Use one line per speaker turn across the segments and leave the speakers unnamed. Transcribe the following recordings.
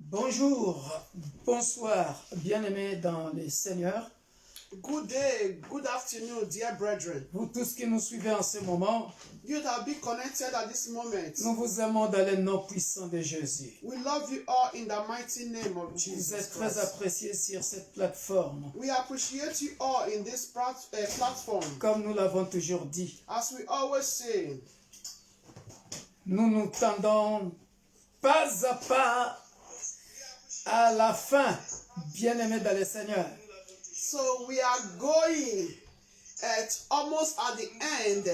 Bonjour, bonsoir, bien-aimés dans les Seigneurs.
Good day, good afternoon, dear brethren.
Vous tous qui nous suivez en ce moment,
You that be connected at this moment.
nous vous aimons dans le nom puissant de Jésus.
We love you all in the mighty name of
Vous
Jesus
êtes très
Christ.
appréciés sur cette plateforme.
We appreciate you all in this platform.
Comme nous l'avons toujours dit,
As we always say,
nous nous tendons pas à pas à la fin, bien-aimés dans le Seigneur.
so we are going almost at the end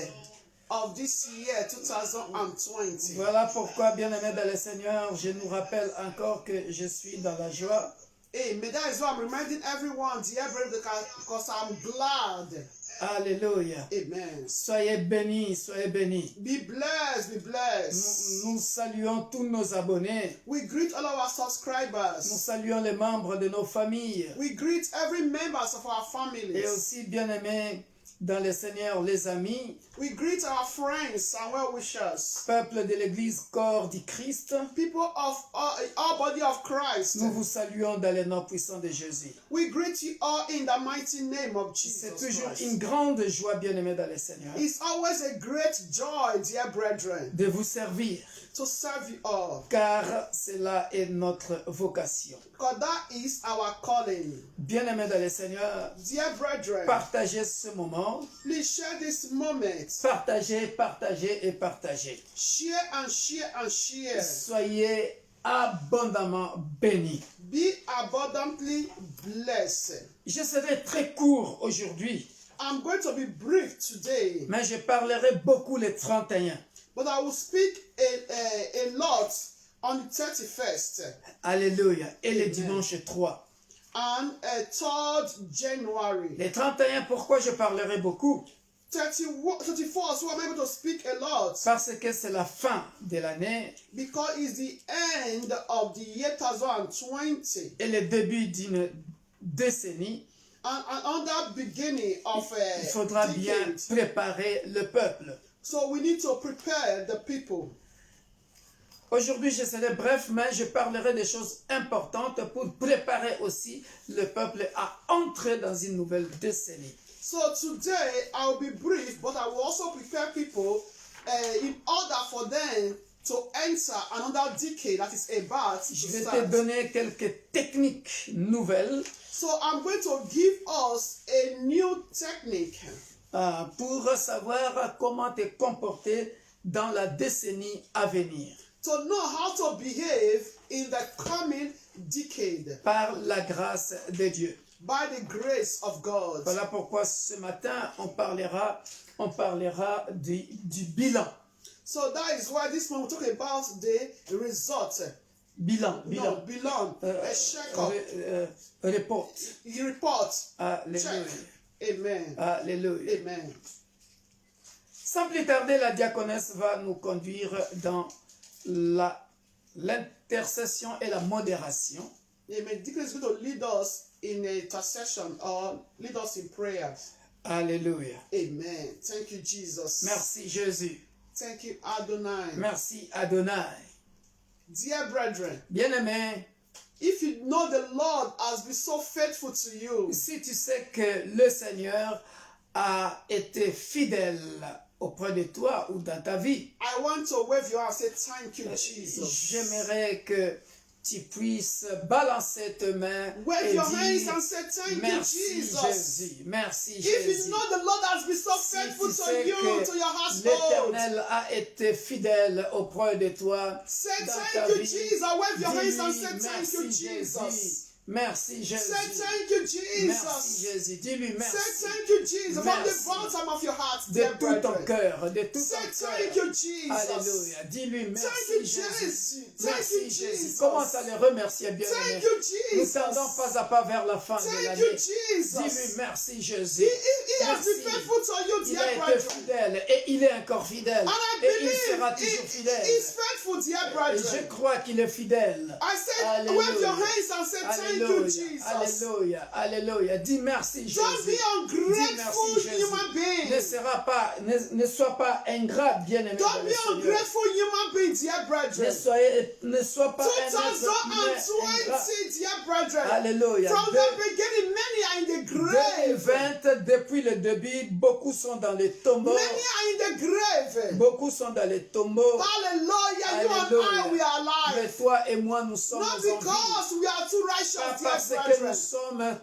of this year, 2020.
Voilà pourquoi, bien-aimés dans le Seigneur, je nous rappelle encore que je suis dans la joie.
Hey, may that is why I'm reminding everyone, dear brethren, because I'm glad.
Alléluia.
Amen.
Soyez bénis, soyez bénis.
Be blessed, be blessed.
Nous saluons tous nos abonnés.
We greet all of our
Nous
subscribers.
saluons les membres de nos familles.
We greet every members of our
Et
families.
aussi, bien-aimés dans le Seigneur, les amis,
We greet our friends and well-wishers.
peuple de l'Église, corps du Christ.
People of all body of Christ.
Nous vous saluons dans le nom puissant de Jésus.
We greet you all in the mighty name of
C'est
Jesus
toujours
Christ.
une grande joie, bien-aimés dans le Seigneur,
It's always a great joy, dear brethren,
de vous servir,
to serve you all.
car cela est notre vocation.
Because that is our calling.
Bien-aimés dans le Seigneur,
Dear brethren,
partagez ce moment,
please share this moment.
partagez, partagez et partagez.
Share and share and share.
Soyez abondamment bénis.
Be abundantly blessed.
Je serai très court aujourd'hui,
I'm going to be brief today,
mais je parlerai beaucoup le 31.
but I will speak a lot on the 31st
Alléluia. Et le
Amen.
dimanche 3.
and 3rd January.
Le 31, pourquoi je parlerai beaucoup?
34, so I'm able to speak a lot
Parce que c'est la fin de l'année
because it's the end of the year 2020
et le début d'une décennie.
and on that beginning of
Il faudra bien
decade.
préparer le peuple.
So we need to prepare the people.
Aujourd'hui, je serai bref, mais je parlerai des choses importantes pour préparer aussi le peuple à entrer dans une nouvelle décennie.
So today I'll be brief, but I will also prepare people in order for them to enter another decade that is about to
Je vais te
start.
donner quelques techniques nouvelles
So I'm going to give us a new technique
pour savoir comment te comporter dans la décennie à venir.
to know how to behave in the coming decade
Par la grâce de Dieu.
by the grace of God.
Voilà pourquoi ce matin, on parlera du bilan.
So that is why this one we're talking about the result.
Bilan.
No, belong, a check-up,
Report.
report,
Alléluia.
check. Amen.
Alléluia.
Amen.
Sans plus tarder, la diaconesse va nous conduire dans l'intercession et la modération.
Amen. Deacon is going to lead us in a intercession or lead us in prayers.
Alléluia.
Amen. Thank you, Jesus.
Merci Jésus.
Thank you, Adonai.
Merci Adonai.
Dear brethren,
Bien-aimé,
if you know the Lord has been so faithful to you,
si tu sais que le Seigneur a été fidèle auprès de toi ou dans ta vie,
I want to wave your hand and say thank you, Jesus.
j'aimerais que tu puisses balancer tes mains
Wave
et
your hands
dire
and say thank you,
merci
Jesus.
Jésus, merci
If
Jésus.
you know the Lord has been so
Si
faithful
tu
to
sais
you,
que
to your household,
l'Éternel a été fidèle auprès de toi
say
dans
thank
ta
you,
vie,
Jesus. Wave your hands and
dis-lui
say thank you,
merci
Jesus.
Jésus, merci
Say
Jésus,
thank you,
merci
Jesus.
Jésus, dis-lui
Say
merci
thank you, Jesus. From the
Merci.
bottom of your heart,
de
dear
tout ton
brethren.
cœur, de tout
Say
ton
thank
cœur.
you, Jesus.
Alléluia, dis-lui
Thank
merci
you,
Jésus.
Jesus. Thank
Merci
you,
Jésus.
Jesus.
Commence à le remercier, bien
Thank
aimé.
you,
Nous
Jesus.
tendons pas à pas vers la fin de
Thank you,
l'année.
Jesus.
Dis-lui merci Jésus.
He has been
Merci.
faithful to you,
Il
dear
a été
brethren.
fidèle et il est encore fidèle.
And I
Et il
believe
sera toujours
he
fidèle.
is faithful, dear
Et je
brethren.
crois qu'il est fidèle.
I said,
Alléluia.
wave your hands and say thank
Alléluia,
Jesus.
alléluia, alléluia. Dis merci Jésus.
Don't be
Dis
ungrateful
merci Jésus.
human being.
Ne sois pas ingrat, bien-aimé.
Don't
dans
be
le Seigneur.
ungrateful human being, dear brethren.
Ne sois pas un être humain ingrat.
2020, dear brethren.
Alléluia.
From the beginning, many are in the grave.
2020, depuis le début, beaucoup sont dans les tombeaux.
Many are in the grave.
Beaucoup sont dans les tombeaux.
Hallelujah. You and I, we are
Mais
alive.
toi et moi, nous sommes
Not
en vie.
because we are too
Pas
righteous, dear
parce que nous
brethren.
sommes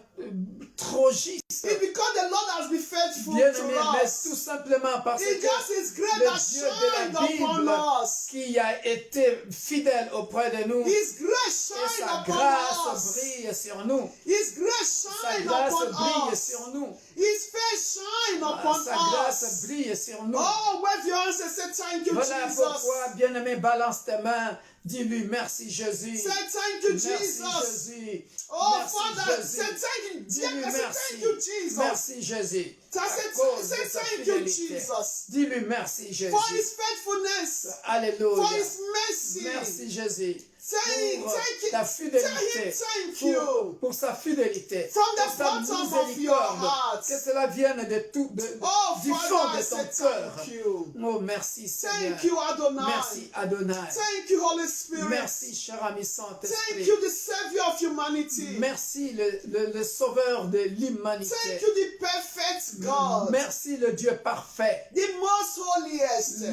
trop justes.
It's because the Lord has been faithful
Bien
to
aimé, mais
us.
tout simplement parce
It's
que
just His grace
le
that
Dieu de
shined
la
upon
Bible
us.
qui a été fidèle auprès de nous,
His grace
et
shined
sa
upon
grâce
us.
brille sur nous.
His grace
Sa
shined
grâce
upon
brille
us.
sur nous.
His face shine upon
Sa grâce
us.
brille sur nous.
Oh, wave your hands and say thank you,
Voilà
Jesus.
pourquoi, bien-aimé, balance tes mains. Dis-lui merci Jésus.
Say thank you,
Merci
Jesus.
Jésus.
Oh,
Merci
Father,
Jésus.
say thank you.
Dis-lui
Dear, say
merci.
thank you, Jesus.
Merci Jésus. À
Say
cause de
say
sa
thank you,
fidélité.
Jesus.
Dis-lui merci Jésus.
For His faithfulness.
Alléluia.
For His mercy.
Merci Jésus.
Say
Pour
thank you.
ta
Tell
fidélité.
Him thank you.
Pour sa fidélité.
From
pour
the
sa
bottom of your
miséricorde.
heart.
Que cela vienne de tout,
Oh,
du fond
Father,
de
I say
ton cœur.
thank you.
Oh, merci Seigneur.
Thank you, Adonai.
Merci Adonai.
Thank you, Holy Spirit.
Merci, cher ami Saint-Esprit.
Thank you, the Savior of humanity.
Merci, le sauveur de l'humanité.
Thank you, the perfect God.
Merci, le Dieu parfait.
The most holiest.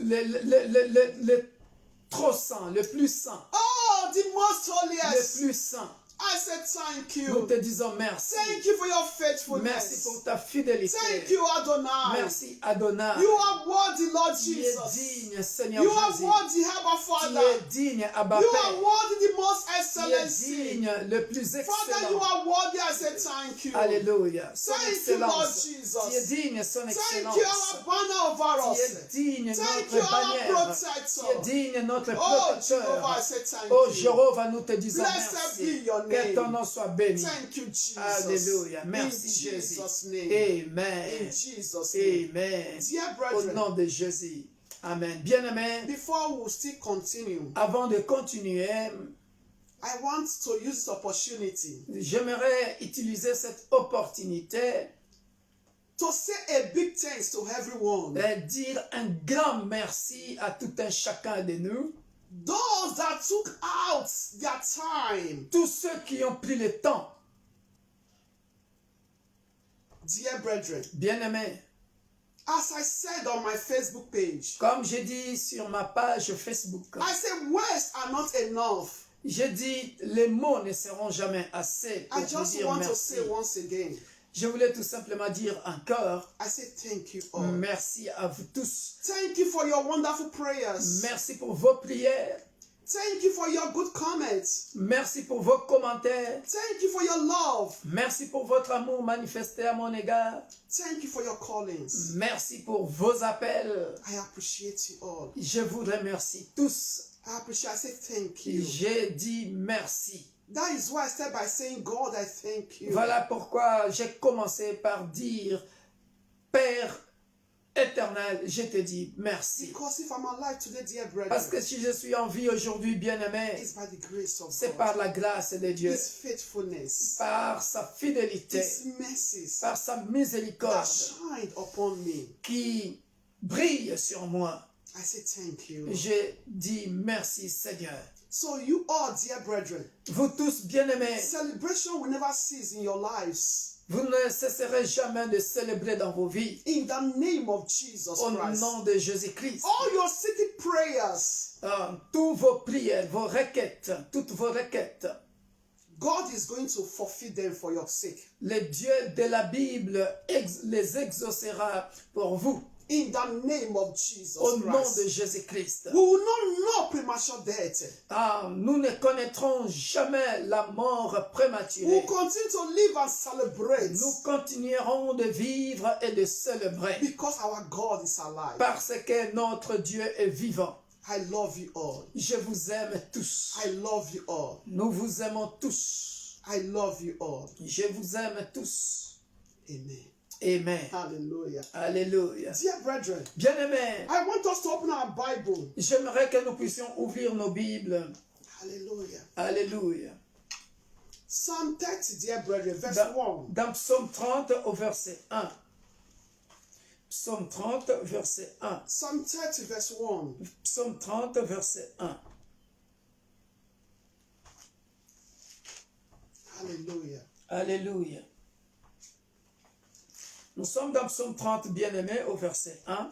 Le trop saint, le plus saint.
Oh, the most
Le
holiest.
plus saint.
I said thank
Nous
you.
te disons merci.
Thank you for your
Merci
faithfulness.
pour ta fidélité.
Thank you, Adonai.
Merci, Adonai.
You are worthy, Lord
Tu es
Jesus.
digne, Seigneur
You are
Jésus.
worthy, Abba
Tu
Father.
es digne, Abba
You
Père.
are worthy, the most
Tu es
excellency.
digne, le plus
Father, you
excellent.
are worthy. I say thank you.
Alléluia. Son
Thank you, Lord
excellence.
Jesus.
Tu es digne, son
Thank
excellence.
you, our banner over
Tu es
us.
digne,
Thank
notre
you, our
bannière. Tu
protector.
es digne, notre
Oh,
protecteur.
Jehovah, I say thank
Oh,
you.
Jéhovah, nous te disons
Blessed
merci.
be your
Que
name.
ton nom soit béni.
Thank you, Jesus.
Alléluia. Merci,
In
Jésus.
Jesus' name.
Amen.
In Jesus' name.
Amen.
Dear
Au
brethren,
nom de Jésus. Amen. Bien-aimé,
before we still continue,
avant de continuer,
I want to use this opportunity
j'aimerais utiliser cette opportunité
to say a big thanks to everyone.
et dire un grand merci à tout un chacun de nous.
Those that took out their time.
Tous ceux qui ont pris le temps,
Dear brethren,
bien-aimés,
as I said on my Facebook page,
comme j'ai dit sur ma page Facebook,
I said words are not enough.
j'ai dit les mots ne seront jamais assez pour
I
vous
just
dire
want to
merci.
say once again,
Je voulais tout simplement dire encore
I say thank you all.
merci à vous tous.
Thank you for your wonderful prayers.
Merci pour vos prières.
Thank you for your good comments.
Merci pour vos commentaires.
Thank you for your love.
Merci pour votre amour manifesté à mon égard.
Thank you for your callings.
Merci pour vos appels.
I appreciate you all.
Je vous remercie tous.
I appreciate. I say thank you.
J'ai dit merci.
That is why I start by saying, God, I thank you.
Voilà pourquoi j'ai commencé par dire, Père éternel, je te dis merci.
Because if I'm alive today, dear
Parce
brethren,
que si je suis en vie aujourd'hui, bien-aimé,
it's by the grace of
c'est
God.
par la grâce de Dieu,
His faithfulness.
par sa fidélité,
His mercies
par sa
that
miséricorde
shined upon me.
qui brille sur moi.
I say thank you.
Je dis merci Seigneur.
So you all, dear brethren,
Vous tous bien-aimés,
celebration will never cease in your lives.
vous ne cesserez jamais de célébrer dans vos vies
In the name of Jesus
au
Christ.
nom de Jésus-Christ.
All your secret prayers,
Tous vos prières, vos requêtes, toutes vos requêtes,
God is going to fulfill them for your sake.
le Dieu de la Bible les exaucera pour vous
In the name of Jesus
au nom de
Christ.
Jésus-Christ.
We will not know premature death.
Nous ne connaîtrons jamais la mort
We will
prématurée.
continue to live and celebrate
Nous continuerons de vivre et de célébrer
because our God is alive.
parce que notre Dieu est vivant.
I love you all.
Je vous aime tous.
I love you all.
Nous vous aimons tous.
I love you all.
Je vous aime tous.
Amen.
Amen.
Hallelujah.
Alléluia.
Dear brethren,
Bien-aimés,
I want us to open our Bible.
j'aimerais que nous puissions ouvrir nos Bibles.
Hallelujah.
Alléluia.
Psalm 30, dear brethren, verse
Dans,
1.
dans Psaume 30 au verset 1. Psaume 30, verset 1.
Psalm 30, verse 1.
Psaume 30, verset 1.
Hallelujah.
Alléluia. Nous sommes dans Psaume 30, bien-aimé, au verset 1.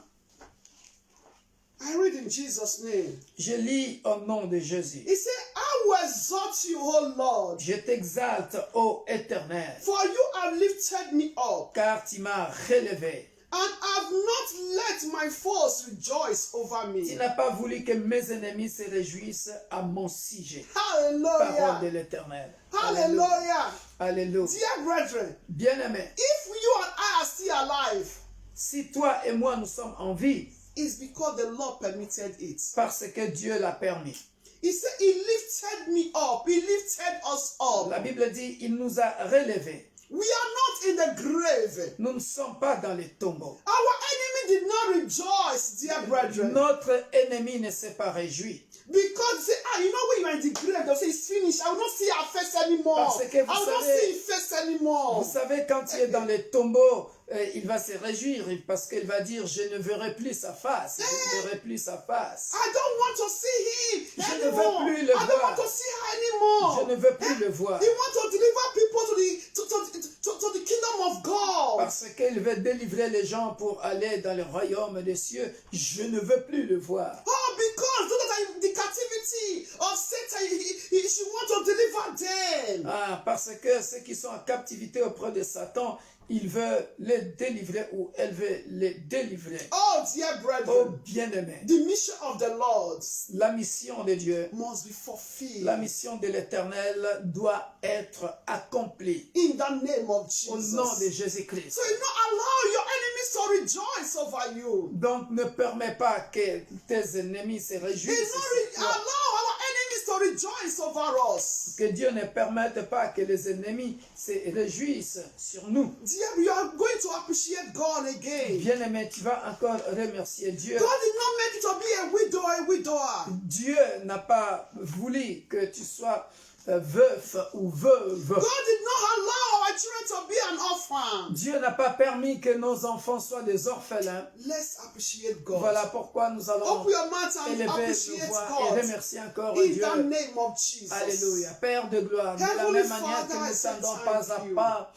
I read in Jesus' name.
Je lis au nom de Jésus.
He said, I will exalt you, O Lord,
Je t'exalte, ô Éternel,
for you have lifted me up,
car tu m'as relevé.
and have not let my foes rejoice over
Tu
me.
n'as pas voulu que mes ennemis se réjouissent à mon sujet. Parole de
Hallelujah.
l'Éternel.
Hallelujah.
Alléluia.
Dear brethren,
Bien-aimé,
if you and I are still alive,
si toi et moi nous sommes en vie,
it's because the Lord permitted it.
parce que Dieu l'a permis.
He said, He lifted me up. He lifted us up.
La Bible dit, il nous a relevés.
We are not in the grave.
Nous ne sommes pas dans les tombeaux.
Our enemy did not rejoice, dear brethren.
Notre ennemi ne s'est pas réjoui.
Because you know when you are in the grave, they'll say it's finished. I will not see our face anymore.
Parce que
I will not see his face anymore.
Vous savez, quand il est dans les tombeaux, il va se réjouir parce qu'il va dire, je ne verrai plus sa face. Je ne verrai plus sa face.
I don't want to see him
Je ne
anymore.
veux plus le
I don't
voir.
want to see her anymore.
Je ne veux plus le voir.
He wants to deliver people to the kingdom of God.
Parce qu'il veut délivrer les gens pour aller dans le royaume des cieux. Je ne veux plus le voir.
Oh, because those that are in the captivity of Satan, she wants to deliver them.
Ah, parce que ceux qui sont en captivité auprès de Satan, il veut les délivrer ou elle veut les délivrer.
Oh, dear
Oh
brethren,
bien-aimé,
the mission of the Lord
la mission de Dieu,
must be fulfilled
la mission de l'Éternel doit être accomplie
in the name of
au
Jesus.
nom de Jésus-Christ.
So you don't allow your enemies to rejoice over you.
Donc ne permets pas que tes ennemis se
He
réjouissent
not
sur
allow
toi.
our enemies to rejoice over us.
Que Dieu ne permette pas que les ennemis se réjouissent sur nous.
Dear, you are going to appreciate God again.
Bien-aimé, tu vas encore remercier Dieu.
God did not make you to be a widow or a widower.
Dieu n'a pas voulu que tu sois veuf ou veuve.
God did not allow our children to be an orphan.
Dieu n'a pas permis que nos enfants soient des orphelins.
Let's appreciate God.
Voilà pourquoi nous allons
Open your mouth and
élever
appreciate
nos voix
God.
et remercier encore
In
Dieu.
the name of Jesus.
Alléluia. Père de gloire, de la
Heavenly
même manière que
Father, I
nous
say
tendons
thank
pas à
you.
pas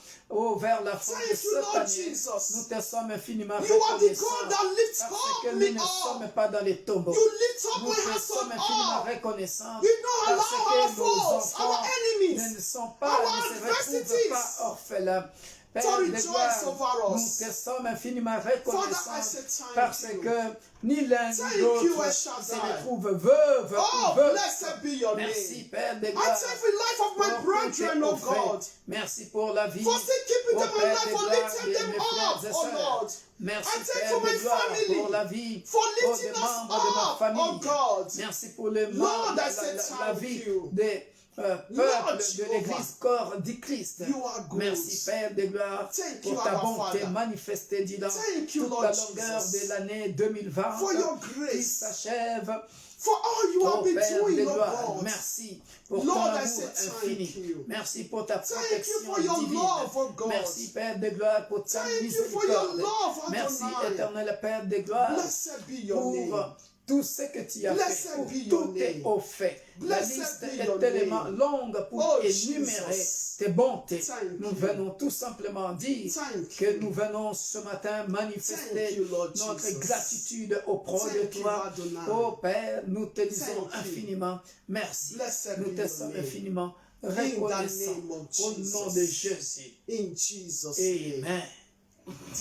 vers la fin de
Thank you,
cette
Lord
année,
Jesus.
nous te sommes infiniment
You are the
reconnaissants
God that lifts
parce
up
que
me
nous ne
up.
sommes pas dans les tombeaux.
You lift up
Nous
my
te
hands
sommes infiniment
up.
reconnaissants
You don't allow
parce
our
que nos
foes,
enfants
our enemies,
ne sont pas,
our
ne se retrouvent
adversities
pas orphelins. Père
to
de
rejoice
gloire,
over
nous
us.
te sommes infiniment
Father, I
reconnaissants
say thank
parce
you.
que ni l'un
Thank
ni
you,
l'autre
El
se
Shaddai.
retrouvent veuve
Oh,
ou veuf.
blessed be your
Merci
name.
Père de
I
gloire.
thank you for the life of my
pour tout
brethren,
tes
oh
offres.
God.
Merci pour la vie.
For still keeping
Oh,
them
Père
alive,
de
for
gloire,
lifting
de
them
mes
up,
frères et
oh
sœurs.
Lord.
Merci
I thank
Père
you for
de
my
gloire
family,
pour la vie
for
des
lifting us
membres de ma
up,
famille.
oh God.
Merci pour les
Lord,
membres,
I say
la
thank
vie
you.
des
Lord
peuples de
Jehovah,
l'Église corps du Christ.
you are good.
Merci Père de gloire
Thank you,
pour ta
our
bonté
Father.
manifestée durant
Thank you,
toute
Lord
la longueur
Jesus,
de l'année 2020
for your
qui
grace,
s'achève.
for all you
Oh
have been
Père de
doing, oh
gloire,
God.
merci pour
Lord,
ton
I
amour
say thank
infini.
you.
Merci pour ta
Thank you
protection
for your
divine.
love, oh God.
Merci Père de gloire pour ta
Thank you for your
miséricorde.
love,
Merci
Adonai.
éternel Père de gloire
Blessed be your
pour
name.
tout ce que tu as
Blessed
fait, pour
be your
tous tes
name.
hauts faits. La
Blessed
liste
be your
est tellement
name.
longue pour
Oh,
énumérer
Jesus.
tes bontés.
Thank
Nous
you.
venons tout simplement dire
Thank
que
you.
nous venons ce matin
Thank
manifester
you, Lord
notre
Jesus.
gratitude auprès de
Thank you,
toi.
Adonai.
Oh Père, nous te disons
Thank you.
infiniment merci.
Blessed
Nous
be
te
your
sommes
name.
infiniment
In the
reconnaissants
name of
au nom de
Jesus.
Jésus.
In Jesus' name.
Amen.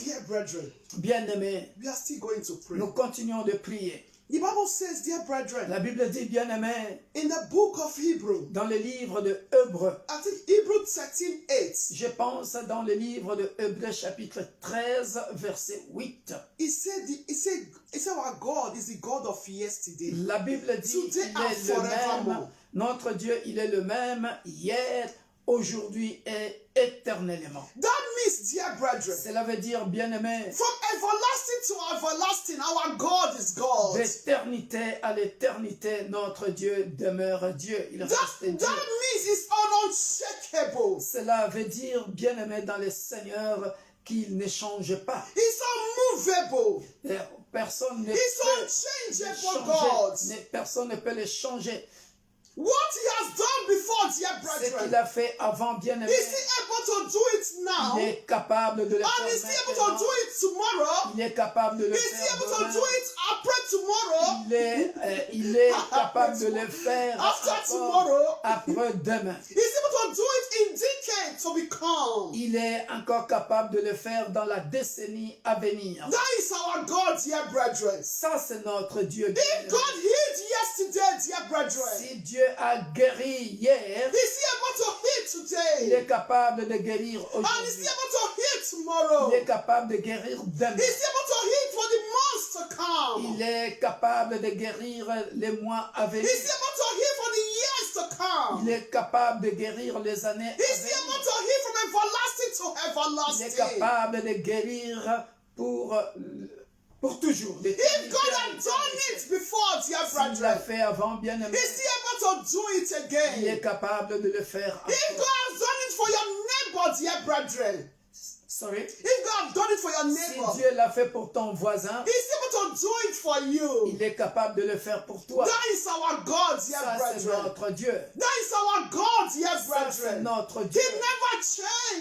Dear brethren,
Bien-aimés,
we are still going to pray.
nous continuons de prier.
The Bible says, dear brethren,
La Bible dit, bien-aimés,
in the book of Hebrew,
dans le livre de Hébreux,
I think Hebrew 13:8,
je pense dans le livre de Hébreux chapitre 13, verset 8.
it said our God is the God of yesterday.
La Bible dit qu'il
Today and
est le même,
forevermore.
notre Dieu, il est le même hier, aujourd'hui et éternellement.
That means, dear brethren,
Cela veut dire, bien-aimés,
from everlasting to everlasting, our God is God.
d'éternité à l'éternité, notre Dieu demeure Dieu. Il reste
That
Dieu.
means it's unshakable.
Cela veut dire, bien-aimé dans le Seigneur, qu'il ne change pas.
It's unmovable.
Personne ne
It's
peut le
unchangeable, God.
changer. Personne ne peut le changer.
What he has done before, dear
Ce qu'il
brethren,
a fait avant, bien-aimé,
is he able to do it now?
il est capable de le
And
faire
is he able to
maintenant.
do it tomorrow?
Il est capable de le
Is he
faire
able to
demain.
do it après tomorrow?
Il est capable de le faire
After
encore
tomorrow?
après-demain.
He's able to do it in decades to become.
Il est encore capable de le faire dans la décennie à venir.
That is our God, dear brethren.
Ça, c'est notre Dieu.
If
bien-aimé.
God healed yesterday, dear brethren,
Si Dieu a guéri hier,
is he able to heal
il
today?
est capable de guérir
And is
aujourd'hui.
he able to heal tomorrow?
Il est capable de guérir demain.
Is he able to heal for the months to come?
Il est capable de guérir les mois à venir.
Is he able to heal for the years to
Il
come?
est capable de guérir les années à
Is he able
venir.
to heal from everlasting to
Il est
everlasting?
capable de guérir pour toujours.
If God had done it before, dear
S'il l'a
brethren,
fait avant, bien aimé,
is he able to do it
il est
again?
capable de le faire
If
encore.
God has done it for your neighbor, dear brethren,
Sorry.
if God has done it for your
Si
neighbor,
Dieu l'a fait pour ton voisin,
he's able to do it for you.
il est capable de le faire pour toi.
That is our God, dear
Ça, c'est
brethren.
notre Dieu.
That is our God, dear
Ça, c'est
brethren.
notre
He
Dieu.
never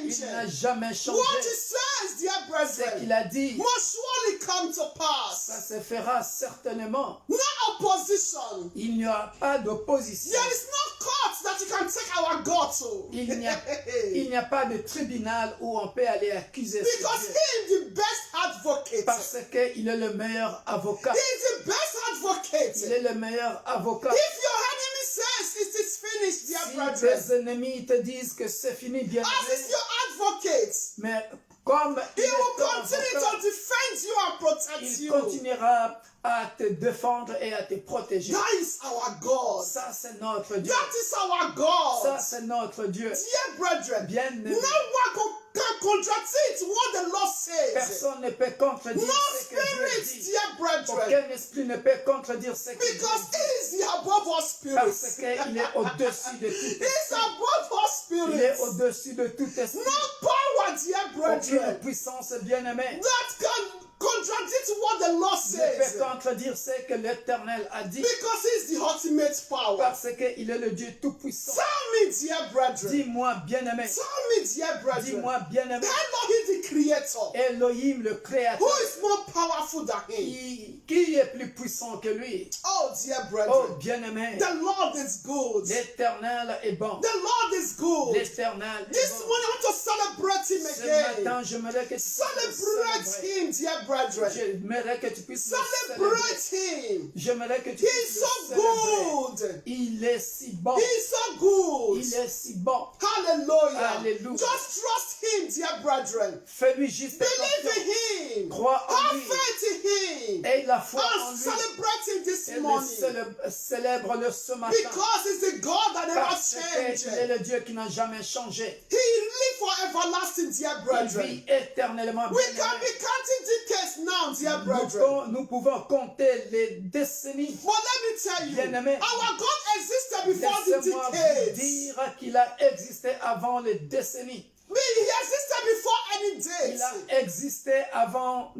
Il n'a
changed.
jamais changé.
What he says, dear
Ce
brethren,
qu'il a dit,
must surely come to
ça
pass.
se fera certainement.
No opposition.
Il n'y aura pas d'opposition.
There is no court that you can take our God to.
Il n'y a pas de tribunal où on peut aller accuser ce
Because
Dieu.
he is the best advocate.
Parce qu'il est le meilleur avocat.
He is the best advocate.
Il est le meilleur avocat.
If your enemy says it is finished, dear
Si
brethren,
tes ennemis te disent que c'est fini, bien
as is your advocate,
mais comme
he
il est
will
ton
continue
avocat,
to defend you and protect
il
you.
continuera à te défendre et à te protéger.
That is our God.
Ça, c'est notre Dieu.
That is our
Ça,
God.
c'est notre Dieu.
Dear brethren,
Bien
no
aimé.
one can contradict what the Lord says.
Personne ne peut contredire
No
ce que Dieu
spirit,
dit.
dear brethren,
Aucun esprit ne peut contredire ce que Dieu
because
dit.
he is the above all
Parce
spirits.
qu'il est au-dessus de tout
He is
esprit.
above all
Il est
spirits.
au-dessus de tout esprit.
No power, dear
Aucune
brethren,
puissance bien-aimée
that can contradict what the Lord
ne peut
says.
contredire ce que l'Éternel a dit.
Because he is the ultimate power.
Parce qu'il est le Dieu tout-puissant.
Tell me, dear brethren.
Dis-moi, bien-aimé.
Tell me, dear brethren.
Dis-moi, bien-aimé.
Elohim, the creator.
Elohim, le
Who
Créateur,
is more powerful than him?
qui est plus puissant que lui?
Oh, dear
Oh,
brethren.
bien-aimé.
The Lord is good.
L'Éternel est bon.
The Lord is good.
L'Éternel est
This
bon.
morning I want to celebrate him
Ce
again.
matin, j'aimerais que tu puisses le
Celebrate
célébrer.
him, dear brethren.
J'aimerais que tu puisses le célébrer.
Celebrate him.
J'aimerais que tu
He
puisses
is
le
so
célébrer.
good.
Il est si bon.
He is so good.
Il est si bon.
Hallelujah.
Hallelujah.
Just trust him, dear brethren.
Fais-lui juste
Believe
confiance.
in him.
Crois en
Have
lui.
faith in him.
Aie la foi en
And
lui.
celebrate him this
Et
morning.
célèbre-le ce matin.
Because he's the God that never
Parce qu'il est
changes.
le Dieu qui n'a jamais changé.
He lives for everlasting, dear
Il
brethren.
vit éternellement.
We
bien
can
aimé.
be counting decades now, dear brethren.
Nous pouvons compter les décennies.
But let me tell you,
Bien-aimé.
our God existed before the
Laissez-moi vous
decades.
dire qu'il a existé avant les décennies.
He existed before any
Il
date.
a existé avant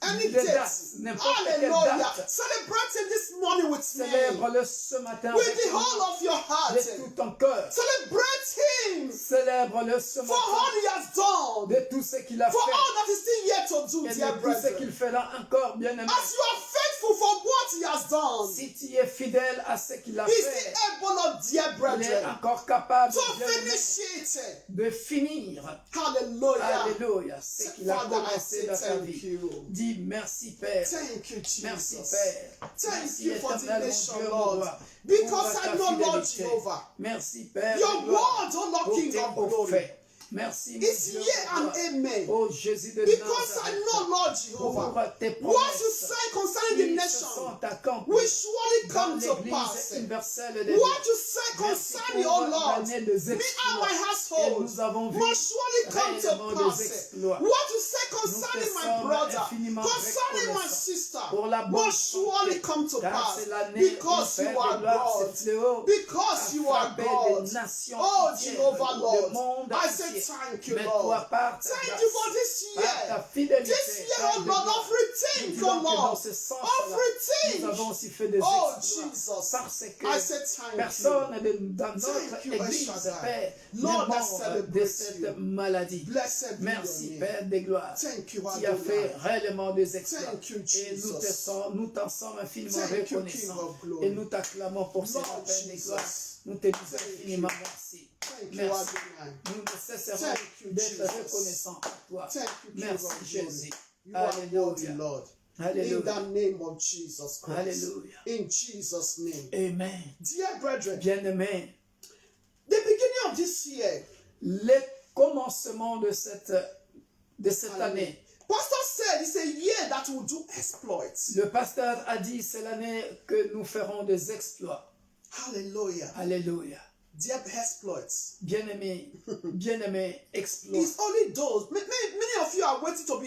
Any
les
date.
dates, n'importe quelle
Hallelujah.
date.
Celebrate him this morning with me.
Célèbre-le ce matin
With
avec
the whole of your heart.
de tout ton cœur.
Celebrate him
Célèbre-le ce
for all
matin
he has done.
de tout ce qu'il a
For
fait
all that is still yet to do,
et
dear
de tout ce
brethren.
qu'il fera encore, bien aimé.
As you are faithful for what he has done,
Si tu es fidèle à ce qu'il a
he's
fait,
still able, oh, dear
il est
brethren,
encore capable
to
bien aimé,
finish it.
de finir.
Hallelujah.
Alléluia, ce qu'il a
Father, I
commencé
say
dans ta
thank
vie.
you.
Dis merci Père.
Thank you,
Merci
Jesus.
Père.
Thank
Merci
you for the
éternel mon
nation,
Dieu, mon
Lord.
roi,
Because
pour
I
ta
know, Lord
fidélité.
Jehovah,
Merci Père.
your
de gloire,
word, oh Lord
pour
King
tes
of
hauts
glory,
faits. Merci, mon
It's
Dieu,
yea
pour
and
toi.
amen.
Oh Jésus de
Because I
Nazareth,
know, Lord
pour
Jehovah,
tes
what you
promesses
say concerning the
qui se
nation
sont accomplies
will surely
dans
come to
l'Église
pass.
universelle de Dieu.
What you say
Merci
concerning,
pour
oh Lord,
l'année des
me and
exploits.
my
Et
household
nous avons vu
must surely come to
réellement des
pass.
exploits.
What you say
Nous
concerning
te
my
sommes
brother,
infiniment
concerning my
reconnaissants
sister,
pour la bonne
must surely
santé,
come to
car
pass.
c'est l'année où
Because
Père
you are
de gloire,
God.
ce fléau
Because
a
you are
frappé
God.
les nations
Oh
entières,
Jehovah
le
Lord,
monde
I say
entier.
thank you,
Mais
Lord.
toi, par ta
Thank
grâce,
you for this
par
year.
ta fidélité,
This year,
Père
oh
de
Lord,
gloire,
everything,
nous
oh
disons que dans
Lord,
ce sens-là, nous avons
everything.
aussi fait des
Oh
exploits,
Jesus,
parce
I
que
say thank
personne
you.
dans notre
Thank you,
Église,
El Shaddai.
Père,
Lord,
n'est
I
mort de
celebrate
cette
you.
maladie.
Blessed be
Merci,
your name.
Père de gloire,
Thank you,
qui a fait
Adonai.
réellement des exploits.
Thank you,
Et
Jesus.
nous t'en sommes infiniment
Thank you, King
reconnaissants.
of glory.
Et nous t'acclamons pour cette
Lord
Père de
Jesus.
gloire. Nous te disons
Thank
infiniment
you.
merci.
Thank you,
Merci.
Adonai.
Nous ne cesserons
Thank you,
d'être
Jesus.
reconnaissants à toi.
Thank you, King
Merci,
of
Jésus.
glory. You are worthy,
Alléluia.
Lord. In
Alléluia.
the name of Jesus Christ.
Alléluia.
In Jesus' name.
Amen.
Dear brethren,
Bien-aimés,
the beginning of this year,
le commencement de cette année,
Pastor said it's a year that will do exploits.
le pasteur a dit c'est l'année que nous ferons des exploits.
Hallelujah.
Alléluia.
Dear exploits.
Bien-aimés, exploits.
It's only those. Many of you are waiting to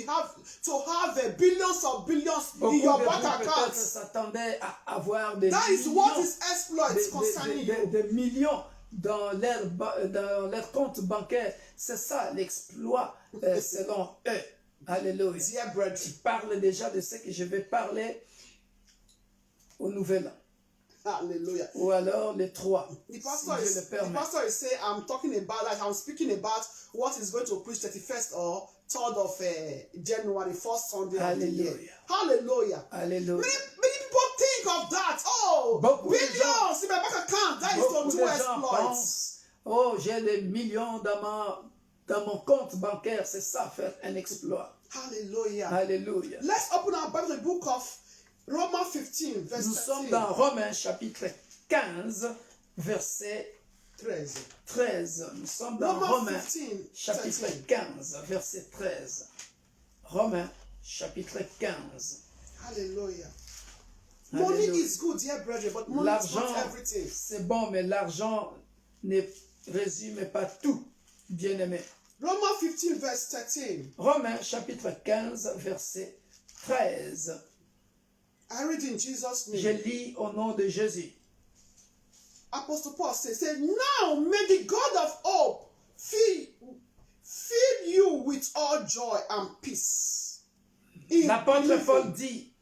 have billions of billions
Beaucoup
in your
de
bank
vous peut-être
account.
s'attendaient à avoir des
That is
millions,
what is exploits concerning you.
des millions dans leur compte bancaire. C'est ça l'exploit selon eux. Alléluia.
Dear brethren,
Je parle déjà de ce que je vais parler au Nouvel An.
hallelujah.
Ou alors les 3,
The
si
pastor,
Dieu
is,
le
the
permet.
pastor is saying, I'm speaking about what is going to preach 31st or 3rd of January, first Sunday of the year.
Hallelujah.
Hallelujah.
Alléluia.
Many people think of that. Oh,
Beaucoup de
billions in my bank account. That is
Beaucoup
to
de
do
gens
exploits.
pensent, oh, j'ai des millions dans mon compte bancaire, c'est ça, faire un exploit.
Hallelujah.
Alléluia.
Let's open our Bible, the book of Romans 15, verse
Nous sommes
13.
dans Romains chapitre 15, verset 13. Nous sommes dans
Romans
Romains
15,
chapitre
13.
15, verset 13. Romains chapitre 15.
Hallelujah.
Alléluia.
Money is good, dear brethren, but money is
L'argent,
not everything.
c'est bon, mais l'argent ne résume pas tout, bien-aimé.
Romans 15, verse 13.
Romains chapitre 15, verset 13.
I read in Jesus' name.
Je lis au nom de Jésus.
Apostle Paul says, now may the God of hope fill you with all joy and peace. in
L'apôtre
believing."
Paul dit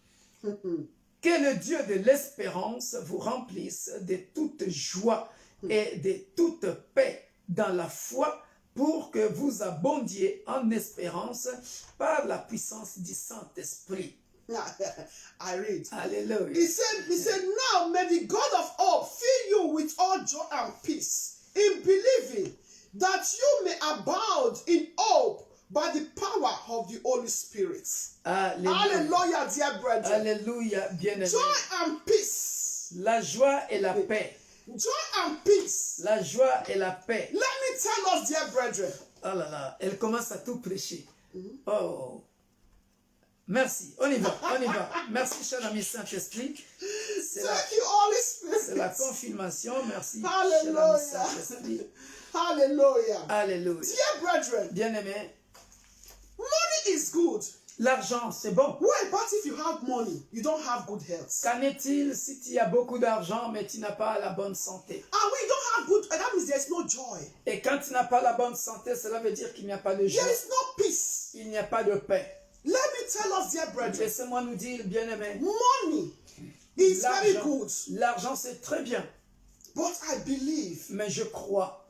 que le Dieu de l'espérance vous remplisse de toute joie et de toute paix dans la foi pour que vous abondiez en espérance par la puissance du Saint-Esprit.
I read.
Alléluia.
He said, now may the God of hope fill you with all joy and peace in believing, that you may abound in hope by the power of the Holy Spirit.
Alléluia.
Hallelujah, dear brethren.
Alléluia, bien-aimé.
Joy and peace.
La joie et la paix.
Joy and peace.
La joie et la paix.
Let me tell us, dear brethren.
Oh là là, elle commence à tout prêcher. Oh. Merci, on y va, on y va. Merci, cher ami Saint-Esprit. C'est
Thank you, Holy
la
Spirit.
confirmation. Merci,
Hallelujah.
cher ami Saint-Esprit.
Hallelujah.
Alléluia.
Dear brethren,
Bien-aimé,
money is good.
l'argent, c'est bon.
What about if you have money, you don't have good health?
Qu'en est-il si tu as beaucoup d'argent, mais tu n'as pas la bonne santé?
And we don't have good, that means there's no joy.
Et quand tu n'as pas la bonne santé, cela veut dire qu'il n'y a pas de joie.
There is no peace.
Il n'y a pas de paix.
Let me tell us, dear brethren,
Laissez-moi nous dire, bien-aimé,
money is very good.
l'argent c'est très bien,
But I believe
mais je crois,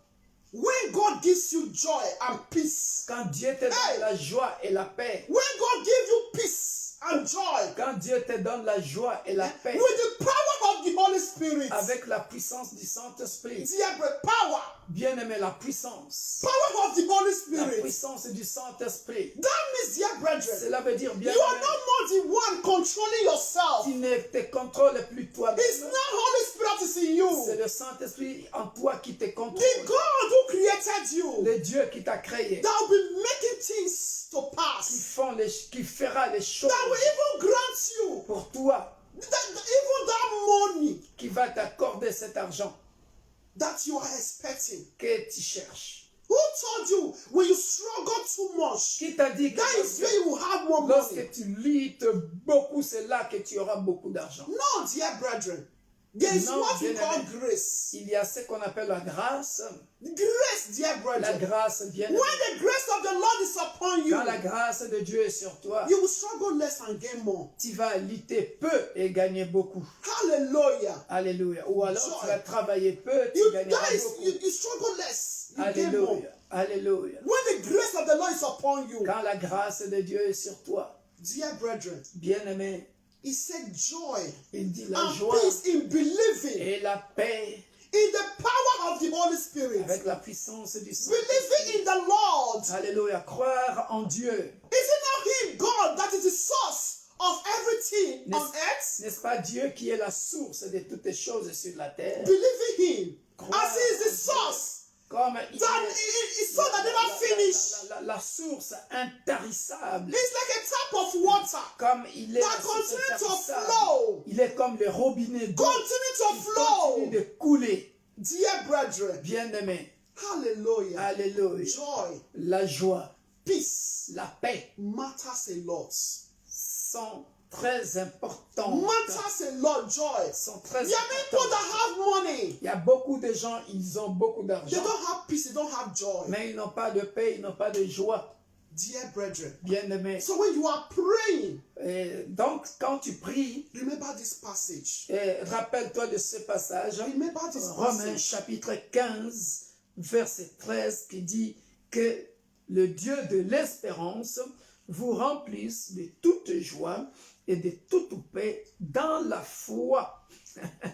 when God gives you joy and peace,
quand Dieu te donne la joie et la paix,
when God gives you peace and joy,
quand Dieu te donne la joie et la paix,
with the power of the Holy Spirit,
avec la puissance du Saint-Esprit,
dear brethren, power
bien-aimé, la puissance
of the Holy
la
Spirit.
puissance du Saint-Esprit,
That means, dear brethren,
cela veut dire,
you
bien-aimé,
are not more the one controlling yourself.
tu ne te contrôles plus toi-même,
It's not Holy Spirit is in you.
c'est le le Saint-Esprit en toi qui te contrôle.
The God who created you,
Le Dieu qui t'a créé,
that will be making things to
qui,
pass,
qui fera les choses
that will even grant you
pour toi,
even that money
qui va t'accorder cet argent
that you are expecting.
que tu cherches.
Who told you when you struggle too much,
Qui t'a dit que
that is where you will have more money?
lorsque tu luttes beaucoup, c'est là que tu auras beaucoup d'argent.
No, dear brethren. There is
Non,
what we
bien
call
aimé.
grace.
Il y a ce qu'on appelle la grâce.
Grace, dear
La
brethren.
grâce, bien
When the grace of the Lord is upon you,
quand la grâce de Dieu est sur toi,
you will struggle less and gain more.
tu vas lutter peu et gagner beaucoup.
Hallelujah.
Alléluia. Ou alors
Joy.
tu vas travailler peu, tu
You,
gagneras
that is,
beaucoup.
you struggle less. You gain more.
Alléluia. Alléluia.
When the grace of the Lord is upon you,
Quand la grâce de Dieu est sur toi,
dear brethren,
bien-aimé,
he said joy
il dit la
and
joie
peace in believing
et la paix
in the power of the Holy Spirit.
avec la puissance du Saint.
Believing in the Lord.
Alléluia. Croire en Dieu.
Is it not Him, God, that is the source of everything on earth?
N'est-ce pas Dieu qui est la source de toutes les choses sur la terre?
Believing Him
Croire
as He is the
en Dieu.
source.
Comme il
That
est
is so that never finish.
la source intarissable.
It's like a tap of water
Comme il est
that
la source
continue to
intarissable.
flow.
Il est comme le robinet d'eau
Continue to
qui
flow.
continue de couler.
Dear brethren,
Bien-aimé,
hallelujah.
alléluia.
Joy,
La joie,
peace
la paix
matters a lot.
sont très importantes.
Matters a lot, joy.
Sont très
There are people
importantes.
that have money.
Il y a beaucoup de gens, ils ont beaucoup
They
d'argent,
don't have peace, they don't have joy.
mais ils n'ont pas de paix, ils n'ont pas de joie.
Dear brethren.
Bien-aimé.
So when you are praying,
Donc, quand tu pries,
remember this passage.
rappelle-toi de ce passage,
Remember this
Romains
passage.
chapitre 15, verset 13, qui dit que le Dieu de l'espérance vous remplisse de toute joie et de toute paix dans la foi.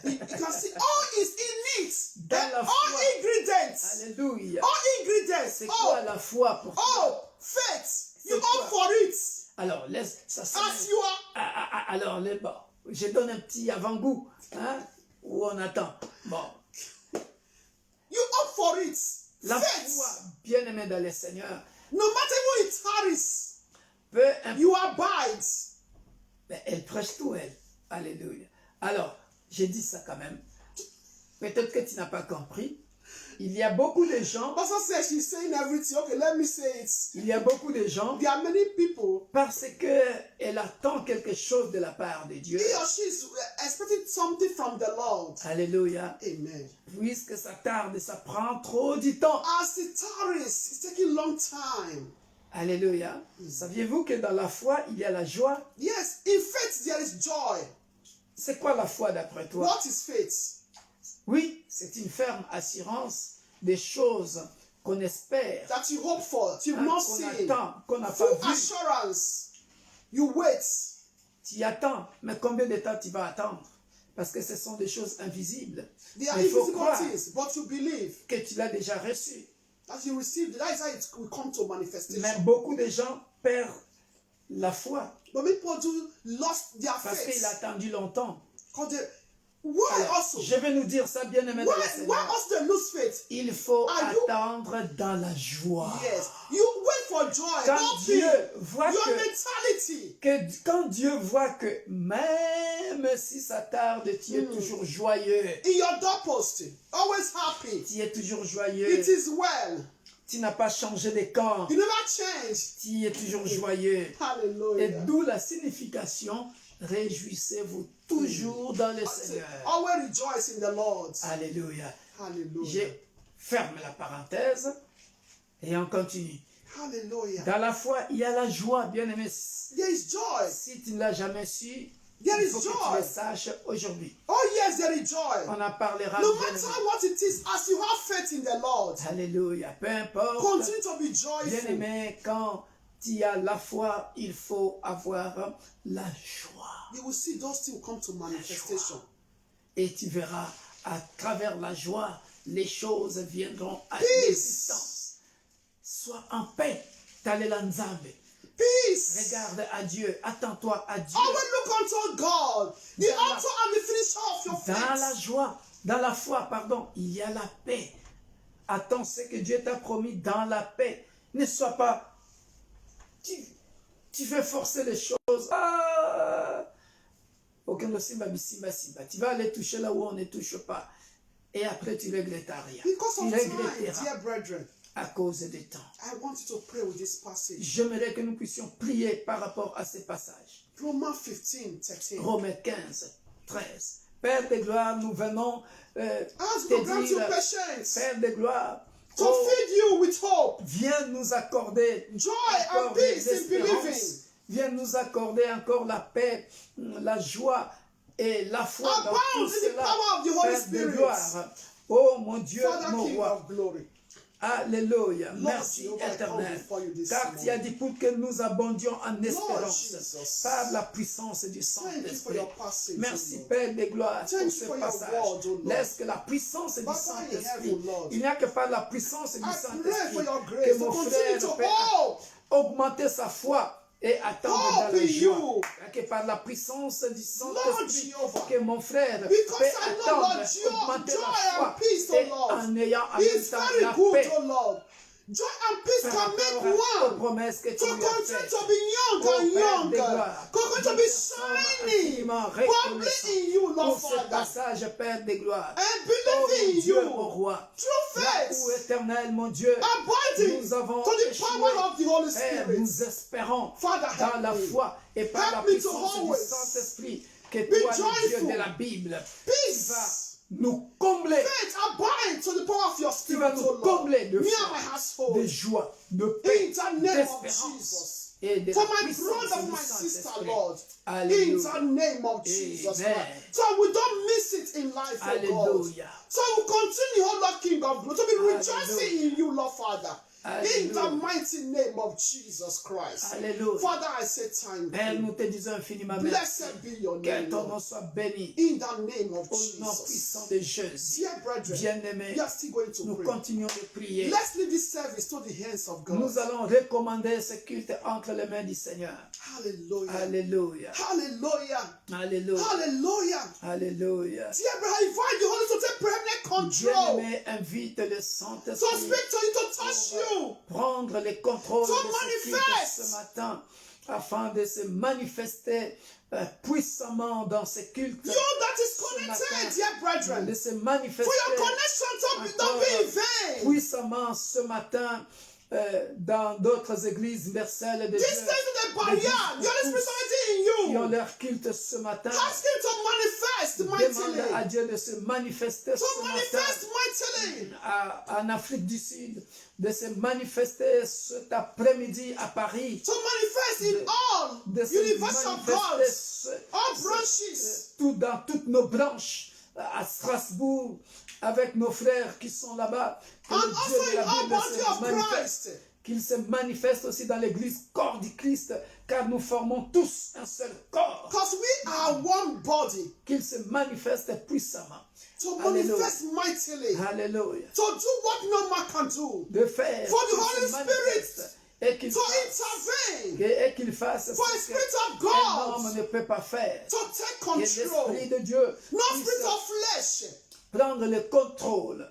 You can see all is in it.
Dans la
All
foi.
ingredients.
Alléluia.
All ingredients.
C'est quoi
Hope,
la foi pour toi?
hope, faith. You
C'est
opt
quoi?
for it.
Alors, laisse ça.
As you are.
Alors, bon, je donne un petit avant-goût, hein, où on attend. Bon,
You opt for it.
la
Faith.
foi, bien-aimé dans le Seigneur,
No matter who it tarries,
peu importe.
you abide.
Mais elle prêche tout, elle. Alléluia. Alors, j'ai dit ça quand même. Peut-être que tu n'as pas compris. Il y a beaucoup de gens,
Pastor says she's saying everything. Okay, let me say it.
il y a beaucoup de gens,
There are many people.
parce qu'elle attend quelque chose de la part de Dieu.
He or she is expecting something from the Lord.
Alléluia.
Amen.
Puisque ça tarde, ça prend trop du temps.
As it tarries, it's taking long time.
Alléluia. Saviez-vous que dans la foi, il y a la joie?
Yes, in faith there is joy.
C'est quoi la foi d'après toi?
What is faith?
Oui, c'est une ferme assurance des choses qu'on espère,
That you hope for, that you've
hein,
not
qu'on
seen.
attend, qu'on n'a pas
Full
vu.
assurance. You wait.
Tu attends, mais combien de temps tu vas attendre? Parce que ce sont des choses invisibles.
They are
Mais il faut
invisible
croire
things, but you believe
que tu l'as déjà reçu.
that you receive. That is how it will come to manifestation.
Mais beaucoup de gens perdent la foi
But people do lost their
parce
faith.
qu'il a attendu longtemps.
Why
Alors,
also?
je vais nous dire ça, bien aimé dans le
Why
Seigneur.
also they lose faith?
Il faut
Are you-
attendre dans la joie.
Yes. You wait for joy.
Quand
Don't
Dieu
be
voit
your
que
mentality.
quand Dieu voit que même si ça tarde, tu es toujours joyeux.
In your doorpost, always happy.
Tu es toujours joyeux.
It is well.
Tu n'as pas changé de camp.
You never change.
Tu es toujours joyeux. Et
Hallelujah.
d'où la signification, réjouissez-vous toujours dans le Seigneur.
Always rejoice in the Lord.
Alléluia.
Hallelujah.
Je ferme la parenthèse et on continue.
Hallelujah.
Dans la foi, il y a la joie, bien aimé.
There is joy.
Si tu ne l'as jamais su,
There
il
is
faut que
joy.
tu le saches aujourd'hui.
Oh yes, there is joy.
On en parlera.
No
bien
matter
aimé.
what it is, as you have faith in the Lord,
Alléluia. Peu importe.
continue to be
Bien
joyful.
aimé, quand tu as la foi, il faut avoir la joie.
You will see those things come to manifestation.
Et tu verras, à travers la joie, les choses viendront à
Peace.
l'existence. Sois en paix. Talela Nzambe.
Peace.
Regarde à Dieu. Attends-toi à Dieu.
Always look unto God, the
Dans la-
author and the finisher of your
Dans la
faith.
joie, Dans la foi, pardon, il y a la paix. Attends ce que Dieu t'a promis dans la paix. Ne sois pas... Tu fais forcer les choses. Tu vas aller toucher là où on ne touche pas. Et après, tu regretteras rien.
Because
Tu
of time,
regretteras
dear brethren,
à cause du temps.
I want you to pray with this passage.
J'aimerais que nous puissions prier par rapport à ces passages.
Romans 15:13.
Romains 15, 13. Père de gloire, nous venons
Ask
te
God grant you
dire,
patience
Père de gloire,
to feed you with hope,
viens nous accorder
joy
encore
and peace in
l'espérance.
believing.
Viens nous accorder encore la paix, la joie et la foi dans
Abound
tout
in the
cela.
power of the Holy
Père de
Spirit.
gloire, oh mon Dieu,
Father,
mon
King
roi.
of glory.
Alléluia.
Lord
Merci
Jehovah, I come
éternel.
before you this
Car tu as
morning.
dit pour que nous abondions en
Lord
espérance
Jesus.
par la puissance du
Thank you for
Saint-Esprit.
your passage,
Merci
O Lord.
Père de gloire
Thank
pour
you
ce
for your
passage.
word, O Lord.
Laisse que la puissance du
Papa in
Saint-Esprit,
heaven, Lord.
il n'y a que par la puissance du
I pray for
Saint-Esprit
your
que
grace to
mon
continue
frère
to
peut
hope.
augmenter sa foi et attendre dans
Hope
la
in
joie.
you.
Que par la puissance du
Lord
Saint-Esprit,
Jehovah.
que mon frère
Because
peut
I know,
attendre,
Lord,
augmenter
joy
la
and
foi
peace, O
et
Lord,
en ayant en
It's
même temps
very
la
good,
paix
O Lord. Joy and peace
par
can
rapport
make
aux
one
promesses que
to
tu lui as
continue
faites.
to be young
Oh,
and
Père de
younger.
gloire,
Continue to
nous
be
te sommes
shining,
infiniment
bubbling
reconnaissants
in you,
pour
Lord
ce
Father,
passage, Père de gloire.
and
Oh
believe
mon
in
Dieu, mon
you.
roi,
Through
là
faith,
où éternel, mon Dieu,
abiding
nous avons
to the
échoué.
power of the Holy
Père,
Spirit.
nous espérons
Father, help
dans la
me.
foi et par
Help
la
me to
puissance du
always
Saint-Esprit que
be
toi, le Dieu
joyful.
de la Bible,
Peace.
tu vas nous combler,
Faith, abide to the power of your
tu vas
spirit,
nous
O Lord.
combler de
Me and my
foi, de
household.
joie, de
In
paix,
the name of
d'espérance
Jesus.
et de
For
la
my
puissance
brother,
du
my sister,
Saint-Esprit.
Lord. In
Alléluia.
the name of Jesus
Amen.
Christ. So we don't miss it in life, oh God.
Alléluia.
So we continue, oh Lord King of glory, to be
Hallelujah.
rejoicing in you, Lord Father. In the
Alléluia.
mighty name of Jesus Christ.
Alléluia.
Father, I say thank
Père,
you.
nous te disons infiniment merci.
Blessed be your
Que
name,
ton nom
Lord.
soit béni.
In the name of
Au nom puissant
Jesus.
de Jésus.
Dear brethren,
Bien-aimés,
we are still going to
nous
pray.
continuons de prier.
Let's leave this service to the hands of God.
Nous allons recommander ce culte entre les mains du Seigneur.
Hallelujah.
Alléluia.
Hallelujah.
Alléluia.
Hallelujah.
Alléluia.
Dear brother, I invite the Holy Spirit to take permanent control.
Bien-aimé, invite le
To
Saint-Esprit
speak to you, to touch you.
prendre le contrôle
To
de ce culte
manifest.
ce matin afin de se manifester puissamment dans ce culte.
You that is connected, dear brethren.
De se
For
manifester
your connection to be in vain.
puissamment ce matin dans d'autres églises universelles de
This
Dieu
thing is the barrier. The Holy Spirit is
qui
in
ont
you.
leur culte ce matin.
Ask Him to manifest
Demande à
mightily.
Dieu de se manifester
To
ce matin
manifest mightily.
en Afrique du Sud, de se manifester cet après-midi à Paris,
To manifest in all
de se
universal gods.
manifester
All branches.
dans toutes nos branches à Strasbourg, avec nos frères qui sont là-bas, que
And
le Dieu
also
de
in
la
all
Bible
body
se
of
manifeste,
Christ.
qu'il se manifeste aussi dans l'église corps du Christ, car nous formons tous un seul corps,
Because we are one body.
qu'il se manifeste puissamment.
To
Alléluia.
manifest mightily.
Alléluia.
To do what no man can do.
De faire
For the
qu'il
Holy
se manifeste et qu'il
To
fasse,
intervene.
et qu'il fasse
For
ce
the
que
Spirit of
un homme
God.
ne peut pas faire.
To take
Et
control.
l'Esprit de Dieu
No
puisse
spirit of flesh.
prendre le contrôle.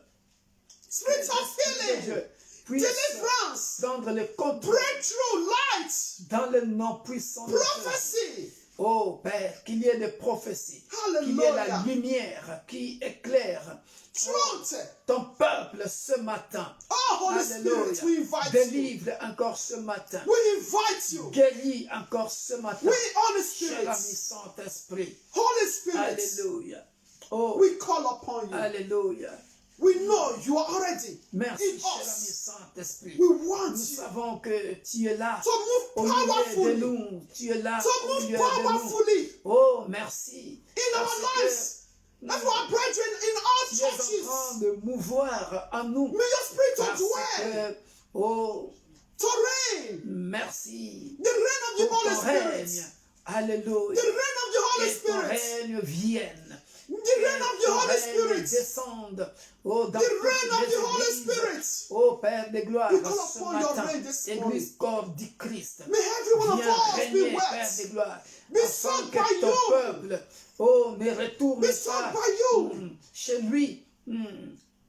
Spirit of
L'Esprit de
healing.
Dieu puisse
Deliverance.
prendre le contrôle
Breakthrough. Light.
dans le nom puissant de Dieu.
Prophecy.
Oh Père, qu'il y ait des prophéties, qu'il y ait la
Hallelujah.
lumière qui éclaire
Truth.
ton peuple ce matin.
Oh, Holy Spirit, we
Alléluia.
invite you.
Délivre encore ce matin.
We invite you.
Guéris encore ce matin.
We, Holy
Cher ami
Spirit.
Saint-Esprit.
Holy Spirit.
Alléluia. Oh,
We call upon you.
Alléluia.
We know you are already
Merci,
in
cher ami
us.
Saint-Esprit.
We want
Nous
you
savons que tu es là
to
au
move
milieu de
powerfully.
nous. Tu es là
To
au
move
milieu de nous.
powerfully
Oh, merci.
in our
Parce
lives.
que
As our brethren in all
tu es en train
churches.
de mouvoir en nous.
May your spirit to
Parce
dwell,
que, oh,
to reign.
merci
The reign of the
pour
Holy
ton
Spirit.
règne. Alléluia.
The reign of the Holy
Et ton
Spirit.
règne vienne.
The reign of the
Ton
Holy
règne
Spirit.
descende. Oh, dans
The
toutes
reign of
les
the Holy
églises.
Spirit.
Oh Père de gloire,
We call
ce
upon your
matin,
reign this
Église corps du Christ.
May every one of
Viens
us be
régner, Père
wet.
de gloire.
Be
afin
sought
que
by
ton
you.
peuple, oh, ne retourne
Be sought
pas
by you.
chez lui,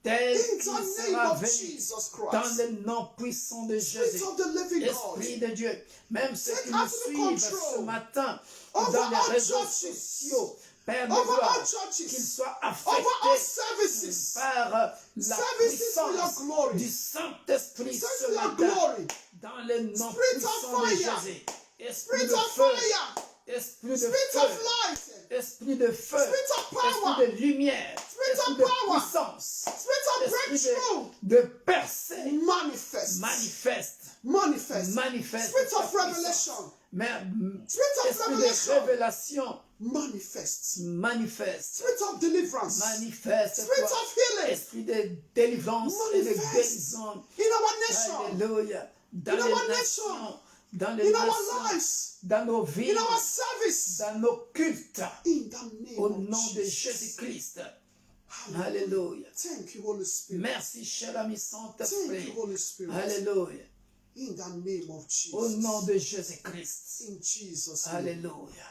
tel
In
qu'il
the
sera
name of
venu
Jesus
dans
Christ.
le nom puissant de
Spirit
Jésus.
of the living
Esprit
God.
de Dieu, même ceux
Take
qui nous
absolute
suivent
control
ce matin
over
dans les
our
réseaux
churches,
sociaux, Père de
over
gloire,
our churches,
qu'ils soient
over our
affectés
services.
par la
Services for your
puissance
glory.
du Saint-Esprit
Service
ce
for your
matin,
glory.
dans le nom
Spirit of
puissant de
fire.
Jésus. Esprit
Spirit
de
of
feu,
fire.
esprit de
Spirit
feu,
of light.
esprit de feu,
Spirit of power.
esprit de lumière,
Spirit of
esprit de
power.
puissance,
Spirit of
esprit
breakthrough.
de percée,
Manifest.
manifeste,
Manifest.
manifeste.
Spirit
ta
of
puissance.
revelation.
Mais,
Spirit of
esprit de
revelation.
révélation,
Manifest.
manifeste,
Spirit of deliverance.
manifeste.
Spirit
toi.
of healing.
Esprit de délivrance et de
Manifeste.
guérison.
In our nation.
Alléluia. Dans
In
les
our
nations,
nation.
dans les
In our
nations,
lives.
dans nos vies,
In our service.
dans nos cultes,
In the name
au
of
nom de
Jesus.
Jésus-Christ.
Hallelujah.
Alléluia.
Thank you, Holy Spirit.
Merci, cher ami
Thank
Saint-Esprit.
you, Holy Spirit.
Alléluia.
In the name of
Au nom
Jesus.
de Jésus-Christ.
In Jesus' name.
Alléluia.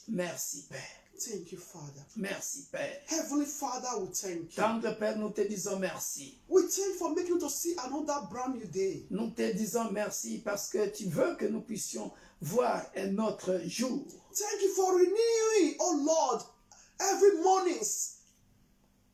Merci, Père.
Thank you, Father.
Merci, Père.
Heavenly Father, we thank you.
Tendre Père, nous te disons merci.
We thank you for making us to see another brand new day.
Nous te disons merci parce que tu veux que nous puissions voir un autre jour.
Thank you for renewing, oh Lord, every morning.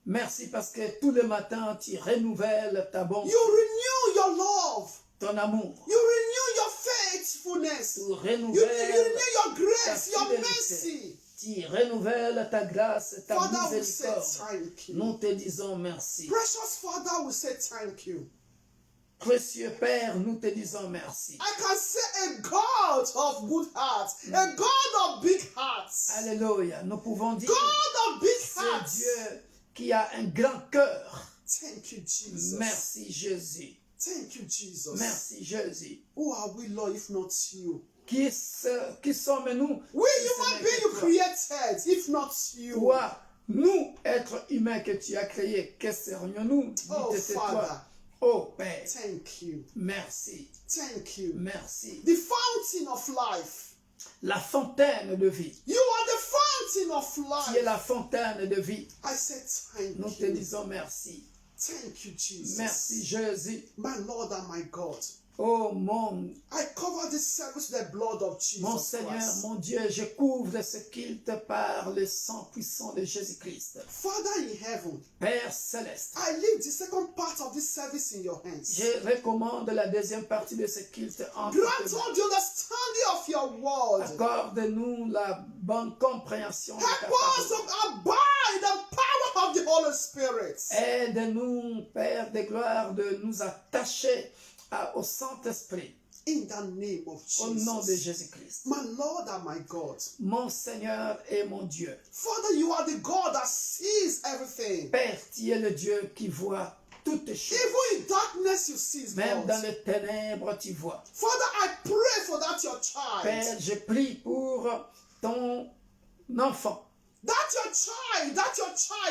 Merci parce que tout le matin, tu renouvelles ta bonté,
You renew your love.
ton amour.
You renew your faithfulness.
Tu
You
renouvelles,
renew your grace,
ta
your
fidélité.
mercy.
Tu renouvelles ta grâce, ta
Father, we say
miséricorde.
thank you.
Nous te disons merci.
Precious Father, we say thank you.
Précieux Père, nous te disons merci.
I can say a God of good hearts, a God of big hearts,
Alléluia. Nous pouvons dire
God of big
c'est
hearts.
Dieu qui a un grand cœur.
Thank you, Jesus.
Merci Jésus.
Thank you, Jesus.
Merci Jésus.
Who are we, Lord, if not you?
Qui sommes-nous?
We
si ce
human
n'est
beings
que
you
toi?
created, if not you.
Toi, nous, êtres humains que tu as créés, que serions-nous?
Oh,
Dit toi.
Father.
Oh Père,
Thank you.
merci,
Thank you.
merci.
The fountain of life.
La fontaine de vie.
You are the fountain of
Qui est
life.
la fontaine de vie.
I said thank
Nous te
you.
disons merci.
Thank you, Jesus.
Merci Jésus.
My Lord and my God.
Oh mon,
I cover this service with the blood of Jesus
mon Seigneur,
Christ.
mon Dieu, je couvre ce culte par le sang puissant de Jésus-Christ.
Father in heaven,
Père céleste,
I leave the second part of this service in your hands.
je recommande la deuxième partie de ce culte en tes
Grant
mains.
all the understanding of your word.
Accorde-nous la bonne compréhension de ta
Help us
parole.
to abide in the power of the Holy Spirit.
Aide-nous, Père de gloire, de nous attacher au Saint-Esprit,
In the name of
au nom de
Jesus.
Jésus-Christ.
My Lord and my God.
Mon Seigneur et mon Dieu.
Father, you are the God that sees everything.
Père, tu es le Dieu qui voit toutes choses.
Even in darkness, you see
Même
God.
dans les ténèbres, tu vois.
Father, I pray for that your
Père,
child.
je prie pour ton enfant,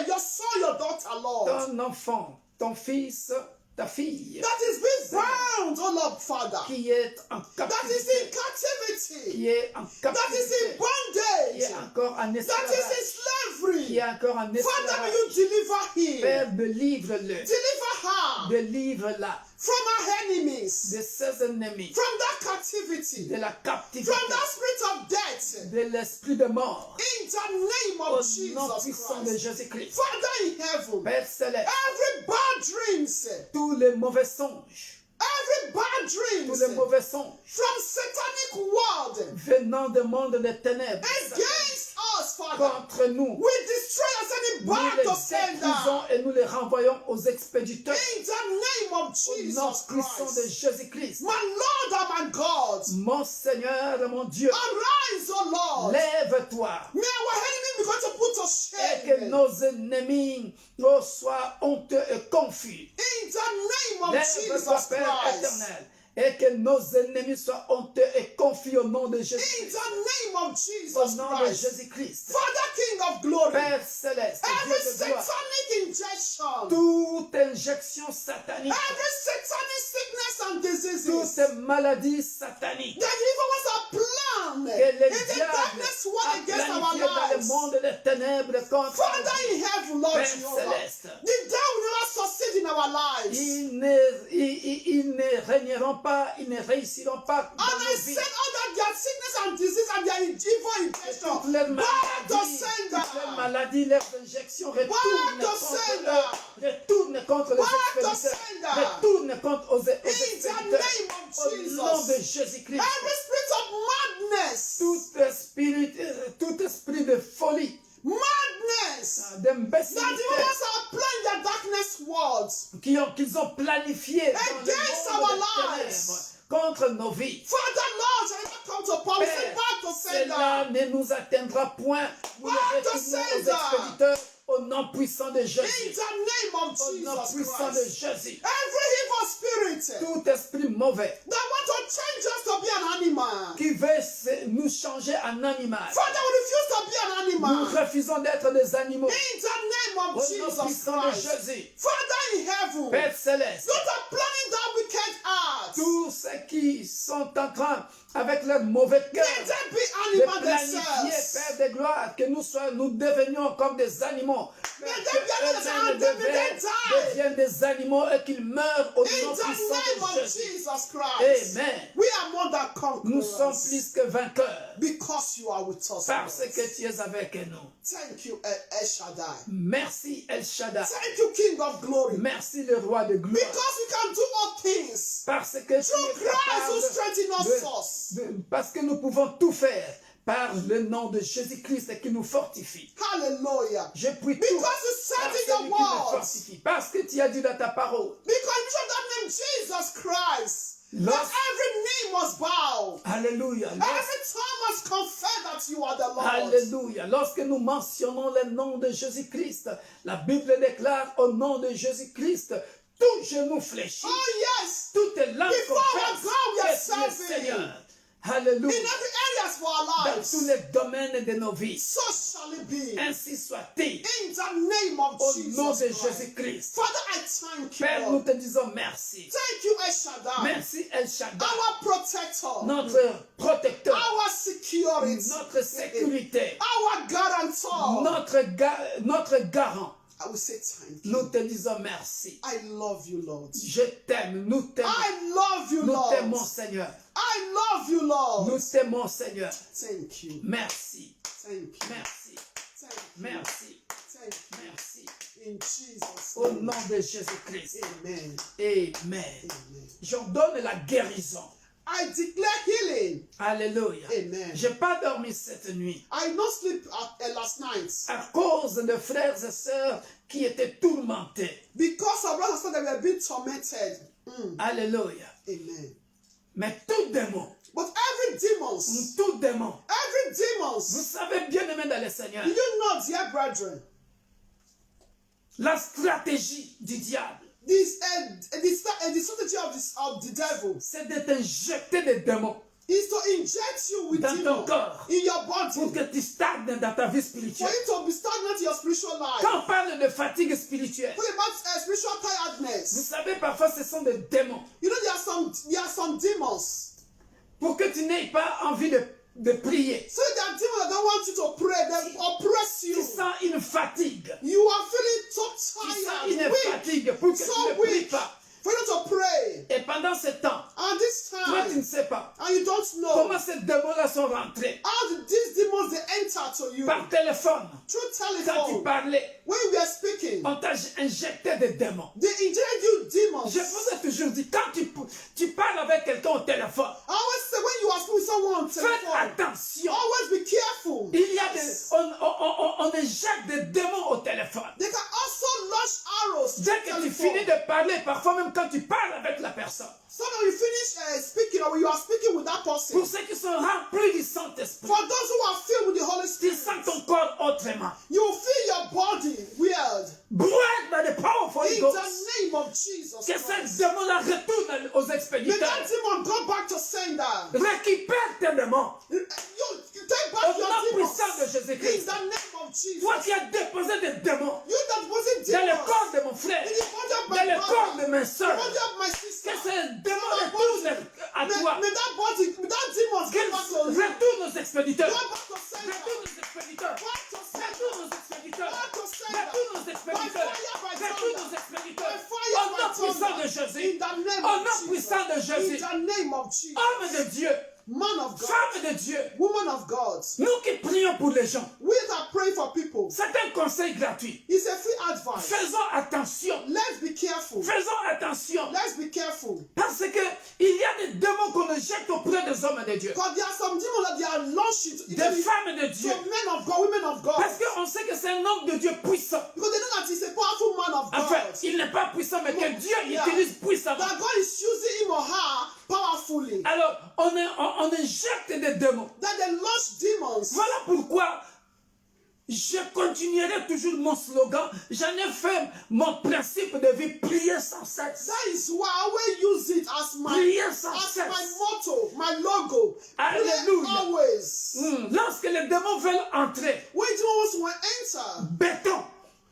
Your son, your daughter, Lord.
ton enfant, ton fils, ta fille,
That is being bound, oh Lord, Father.
qui est en
That is in
captivité,
captivity.
qui est en
That is
captivité,
in
qui
bondage.
est encore en
That
esclavage,
is in slavery.
qui est encore en
Father, may
esclavage.
you deliver him.
Père, délivre-le,
Deliver her
délivre-la
from her enemies.
de ses ennemis,
From that captivity.
de la captivité,
From that spirit of death.
de l'esprit de mort,
In the name
au
of
nom
Jesus
puissant de
Christ.
Jésus-Christ.
Father in heaven.
Père céleste,
Every bad dreams.
tous les mauvais songes,
Every bad
tous
dreams.
les mauvais songes
From satanic world.
venant du monde des ténèbres
Against us, Father.
contre nous,
We destroy as any
nous
bad
les
to sender.
détruisons et nous les renvoyons aux expéditeurs
In the name of
au nom
Jesus
puissant de
Christ.
Jésus-Christ.
My Lord and my God.
Mon Seigneur et mon Dieu,
Arise, O Lord.
lève-toi
May our enemy begin to put to
et que
shame.
nos ennemis soient honteux et confus.
In the name of
Lève-toi,
Jesus
Père
Christ.
éternel, et que nos ennemis soient honteux et confus au nom de
In
Jésus-Christ.
the name of
Au
Jesus
nom de
Christ.
Jésus-Christ.
Father, King of glory.
Père céleste,
Every
Dieu de gloire,
satanic injection.
toute injection satanique,
Every satanic sickness and diseases.
toute maladie satanique
The evil ones are plan
que
in
le
the
diable
darkness work
a
against our
planifié dans le
lives.
monde des ténèbres contre
Father in heaven, Lord
Père
Jehovah,
céleste.
the devil will not succeed in our lives.
Ils ne régneront pas, ils ne réussiront pas dans
And I
nos vies.
said under their sickness and disease and their evil
Toutes
intention,
leurs
back to
maladies, toutes leurs
sender.
maladies, leurs injections retournent
to
contre
sender.
eux, retournent contre les
Back to
expéditeurs,
sender.
retournent contre aux
In the
expéditeurs.
name of
Au nom de
Jesus.
Jésus-Christ,
Every spirit of madness,
tout esprit de folie,
madness, that the
d'imbécilité
ones are playing the darkness worlds.
qu'ils ont planifié dans le
Against
monde
our
des
lives.
ténèbres contre nos vies.
Father, Lord, shall never come to power. We say
Père,
back to
cela
sender.
ne nous atteindra point. Nous
Back
le
to
retournons aux
sender.
expéditeurs au nom puissant de
In
Jésus.
the name of
Au nom
Jesus
puissant de
Christ.
Jésus.
Every evil spirit
Tout esprit mauvais
that want to change us to be an animal.
qui veut nous changer en animal.
Father, we refuse to be an
Nous
animal.
refusons d'être des animaux.
In the name
Au
of
nom
Jesus
puissant de
Christ.
Jésus.
Father in heaven,
Père céleste.
those are planning that wicked acts.
Tous ceux qui sont en train, avec leur mauvais cœur,
Let them be
de
animal
planifier,
themselves.
Père de gloire, que nous devenions comme des animaux.
Let
Que
them be animal
eux-mêmes
themselves. They die.
deviennent des animaux et qu'ils meurent au
In
nom
the
puissant
name
de
of
Jésus.
Jesus Christ.
Amen.
We are more than
Nous sommes
conquerors.
plus que vainqueurs
Because you are with us.
parce
Lord.
que tu es avec nous.
Thank you, El Shaddai.
Merci El Shaddai.
Thank you, King of Glory.
Merci le roi de gloire.
Because we can do all things
Parce que tu es
through Christ who strengthens
capable
us.
parce que nous pouvons tout faire par le nom de Jésus-Christ qui nous fortifie.
Hallelujah.
Je prie tout
Because you
par
said in
celui
your
qui me
words.
fortifie. Parce que tu as dit dans ta parole.
Because you said that name Jesus Christ. That
Lorsque-
every knee must bow.
Alléluia.
Every tongue must confess that you are the Lord.
Alléluia. Lorsque nous mentionnons le nom de Jésus-Christ, la Bible déclare au nom de Jésus-Christ, tout genou fléchit,
Oh yes.
toute langue
Before our
confesse
God, we are
que tu es
serving.
Seigneur.
In
Alléluia.
every areas of our
Dans
lives.
tous les domaines de nos vies.
So shall it be.
Ainsi soit-il.
In the name of
Au nom de
Jesus Christ.
Jésus-Christ.
Father, I thank you.
Père, nous
Lord.
te disons merci.
Thank you, El Shaddai.
Merci El Shaddai,
Our protector.
notre protecteur,
Our security.
notre sécurité,
Our guarantor.
notre garant.
I will say thank you.
Nous te disons merci.
I love you, Lord.
Je t'aime, nous t'aimons.
I love you,
Nous
Lord.
t'aimons, Seigneur.
I love you, Lord.
Nous t'aimons, Seigneur.
Thank you.
Merci,
Thank you.
merci,
Thank you.
merci,
Thank you.
merci.
In Jesus'
Au
name.
nom de Jésus-Christ.
Amen.
Amen.
Amen.
J'ordonne la guérison.
I declare healing.
Alléluia.
Amen.
Je n'ai pas dormi cette nuit
I not sleep last night
à cause de frères et sœurs qui étaient tourmentés.
because of brothers and sisters that were being tormented.
Alléluia.
Amen.
Mais tout démon,
But every demons,
tout démon,
every
vous
demons,
savez bien aimé dans le Seigneur,
do you know, dear brethren,
la stratégie du diable,
the strategy of the devil
c'est de t'injecter des démons
is to inject you with
dans ton
demons
corps
in your
pour
body
que tu stagnes dans ta vie
for
spirituelle.
you to be stagnant in your spiritual life.
Quand on parle de fatigue spirituelle,
What about spiritual
vous
tiredness?
savez, parfois ce sont des démons
You know, there are some demons.
pour que tu n'aies pas envie de prier.
So there are demons that don't want you to pray. They oppress
Tu
you.
sens une fatigue,
You are feeling so
tu sens
tired,
une
weak,
fatigue pour que tu
so
ne pries
weak
pas.
for you to pray.
Et pendant ce temps,
And this
toi tu ne
time,
sais pas
and you don't know
comment ces démons-là sont rentrés.
how these demons they enter to you
Par téléphone,
through
quand tu
telephone.
parlais,
When we are speaking,
on t'a injecté des démons.
they inject you demons.
Je vous ai toujours dit, quand tu parles avec quelqu'un au téléphone,
I always say when you are speaking with someone on
faites
telephone,
attention.
always be careful.
Il y a on injecte des démons au téléphone.
They can also launch arrows
Dès
through
que tu
telephone.
finis de parler, parfois même quand tu parles avec la personne,
So when you finish speaking or when you are speaking with that person,
pour ceux qui sont remplis du Saint-Esprit,
for those who are filled with the Holy
tu
Spirit,
sens ton corps autrement.
you will feel your body weird.
Break by the power of Holy
In
Ghost.
the name of Jesus
Que
Christ.
ces démons-là retournent aux
May
expéditeurs.
that demon go back to sender.
Récupère tes démons.
You take
Au
back your
nom
demons.
puissant de
In
Jésus-Christ.
the name of Jesus.
Toi qui as déposé des démons
You that wasn't
dans le
demons.
corps de mon frère,
In the body of
dans
my
le corps
brother.
de mes
In the
soeurs,
body of my sister.
que ces démons retournent à toi.
May that body, may that demons
Qu'ils
go back to you.
retournent aux puissant de
In
Jésus.
the name
Au
of
nom
Jesus.
puissant de
In
Jésus.
the name of Jesus.
Homme de Dieu.
Man of God.
Femme de Dieu.
Woman of God.
Nous qui prions pour les gens.
We that pray for people.
C'est un conseil gratuit.
It's a free advice.
Faisons attention.
Let's be careful.
Faisons attention.
Let's be careful.
Parce que il y a des démons qu'on jette auprès des hommes de Dieu.
Because there are some demons that they are launched.
Des femmes de Dieu.
Some men of God, women of God.
Parce qu'on sait que c'est un homme de Dieu puissant.
Because they know that he's a powerful man of God.
Enfin, il n'est pas puissant, mais que Dieu utilise puissamment.
That God is using him or her powerfully.
Alors, on injecte des démons.
That they launch demons.
Voilà pourquoi je continuerai toujours mon slogan. J'en ai fait mon principe de vie, prier sans cesse.
That is why I will use it as
Prier sans
my
cesse.
motto, my logo.
Alléluia.
Pray always.
Lorsque les démons veulent entrer,
When demons will enter,
béton,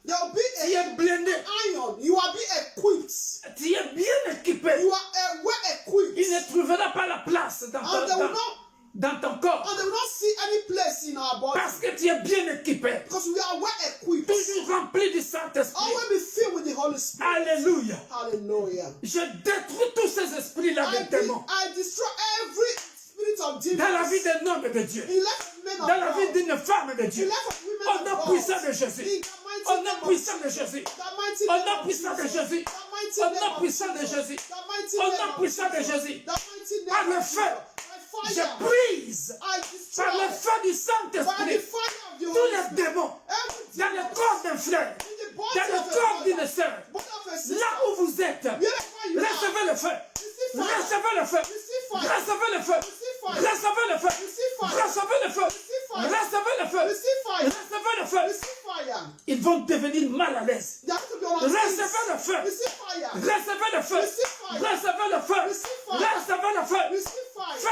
there will be
tu es blindé,
iron. You will be equipped.
tu es bien équipé.
You are well equipped.
Il ne trouvera pas la place dans
And they will not
dans ton corps.
And they will not see any place in our body.
Parce que tu es bien équipé.
Because we are well equipped.
Toujours rempli du Saint-Esprit.
Always be filled with the Holy Spirit.
Alléluia.
Hallelujah.
Je détruis tous ces esprits-là des démons.
I destroy every spirit of demons.
Dans la vie d'un homme de Dieu.
In life of men of
Dans la vie
God.
d'une femme de
In
Dieu.
life of women
Au
of
nom
God.
puissant de Jésus.
In the mighty
Au
name
nom
of
puissant de
Jesus.
Jésus.
The mighty
Au
name
nom
of
puissant de
Jesus.
Jésus.
The mighty
Au
name
nom
of
puissant de
Jesus.
Jésus.
The mighty
Au
name
nom
of
puissant de
Jesus.
Jésus.
The mighty name
Par le
of
feu.
Jesus. By
Je
fire.
brise
I destroy.
par le feu du
By the
Saint-Esprit
fire of the
tous
Holy
les
Spirit.
démons
Every
dans le corps d'un frère,
in the body
dans le
of a
corps
brother,
d'une sœur.
body of a sister.
Là où vous êtes,
Wherever you are.
recevez le feu.
Receive fire.
Recevez le feu.
Receive fire.
Recevez le feu.
Receive fire.
Recevez le feu.
Receive fire.
Recevez le feu.
Receive fire.
Recevez le feu.
Receive fire.
Recevez le feu.
Receive fire.
Ils vont devenir mal à l'aise.
They have to be on our knees.
Recevez le feu.
Receive fire.
Recevez le feu.
Receive fire.
Recevez le feu.
Receive fire.
Recevez le feu.
Receive fire.
Feu.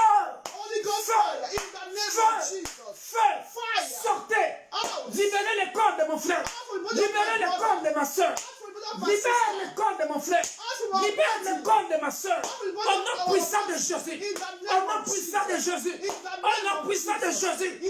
Holy Ghost
Feu.
fire. In the name
Feu.
of Jesus.
Feu.
Fire.
Sortez.
Out.
Libérez le corps de mon frère. Libérez le corps de ma soeur. Libère le corps de mon frère. Libère le corps de ma soeur. Au nom puissant de Jésus. Au nom puissant de Jésus. Au nom puissant de Jésus.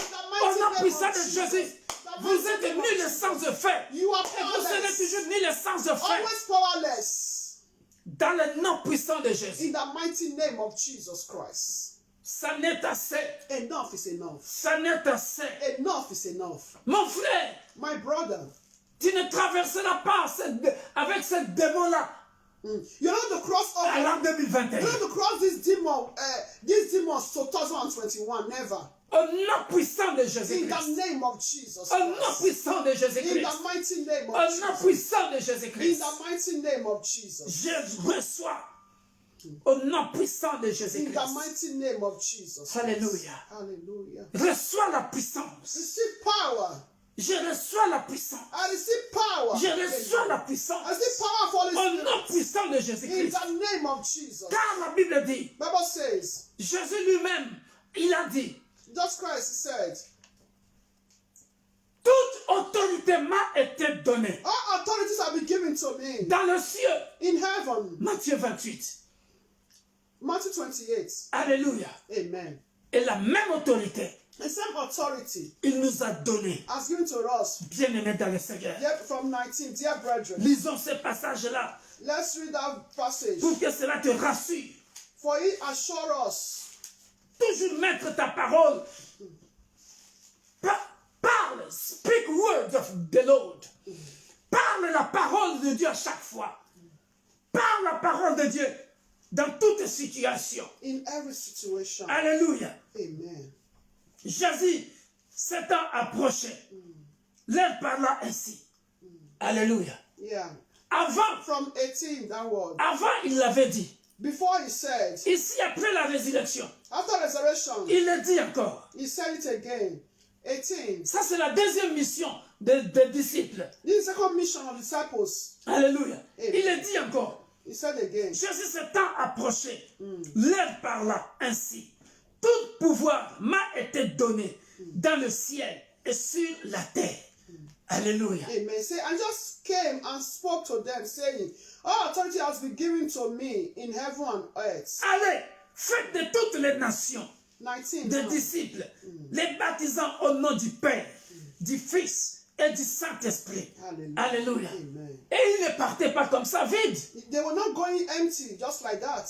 Au nom puissant de Jésus. Vous êtes nus le sang de feu.
You are
Et vous serez
powerless.
toujours nus le sang de feu.
Always powerless.
Dans le nom puissant de Jésus.
In the mighty name of Jesus Christ.
Ça n'est assez.
Enough is enough.
Ça n'est assez.
Enough is enough.
Mon frère,
My brother,
tu ne traverseras pas avec ce démon-là
you're not to cross
à
over.
l'an 2021.
You're not to cross this demons to 2021. Never.
Au nom puissant de
In
Jésus-Christ.
the name of Jesus
Au nom
Christ.
puissant de
In
Jésus-Christ.
the mighty name
Au
of
nom
Jesus.
puissant de
In
Jésus-Christ.
the mighty name of Jesus.
Je reçois au nom puissant de
In
Jésus-Christ.
the mighty name of Jesus.
Alléluia.
Hallelujah.
Reçois la puissance.
Receive power.
Je reçois la puissance.
I receive power.
Je reçois la puissance.
I receive power for the
Au nom
Spirit.
puissant de
In
Jésus-Christ.
the name of Jesus.
Car la Bible dit,
Bible says,
Jésus lui-même, il a dit,
Jesus Christ said,
toute autorité m'a été donnée
all authorities have been given to me
dans le ciel.
in heaven.
Matthieu 28.
Matthew 28.
Alléluia.
Amen.
Et la même autorité,
The same authority
il nous a donné,
has given to us.
bien-aimés dans le Seigneur.
From 19, dear brethren,
Lisons ce passage-là
let's read that passage.
pour que cela te rassure.
For he assure us.
Toujours mettre ta parole. Parle, speak words of the Lord. Parle la parole de Dieu à chaque fois. Parle la parole de Dieu dans toute situation.
In every situation.
Alléluia.
Amen.
Jésus s'étant approché, leur parla ainsi. Alléluia.
Yeah.
Avant,
From 18 downward.
il l'avait dit.
Before he said,
Ici, après la résurrection,
after resurrection,
il le dit encore.
he said it again. 18.
Ça, c'est la deuxième mission des disciples.
This is the second mission of disciples.
Alléluia.
Amen.
Il le dit encore.
He said again.
Jésus s'étant approché, leur parla ainsi. Tout pouvoir m'a été donné dans le ciel et sur la terre. Alléluia.
Amen. Say, I just came and spoke to them, saying, all authority has been given to me in heaven and earth.
Allez, faites de toutes les nations
19.
des disciples, les baptisant au nom du Père, du Fils et du Saint-Esprit.
Hallelujah.
Alléluia.
Amen.
Et il ne partait pas comme ça, vide.
They were not going empty just like that.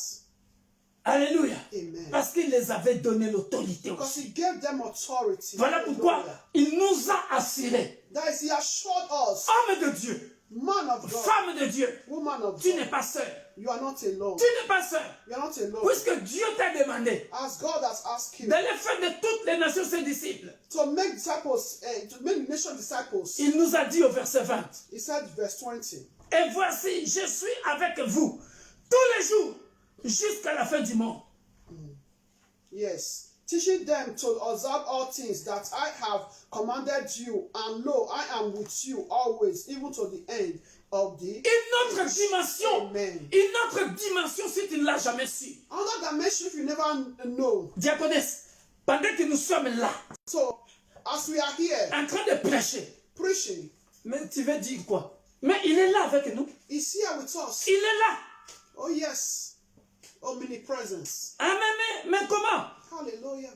Alléluia.
Amen.
Parce qu'il les avait donné l'autorité
Because
aussi.
he gave them authority.
Voilà pourquoi
Hallelujah.
il nous a assurés.
That is, he assured us,
Homme de Dieu,
man of God,
femme de Dieu,
woman of
tu
God,
n'es pas seul.
you are not alone.
Tu n'es pas seul.
You are not alone.
Puisque Dieu t'a demandé
As God has asked you
d'aller faire de toutes les nations ses disciples.
to make disciples, to make the nation disciples,
Il nous a dit au verset 20.
he said, verse 20,
Et voici, je suis avec vous tous les jours jusqu'à la fin du monde.
yes, teaching them to observe all things that I have commanded you, and lo, I am with you always, even to the end of the
Une autre dimension,
Amen.
une autre dimension si tu ne l'as jamais su.
Another dimension if you never know.
Diaconesse, pendant que nous sommes là,
So, as we are here
en train de prêcher,
preaching,
mais tu veux dire quoi? Mais il est là avec nous.
he's here with us.
Il est là.
Oh, yes. Omnipresence.
Ah, mais comment?
Hallelujah.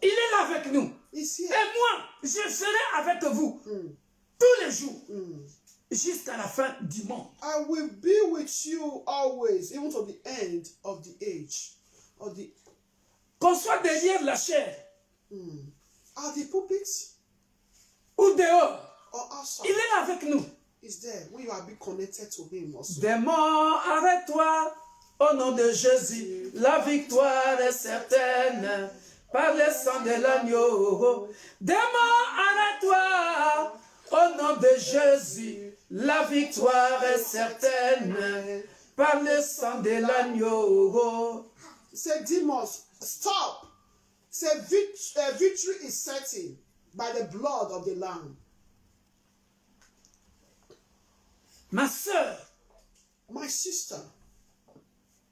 Il est là avec nous.
He's
Et
here.
moi, je serai avec vous
Mm,
tous les jours
mm.
jusqu'à la fin du monde.
I will be with you always, even to the end of the age. Of the
Qu'on soit derrière la chair
at the pulpit
ou dehors,
or outside.
il est là avec nous.
Is there when you are being connected to him also.
Démon, arrête-toi. Au nom de Jésus, la victoire est certaine. Par le sang de l'agneau. Démon, arrête-toi. Au nom de Jésus, la victoire est certaine. Par le sang de l'agneau.
Say, demons, stop. Say, victory is certain by the blood of the Lamb.
Ma soeur,
My sister,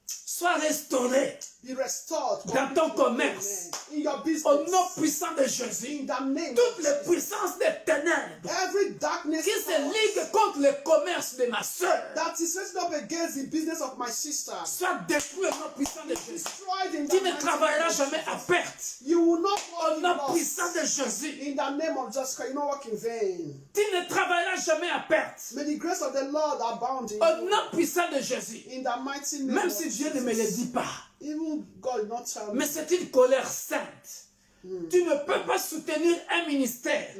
sois restaurée
be restored
dans ton
completely.
commerce.
Amen. In your business.
Au nom puissant de Jésus.
In the name
Toutes
of
les
Jesus.
puissances des ténèbres
Every darkness
qui se liguent contre le commerce de ma soeur
that is raised up against the business of my sister,
soit détruit au nom puissant de Jésus.
destroyed in the
Tu ne
mighty name
travailleras
of
jamais à
Jesus.
perte.
You will not
Au
walk in
nom
loss.
puissant de Jésus.
In the name of Jesus Christ, you will not walk in vain.
Tu ne travailleras jamais à perte.
May the grace of the Lord abound in
Au
you.
nom puissant de Jésus.
In the mighty name
Même
of
si Dieu
Jesus.
ne me le dit pas.
Even God did not tell me.
Mais c'est une colère sainte. Tu ne peux pas soutenir un ministère.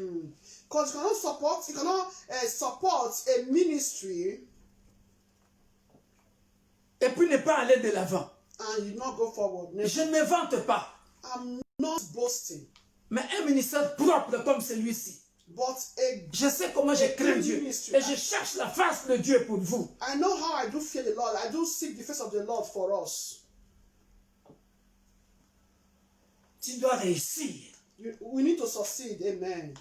Because you cannot support a ministry
Et puis ne pas aller de l'avant.
and you not go forward. Never.
Je ne me vante pas.
I'm not boasting,
Mais un ministère propre comme celui-ci.
but
Je sais comment je crains Dieu. Et je cherche la face de Dieu pour vous.
I know how I do fear the Lord. I do seek the face of the Lord for us.
Tu dois réussir.
We need to succeed. Amen.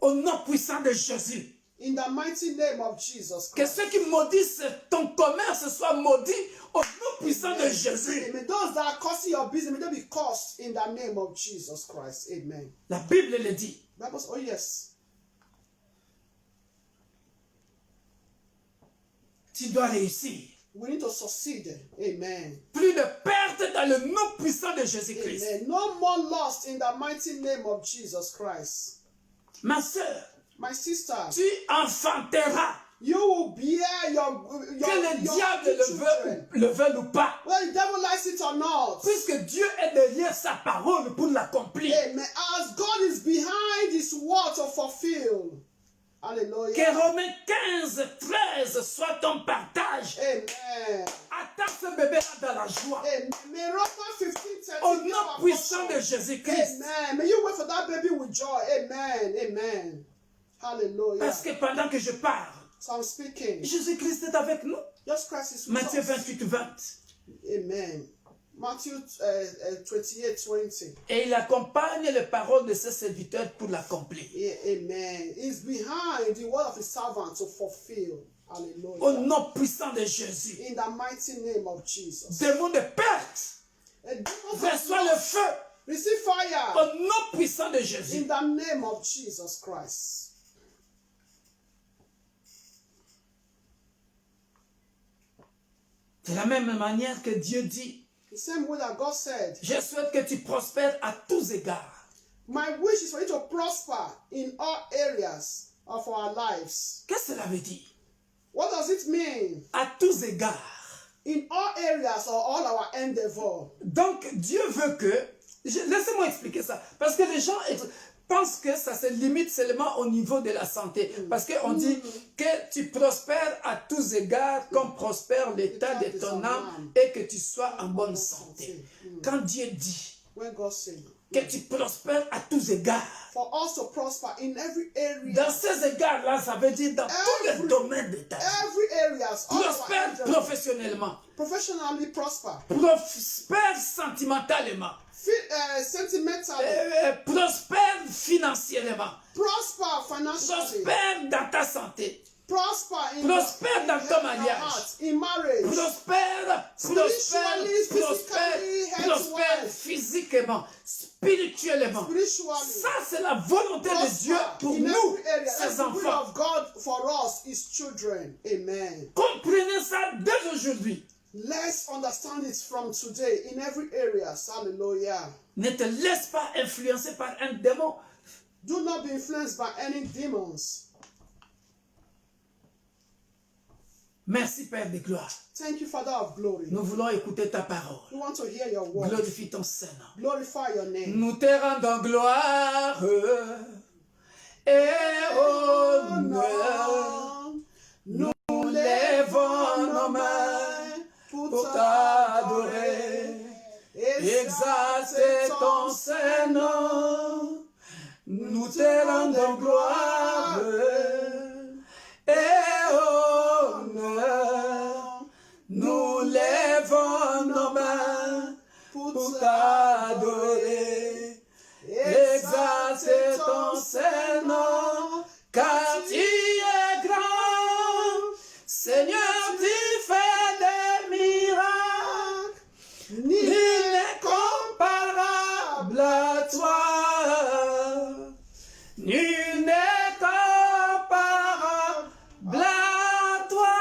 Au nom puissant de Jésus.
In the mighty name of Jesus
Que
Christ.
ceux qui maudissent ton commerce soient maudits au nom puissant de Jésus.
Amen. Those that are cursing your business, may they be cursed in the name of Jesus Christ. Amen.
La Bible le dit.
Bible says, oh yes.
Tu dois réussir.
We need to succeed. Amen.
Plus de perte dans le nom puissant de Jésus-Christ.
Amen. No more lost in the mighty name of Jesus Christ.
Ma soeur,
My sister,
tu enfanteras.
you will bear your
Que le diable
children.
le veuille ou pas.
Whether the devil likes it or not.
Puisque Dieu est derrière sa parole pour l'accomplir.
Amen. As God is behind his word to fulfill.
Que
Hallelujah.
Romains 15, 13 soit ton partage.
Amen.
Attends ce bébé-là dans la joie.
Amen. May Romans 15, 13
Au
be
nom
our
puissant de
portion.
Jésus-Christ.
Amen. May you wait for that baby with joy. Amen. Amen. Hallelujah.
Parce que pendant que je parle,
So I'm speaking.
Jésus-Christ est avec nous.
Jesus Christ is with
Matthieu
us.
28, 20.
Amen. Matthew 28, 20.
Et il accompagne les paroles de ses serviteurs pour l'accomplir.
Yeah, amen. He's behind the word of his servant to fulfill.
Au
Hallelujah.
nom puissant de Jésus.
In the mighty name of Jesus.
Démon de perte,
And demons of
reçois le
loss,
feu.
receive fire.
Au nom puissant de Jésus.
In the name of Jesus Christ.
De la même manière que Dieu dit,
The same way that God said,
je souhaite que tu prospères à tous égards.
My wish is for you to prosper in all areas of our lives.
Qu'est-ce que cela veut dire?
What does it mean?
À tous égards.
In all areas or all our endeavor.
Donc, Dieu veut que... Laissez-moi expliquer ça. Parce que les gens pensent que ça se limite seulement au niveau de la santé. Parce qu'on dit que tu prospères à tous égards comme prospère l'état de ton âme et que tu sois en bonne santé. Quand Dieu dit
When God said,
que tu prospères à tous égards,
for us to prosper in every area.
dans ces égards-là, ça veut dire dans tous les domaines de ta vie.
Every areas. All our
Prospère
endeavor.
professionnellement.
Professionally prosper.
Prospère sentimentalement.
Sentimentally.
Prospère financièrement.
Prosper financially.
Prospère dans ta santé.
Prosper in
Prospère dans ton
your
mariage.
heart, in marriage.
Prospère, prospère physiquement, spirituellement.
Spiritually.
Ça, c'est la volonté de Dieu pour
in
nous,
every area.
ses
That's the will
enfants.
of God for us, His children. Amen.
Comprenez ça dès aujourd'hui.
Let's understand it from today in every area. Hallelujah.
Ne te laisse pas influencer par un démon.
Do not be influenced by any demons.
Merci, Père de gloire.
Thank you, Father of glory.
Nous voulons écouter ta parole.
We want to hear your word.
Glorifie ton Saint-Nom.
Glorify your name.
Nous te rendons gloire et honneur. Nous lèvons nos mains pour t'adorer, exalter ton Saint-Nom. Nous te rendons gloire et honneur. Nous lèvons nos mains pour t'adorer, exalter ton Saint-Nom, car tu es grand, Seigneur, tu fais des miracles, nul n'est comparable à toi, nul n'est comparable à toi,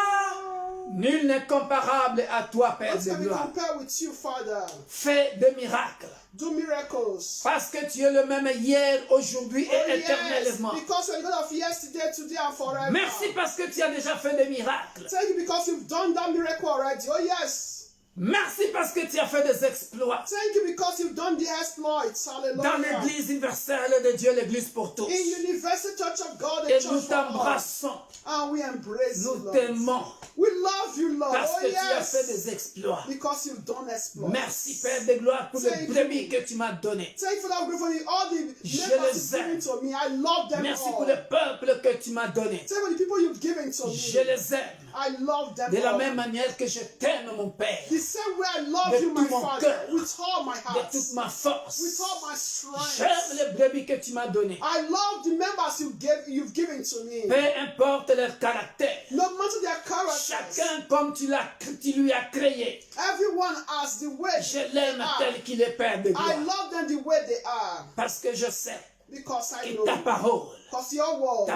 nul n'est comparable à toi, Père
What
de
can we
gloire.
compare with you, Father?
Fais des miracles.
Do miracles.
Parce que tu es le même hier, aujourd'hui
Oh,
et
yes,
éternellement.
because you're the God of yesterday, today, and forever.
Merci parce que tu as déjà fait des miracles.
Thank you because you've done that miracle already. Oh, yes.
Merci parce que tu as fait des exploits.
Thank you because you've done the exploits.
Dans
Hallelujah.
l'église universelle de Dieu, l'église pour tous.
In Universal Church of God, the
Et
church
nous
for all.
t'embrassons.
And we embrace you,
Nous
Lord.
t'aimons.
We love you, Lord.
Parce
Oh,
que tu as
yes.
fait des exploits.
Because you've done exploits.
Merci Père de gloire pour les
Thank you.
brebis que tu m'as donné.
Thank you for that for you. All the
Je
members
les
you've given
aime.
to me. I love them
Merci
all.
pour le peuple que tu m'as donné.
Thank you for the people you've given to
Je
me.
les aime.
I love them
De la
all.
même manière que je t'aime, mon Père.
The same way I love
De
you,
tout
my
mon
Father,
cœur.
with all my
De
heart,
toute ma force.
with all my strength.
J'aime les brebis que tu m'as données.
I love the members you've given to me.
Peu importe leur caractère.
No matter their characters,
Chacun comme tu lui as créé.
everyone has the way
Je
they
l'aime
are.
tel qu'il est Père de
I
gloire.
love them the way they are
Parce que je sais
because I
que
know.
ta parole
Because your word,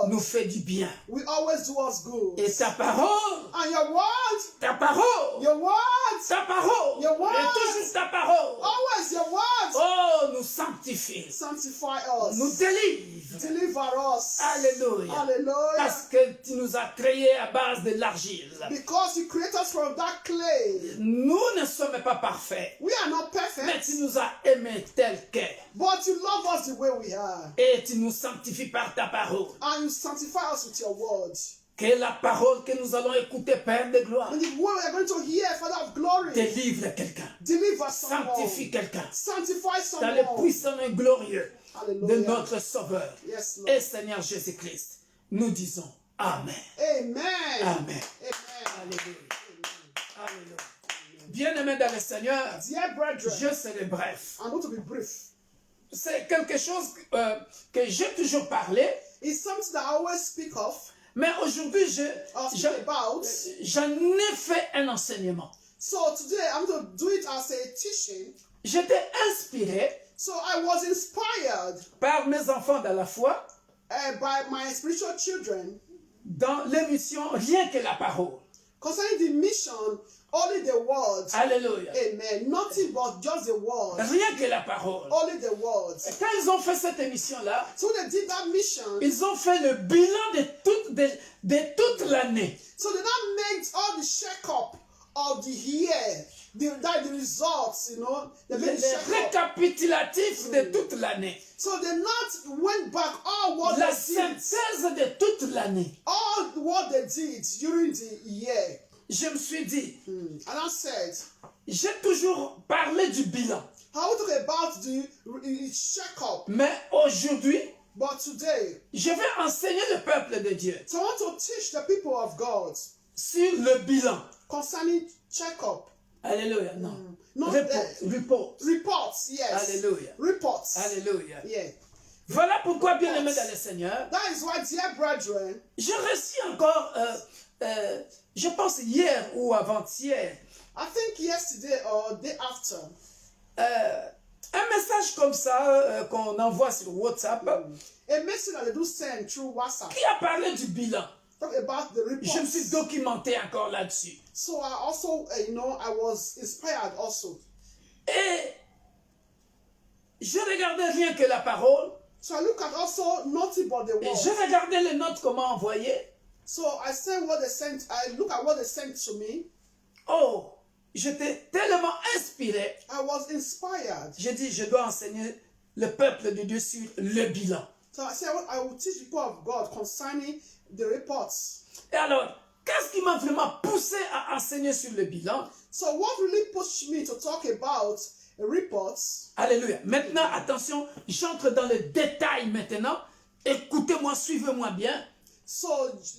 nous
word
fait du bien.
will always do us good.
Et ta parole,
And your word,
ta parole,
your words,
ta parole,
Your words.
et toujours ta parole.
always your words
Oh, nous sanctifie,
sanctify
nous
us,
délivre.
deliver us.
Alléluia.
Hallelujah.
Parce que tu nous as créés à base de l'argile.
Because you create us from that clay.
Nous ne sommes pas parfaits,
We are not
mais
perfect,
tu nous as aimés tel qu'est.
but you love us the way we are.
Et tu nous sanctifies par ta parole.
And you sanctify us with your word.
Que la parole que nous allons écouter, Père de gloire,
And the word we are going to hear, Father of glory,
délivre quelqu'un,
deliver someone.
sanctifie quelqu'un
Sanctify
dans le
someone.
puissant et glorieux de
Hallelujah.
notre Sauveur
Yes, Lord.
et Seigneur Jésus-Christ. Nous disons Amen.
Amen.
Amen.
Amen.
Alléluia. Alléluia. Bien-aimés dans le Seigneur,
Dear brethren,
je serai bref.
I'm going to be brief.
C'est quelque chose que j'ai toujours parlé,
It's something that I always speak of,
mais aujourd'hui,
or speak about.
j'en ai fait un enseignement.
So today I'm going to do it as a teaching.
J'étais inspiré
So I was inspired
par mes enfants dans la foi
by my spiritual children
dans l'émission Rien que la parole.
concerning the mission Only the word.
Alléluia.
Amen. Nothing but just the word.
Rien que la parole.
Only the word.
Et quand ils ont fait cette émission-là,
So they did that mission.
ils ont fait le bilan de toute l'année.
So they now made all the check-up of the year. The results, you know. They made
Les
the check-up.
récapitulatifs de toute l'année.
So they not went back all what
La
they did.
synthèse de toute l'année.
All what they did during the year.
Je me suis dit,
And I said,
j'ai toujours parlé du bilan.
I will talk about the check-up.
Mais aujourd'hui,
But today,
je vais enseigner le peuple de Dieu
so I want to teach the people of God
sur le bilan.
concerning check-up.
Alléluia, non.
Not
Report.
reports, yes.
Alléluia.
Reports.
Alléluia.
Yeah.
Voilà pourquoi, bien aimé dans le Seigneur,
That is why, dear brethren,
j'ai reçu encore, je pense hier ou avant-hier,
I think yesterday or day after,
un message comme ça qu'on envoie sur WhatsApp
a message that they do send through WhatsApp.
qui a parlé du bilan.
Talk about the
Je me suis
reports.
documenté encore là-dessus.
So I also, I was inspired also.
Et je regardais rien que la parole.
So I look at also nothing but the
Et
word.
je regardais les notes comment envoyer.
So I send what they sent. I look at what they sent to me.
Oh, j'étais tellement inspiré.
I was inspired.
J'ai dit, je dois enseigner le peuple de Dieu sur le bilan.
So I said, I will teach the people of God concerning the reports.
Et alors, qu'est-ce qui m'a vraiment poussé à enseigner sur le bilan?
So what really pushed me to talk about reports?
Alléluia. Maintenant, attention, j'entre dans le détail maintenant. Écoutez-moi, suivez-moi bien.
So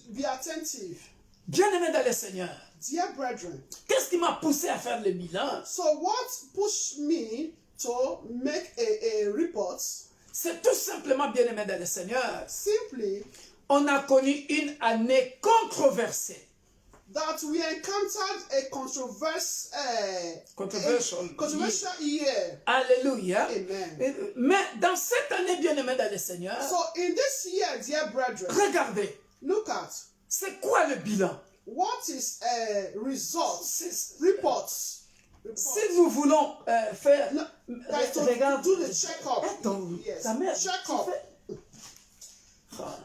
be attentive.
Bien-aimé dans le Seigneur,
Dear brethren,
qu'est-ce qui m'a poussé à faire le bilan?
so what pushed me to make a report?
C'est tout simplement, bien-aimé dans le Seigneur,
Simply
on a connu une année controversée.
that we encountered a controversial year.
Alléluia.
Amen.
Mais dans cette année, bien-aimé dans le Seigneur,
So in this year, dear brethren,
regardez,
look at
c'est quoi le bilan?
what is results,
Si
reports.
nous voulons faire...
No, like to
regarde,
do the check-up.
Attends, ta
Yes,
mère,
check-up.
tu fais- Ah.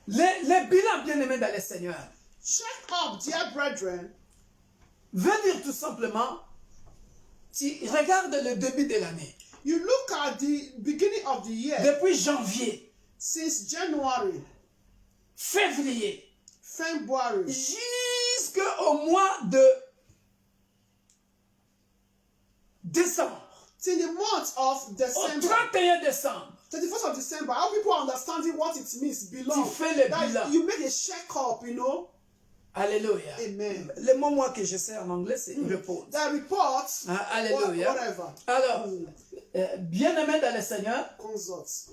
Les bilans, bien-aimés dans le Seigneur,
Check up, dear brethren.
veut dire tout simplement, tu regardes le début de l'année,
You look at the beginning of the year,
depuis janvier,
since January,
février,
February,
jusqu'au mois de décembre,
till the month of
au
December,
31 décembre,
31st of December. How people are understanding what it means belong.
tu fais le
That
bilan.
you make a check-up, you know.
Alléluia.
Amen.
Le mot moi que je sais en anglais, c'est report.
The reports,
Ah, alléluia.
whatever.
Alors, bien-aimé dans le Seigneur,
Consults.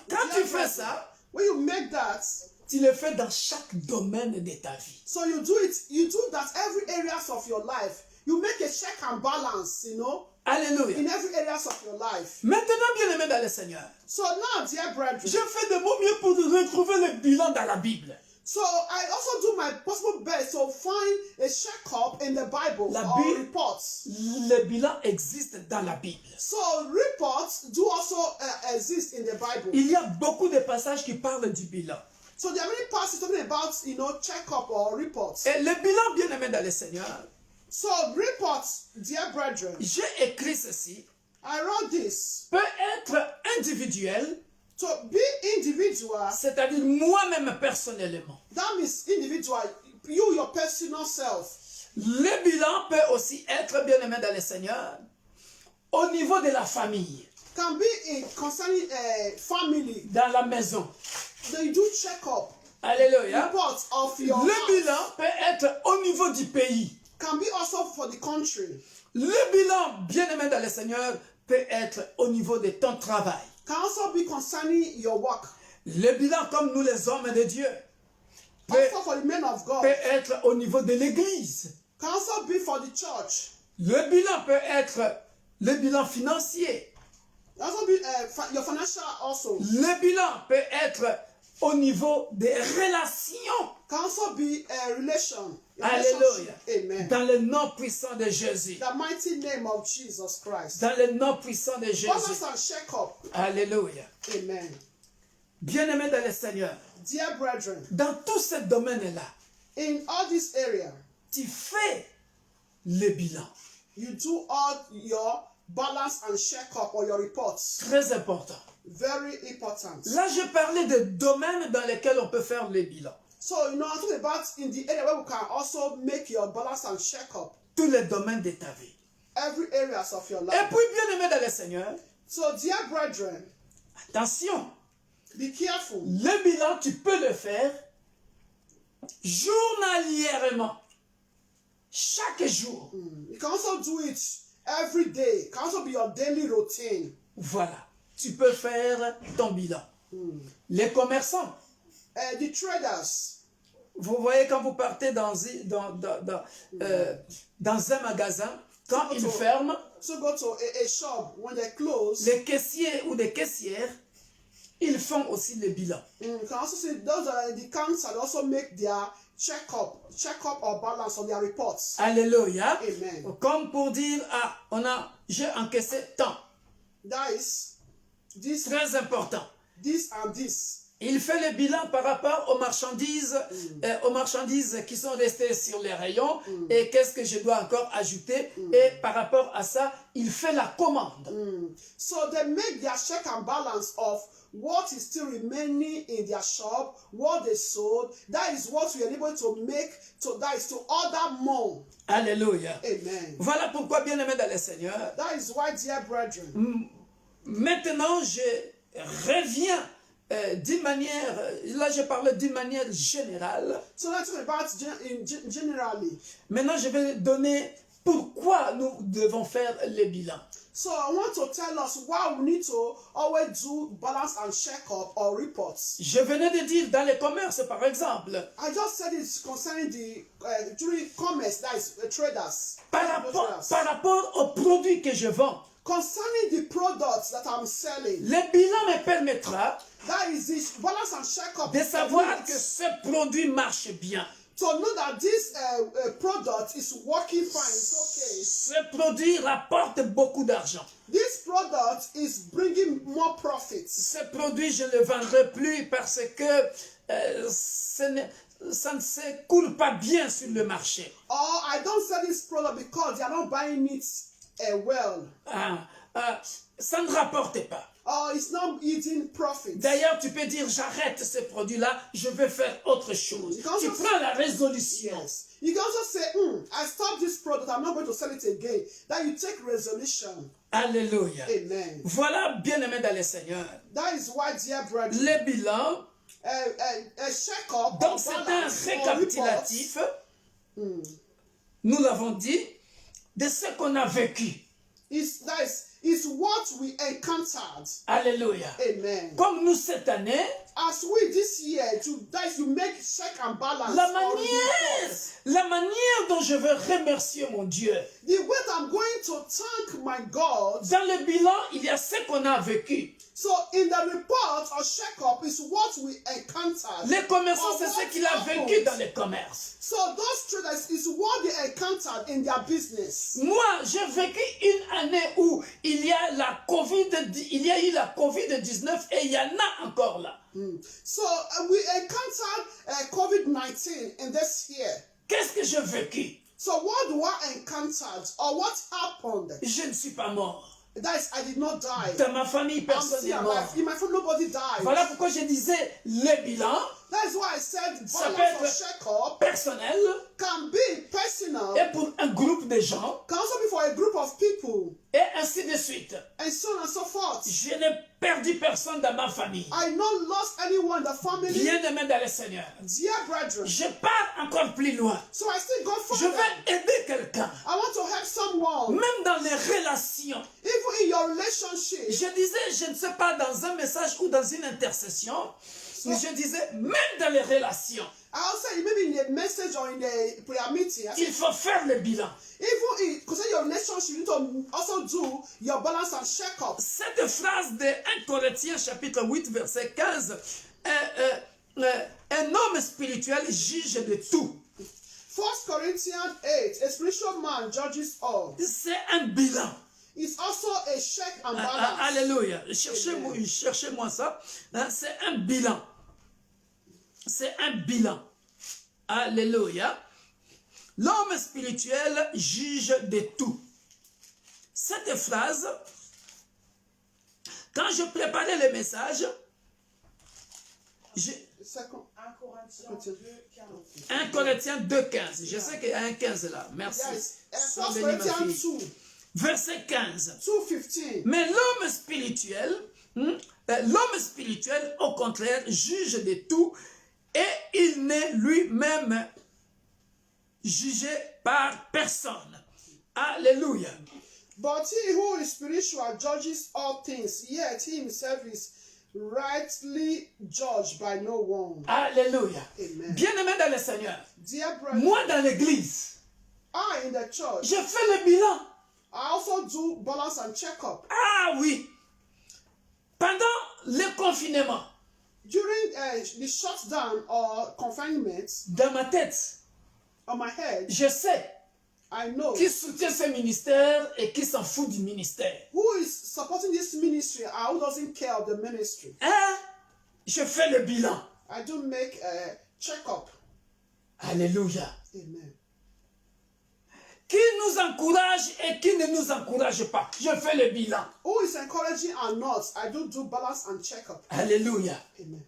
quand tu fais ça,
When you make that,
tu le fais dans chaque domaine de ta vie.
so you do that every areas of your life. You make a check and balance, you know,
Alléluia.
in every areas of your life.
Maintenant, bien-aimé dans le Seigneur,
So now, dear brethren,
je fais de mon mieux pour retrouver le bilan dans la Bible.
so I also do my possible best to find a check-up in the Bible
La
or
Bible-
reports.
Le bilan existe dans la Bible.
So reports do also exist in the Bible.
Il y a beaucoup de passages qui parlent du bilan.
So there are many passages talking about, you know, check-up or reports.
Et le bilan, bien-aimé dans le Seigneur,
So reports, dear brethren,
j'ai écrit ceci,
I wrote this
peut être individuel,
to be individual.
c'est-à-dire moi-même personnellement.
That means individual, you, your personal self.
Le bilan peut aussi être, bien-aimé dans le Seigneur, au niveau de la famille,
Can be in concerning family.
dans la maison.
They do check-up.
Alléluia.
Reports of your
Le
house.
bilan peut être au niveau du pays.
Can be also for the country.
Le bilan, bien-aimé dans le Seigneur, peut être au niveau de ton travail.
Can also be concerning your work.
Le bilan, comme nous les hommes de Dieu, peut
Also for the men of God.
être au niveau de l'Église.
Can also be for the church.
Le bilan peut être le bilan financier.
Can also be your financial also.
Le bilan peut être au niveau des relations.
Can also be a relation. A
Alléluia.
relationship. Amen.
Dans le nom puissant de Jésus.
The mighty name of Jesus Christ.
Dans le nom puissant de Jésus.
Balance and shake up.
Alléluia.
Amen.
Bien-aimés dans le Seigneur,
Dear brethren,
dans tout ce domaine-là,
in all this area,
tu fais le bilan.
you do all your balance and check up or your reports.
Très important.
Very important.
Là, je parlais de domaines dans lesquels on peut faire le bilan.
So, I'm talking about in the area where we can also make your balance and check up.
Tous les domaines de ta vie.
Every areas of your
Et
life.
puis, bien-aimés dans le Seigneur,
So, dear brethren,
attention,
be careful.
le bilan, tu peux le faire journalièrement. Chaque jour.
You can also do it every day. It can also be your daily routine.
Voilà. Tu peux faire ton bilan. Les commerçants,
The traders,
vous voyez quand vous partez dans un magasin, quand ils ferment,
so go to a shop when they close.
les caissiers ou les caissières, ils font aussi le bilan.
You can also see those are the council they also make their check up or balance on their reports.
Alléluia.
Amen.
Comme pour dire, j'ai encaissé tant.
That is this,
Très important.
this and this.
Il fait le bilan par rapport aux marchandises qui sont restées sur les rayons et qu'est-ce que je dois encore ajouter. Et par rapport à ça, il fait la commande.
So they make their check and balance of what is still remaining in their shop, what they sold. That is what we are able to make. That is to order more.
Alléluia.
Amen.
Voilà pourquoi, bien-aimés dans le Seigneur,
That is why, dear brethren,
maintenant je reviens d'une manière, là je parlais d'une manière générale.
so let's talk about generally.
Maintenant je vais donner pourquoi nous devons faire le bilan.
So I want to tell us why we need to always do balance and check up or reports.
Je venais de dire dans les commerces par exemple,
I just said it concerning the during commerce, that is traders.
par rapport aux produits que je vends,
Concerning the products that I'm selling,
le bilan me permettra
that is this balance and check up.
de savoir que ce produit marche bien.
To know that this product is working fine, it's okay.
Ce produit rapporte beaucoup d'argent.
This product is bringing more profits.
Ce produit, je ne le vendrai plus parce que ça ne se coule pas bien sur le marché.
Or I don't sell this product because they are not buying it well.
Ça ne rapporte pas.
Or it's not eating profits.
D'ailleurs, tu peux dire, j'arrête ce produit-là, je vais faire autre chose. Tu prends la résolution.
Yes. You can also say, I stopped this product, I'm not going to sell it again. That you take resolution.
Alléluia.
Amen.
Voilà, bien-aimé dans le Seigneur.
That is why, dear brethren,
Le bilan,
a check-up
donc
or
c'est un
balance or reports
récapitulatif, nous l'avons dit, de ce qu'on a vécu.
is what we encountered.
Alléluia.
Amen.
Comme nous cette année,
As we this year, you make check and balance. Or
la manière dont je veux remercier mon Dieu.
the way that I'm going to thank my God.
Dans le bilan, il y a ce qu'on a vécu.
So in the report or check-up is what we encountered.
Les commerçants,
Or
c'est
what
ce qu'il a
happened.
vécu dans le commerce.
So those traders is what they encountered in their business.
Moi, j'ai vécu une année où il y a eu la COVID-19 et il y en a encore là.
So we encountered COVID-19 in this year.
Qu'est-ce que j'ai vécu?
So what do I encountered or what happened?
Je ne suis pas mort.
That is, I did not die.
Dans ma famille,
I'm
personne
still
n'est mort.
alive. In my family, nobody died.
Voilà pourquoi je disais le bilan
That is why I said
Ça
balance
peut
or
être
check-up
personnel
can be personal,
et pour un groupe de gens
can also be for a group of people,
et ainsi de suite.
and so on and so forth.
Je n'ai perdu personne dans ma famille.
I not lost anyone in the family.
Bien-aimé dans le Seigneur.
Dear brethren,
Je pars encore plus loin.
so I still go
Je
further.
vais aider quelqu'un.
I want to help someone,
Même dans les relations.
even in your relationship.
Je disais, je ne sais pas, dans un message ou dans une intercession, je disais, même dans les relations,
I'll say maybe in a message or in a prayer meeting. I say,
il faut faire le bilan.
even in concerning your relationship, you need to also do your balance and check-up.
Cette phrase de 1 Corinthiens chapitre 8 verset 15 un homme spirituel juge de tout.
1 Corinthians 8, a spiritual man judges all.
C'est un bilan.
It's also a check and balance.
Alléluia. Cherchez-moi ça. C'est un bilan. C'est un bilan. Alléluia. L'homme spirituel juge de tout. Cette phrase, quand je préparais le message, 1 Corinthiens 2,15. Je sais qu'il y a un 15 là. Merci.
Yes.
Sois
1
béni, ma
Corinthians
fille.
2,
Verset 15.
2:15.
Mais l'homme spirituel, au contraire, juge de tout et il n'est lui-même jugé par personne. Alléluia.
But he who is spiritual judges all things, yet he himself is rightly judged by no one.
Alléluia.
Amen.
Bien-aimé dans le Seigneur,
Dear brethren,
moi dans l'église,
I in the church,
je fais le bilan.
I also do balance and check-up.
Ah oui. Pendant le confinement,
During the shutdown or confinement,
dans ma tête,
on my head,
je sais
I know
qui soutient ce ministère et qui s'en fout du ministère.
who is supporting this ministry and who doesn't care of the ministry.
Hein? Je fais le bilan.
I do make a check-up.
Alléluia.
Amen.
Qui nous encourage et qui ne nous encourage pas. Je fais le bilan.
Who is encouraging and not, I do balance and check-up.
Alléluia.
Amen.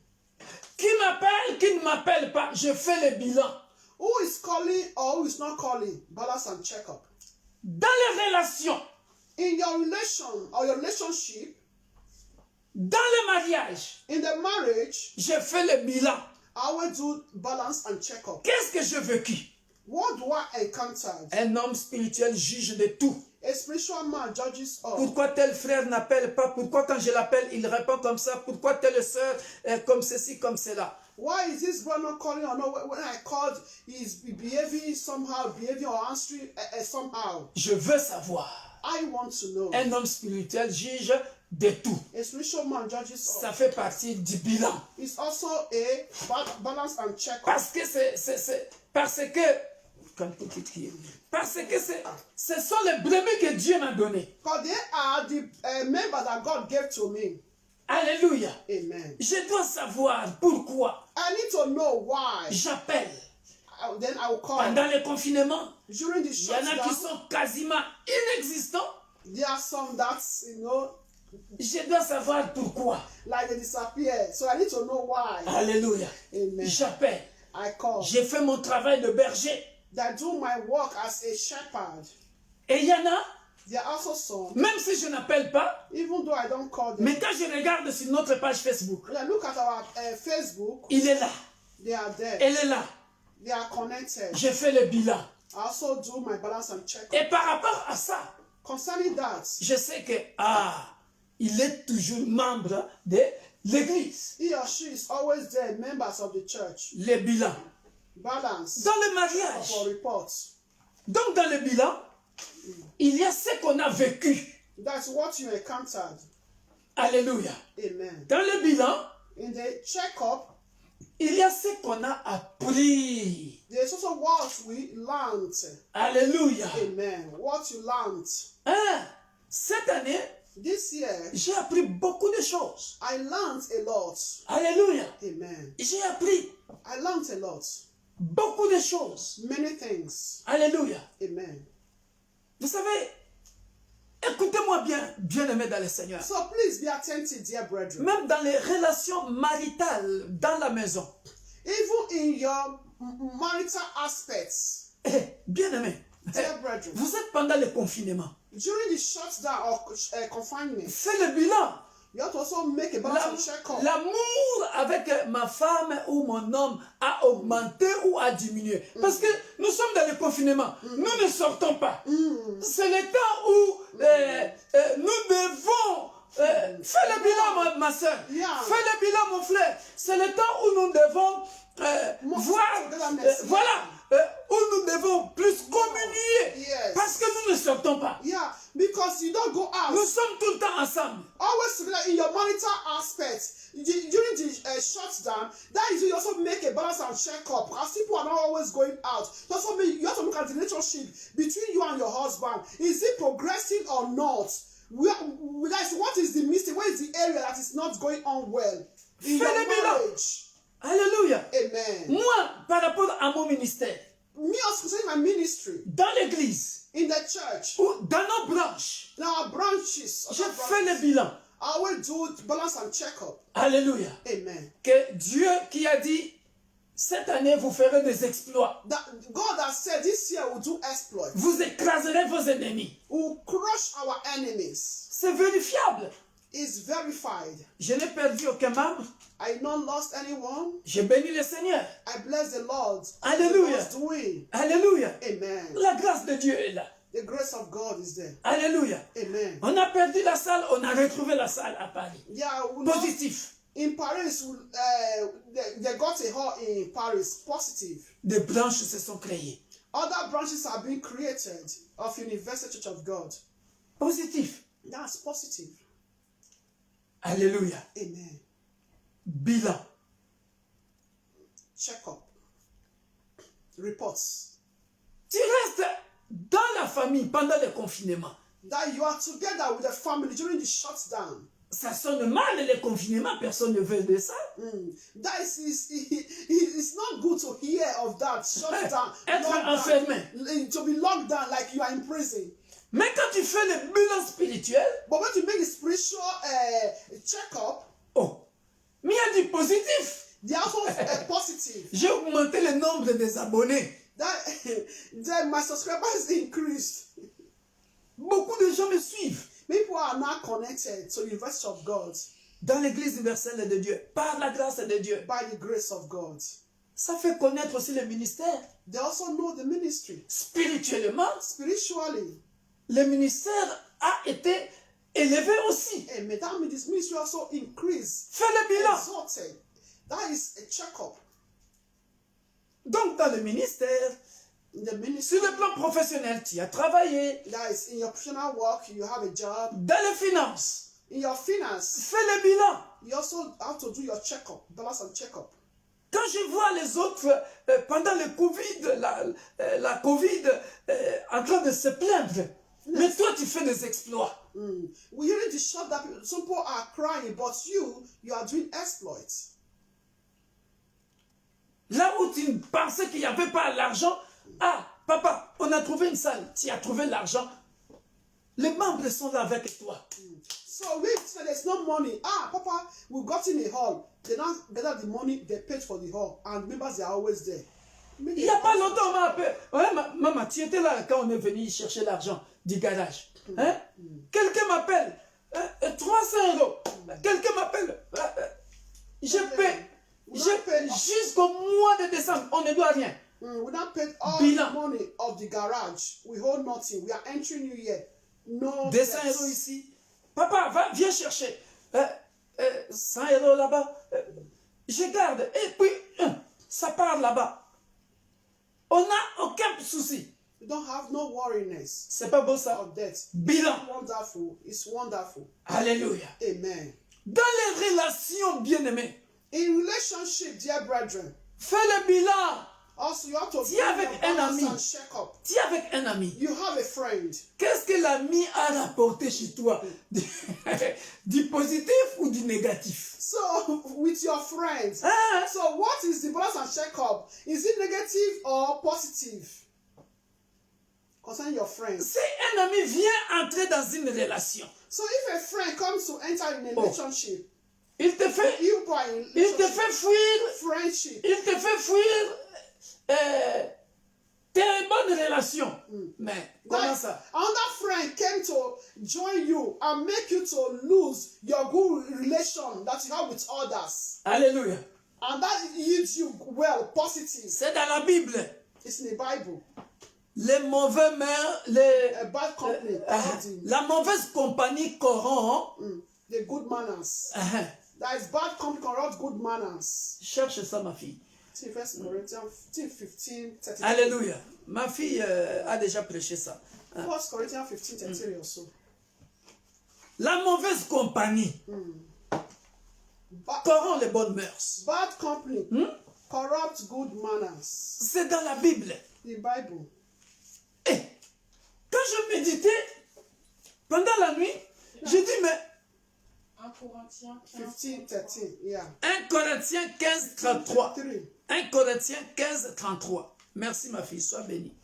Qui m'appelle, qui ne m'appelle pas. Je fais le bilan.
Who is calling or who is not calling, balance and check-up.
Dans les relations,
In your relation or your relationship,
dans le mariage,
in the marriage,
je fais le bilan.
I will do balance and check-up.
Qu'est-ce que j'ai vécu?
What do I encounter?
Un homme spirituel juge de tout.
A spiritual man judges all.
Pourquoi tel frère n'appelle pas? Pourquoi quand je l'appelle, il répond comme ça? Pourquoi telle sœur est comme ceci, comme cela?
Why is this brother not calling or not? When I called, he's behaving somehow, behaving or answering somehow.
Je veux savoir.
I want to know.
Un homme spirituel juge de tout.
A spiritual man judges all.
Ça fait partie du bilan.
It's also a balance and check-up.
Parce que ce sont les brebis que Dieu m'a donné.
Because they are the members that God gave to me.
Alléluia.
Amen.
Je dois savoir pourquoi
I need to know why.
j'appelle.
Then I will call.
Pendant le confinement,
During the
il y en a qui
shutdown,
sont quasiment inexistants.
there are some that,
Je dois savoir pourquoi.
like they disappear. So I need to know why.
Alléluia.
Amen.
J'appelle.
I call.
J'ai fait mon travail de berger.
That do my work as a shepherd.
Et il y en a,
There are also some,
même si je n'appelle pas,
even though I don't call them.
mais quand je regarde sur notre page Facebook,
When I look at our Facebook,
il est là,
they are there.
elle est là.
They are connected.
Je fais le bilan.
I also do my balance and check.
Et par rapport à ça,
Concerning that,
je sais que, il est toujours membre de l'église.
he or she is always there, members of the church.
Le bilan.
Balance
Dans le mariage.
for reports.
Donc dans le bilan, il y a ce qu'on a vécu.
That's what you encountered.
Alléluia.
Amen.
Dans le bilan,
In the checkup,
il y a ce qu'on a appris.
there's also what we learned.
Alléluia.
Amen. What you learned.
Cette année,
This year,
j'ai appris beaucoup de choses.
I learned a lot.
Alléluia.
Amen.
J'ai appris
I learned a lot.
beaucoup de choses.
Many things.
Alléluia.
Amen.
Vous savez, écoutez-moi bien, bien-aimés dans le Seigneur.
So please be attentive, dear brethren.
Même dans les relations maritales dans la maison.
Even in your marital aspects,
Bien-aimés,
dear brethren,
vous êtes pendant le confinement.
during the shutdown or confinement,
Fais le bilan.
you have to also make a balance check-up.
L'amour avec ma femme ou mon homme a augmenté ou a diminué. Parce que nous sommes dans le confinement. Nous ne sortons pas. C'est le temps où nous devons... fais le bilan, ma soeur.
Yeah.
Fais le bilan, mon frère. C'est le temps où nous devons voir... voilà. où nous devons plus communier.
Yes.
Parce que nous ne sortons pas.
Yeah, because you don't go
Nous
out.
sommes tout le temps ensemble.
Always together in your monitor aspect. During the shutdown, that is you also make a balance and check up. Because people are not always going out. That's what you have to look at the relationship between you and your husband. Is it progressing or not? What is the mistake? Where is the area that is not going on well in your marriage?
Alléluia.
Amen.
Moi, par rapport à mon ministère,
Me also concerning my ministry
dans l'église,
in the church,
ou dans nos branches,
in our branches,
je fais le bilan.
I will do balance and check up.
Alléluia.
Amen.
Que Dieu qui a dit, cette année vous ferez des exploits.
God has said this year we'll do exploits.
Vous écraserez vos ennemis.
We'll crush our enemies.
C'est vérifiable.
It's verified.
Je n'ai perdu aucun membre.
I not lost anyone.
J'ai béni le Seigneur.
I bless the Lord.
Alléluia.
The Lord's doing.
Alléluia.
Amen.
La grâce de Dieu est là.
The grace of God is there.
Alléluia.
Amen.
On a perdu la salle, on a retrouvé la salle à Paris.
Yeah,
Positif.
in Paris, they got a hall in Paris. Positive.
Des branches se sont créées.
Other branches are being created of Universal Church of God.
Positif.
That's positive.
Alléluia.
Amen.
Bilan.
Check up. Reports.
Tu restes dans la famille pendant le confinement.
That you are together with the family during the shutdown.
Ça sonne mal le confinement, personne ne veut de ça.
That it's not good to hear of that shutdown.
Être enfermé.
To be locked down like you are in prison.
Mais quand tu fais le bilan spirituel,
But when you make a spiritual check-up,
oh, mais il y a du positif.
they are also positive.
J'ai augmenté le nombre des abonnés.
That my subscribers increased.
Beaucoup de gens me suivent
People are now connected to the University of God
dans l'église universelle de Dieu, par la grâce de Dieu.
by the grace of God.
Ça fait connaître aussi le ministère.
They also know the ministry.
Spirituellement,
Spiritually,
le ministère a été élevé aussi.
amen. That means this ministry also increased,
Fais le bilan.
exalted. That is a checkup.
Donc dans le ministère,
In the ministry,
sur le plan professionnel, tu as travaillé.
that is in your professional work, you have a job.
Dans les finances,
In your finance,
fais le bilan.
you also have to do your checkup, balance and checkup.
Quand je vois les autres, pendant le Covid, la Covid, en train de se plaindre, mais toi tu fais des exploits.
We hearing the shot that some people are crying, but you are doing exploits.
Là où tu pensais qu'il n'y avait pas l'argent, ah, papa, on a trouvé une salle, tu as trouvé l'argent. Les membres sont là avec toi.
So if there's no money, Papa, we got in a hall. They now gather the money, they paid for the hall, and members they are always there.
Il n'y a pas longtemps, on m'a appelé. Ouais, maman, tu étais là quand on est venu chercher l'argent du garage. Hein? Quelqu'un m'appelle. 300 €. Quelqu'un m'appelle. Je paie. Jusqu'au mois de décembre, on ne doit rien.
We now paid all
Bilan.
the money of the garage. We hold nothing. We are entering New Year. No
200
debts.
€ ici. Papa, viens chercher. 100 € là-bas. Je garde. Et puis, ça part là-bas. On n'a aucun souci.
We don't have no worriness
C'est pas beau ça?
of debt.
Bilan.
It's wonderful. It's wonderful.
Alléluia.
Amen.
Dans les relations bien-aimées,
In relationship, dear brethren,
fais le bilan.
also you have to
Tiens avec un ami.
and check up.
Tu es avec un ami.
You have a friend.
Qu'est-ce que l'ami a rapporté chez toi? Du positif ou du négatif?
So, with your friends,
Hein?
so what is the balance and check up? Is it negative or positive? Concerning your friends.
Si un ami vient entrer dans une relation,
So if a friend comes to enter in a relationship,
il te fait fuir,
friendship,
il te fait fuir tes bonnes relations. Mais comment
like,
ça?
another friend came to join you and make you to lose your good relation that you have with others.
Alléluia.
And that yields you well, positive.
C'est dans la Bible.
It's in the Bible.
Les mauvais mères,
A bad company, corrupting.
la mauvaise compagnie corrompt.
The good manners. That is bad company corrupt good manners.
Cherche ça, ma fille.
First Corinthians 15, 33.
Alléluia. Ma fille a déjà prêché ça.
First Corinthians 15, 33 also.
La mauvaise compagnie corrompt les bonnes mœurs.
Bad company corrupt good manners.
C'est dans la Bible.
The Bible.
Et quand je méditais pendant la nuit, j'ai dit, mais
1 Corinthiens
15, 13. Yeah.
1 Corinthiens 15, 33.
3.
1 Corinthiens 15, 33. Merci ma fille, sois bénie.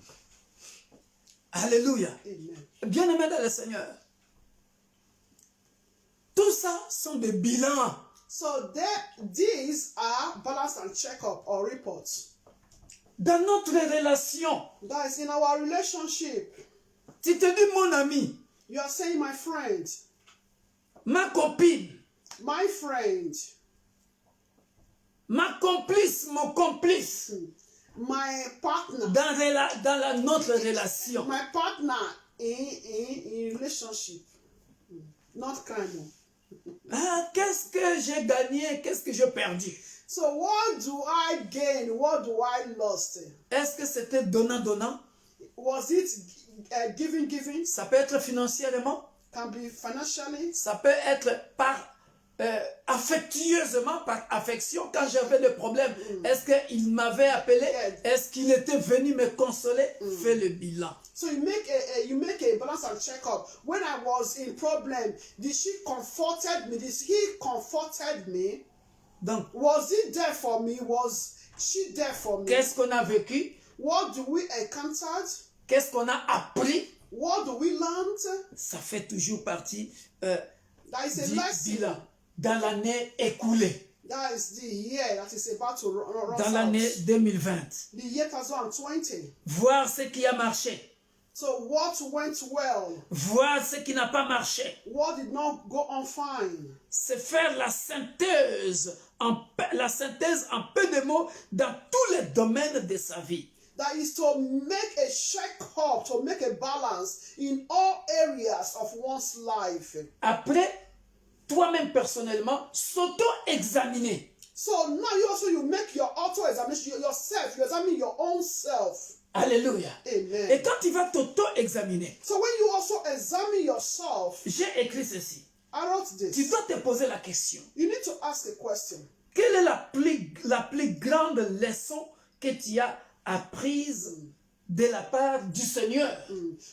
Alléluia.
Amen.
Bien-aimé dans le Seigneur. Tout ça sont des bilans.
So these are balance and check-up or reports.
Dans notre relation,
That is in our relationship.
tu te dis mon ami,
You are saying my friend,
ma copine,
my friend,
ma complice, mon complice,
my partner,
dans notre relation.
my partner in relationship. Not crime.
Ah, qu'est-ce que j'ai gagné, qu'est-ce que j'ai perdu?
So what do I gain? What do I lost?
Est-ce que c'était donnant-donnant?
Was it giving?
Ça peut être financièrement,
Can be financially.
ça peut être par affectueusement, par affection. Quand j'avais des problèmes, est-ce qu'il m'avait appelé? Est-ce qu'il était venu me consoler? Fais le bilan.
So you make a balance and check up. When I was in problem, did she comforted me? Did he comforted me?
Donc,
Was he there for me? Was she there for me?
qu'est-ce qu'on a vécu?
What do we encountered?
Qu'est-ce qu'on a appris?
What do we learn?
Ça fait toujours partie
That is a
du
lesson.
bilan dans l'année écoulée,
That is the year that is about to run
dans
out.
l'année 2020.
The year 2020.
Voir ce qui a marché,
So what went well?
voir ce qui n'a pas marché.
What did not go on fine?
C'est faire la synthèse en peu de mots dans tous les domaines de sa vie.
That is to make a check-up, to make a balance in all areas of one's life.
Après, toi-même personnellement, s'auto-examiner.
So now you make your auto-examination, yourself, you examine your own self.
Alléluia.
Amen.
Et quand tu vas t'auto-examiner,
So when you also examine yourself,
j'ai écrit ceci.
I wrote
Tu
this.
dois te poser la question.
You need to ask a question.
Quelle est la plus grande leçon que tu as apprise de la part du Seigneur?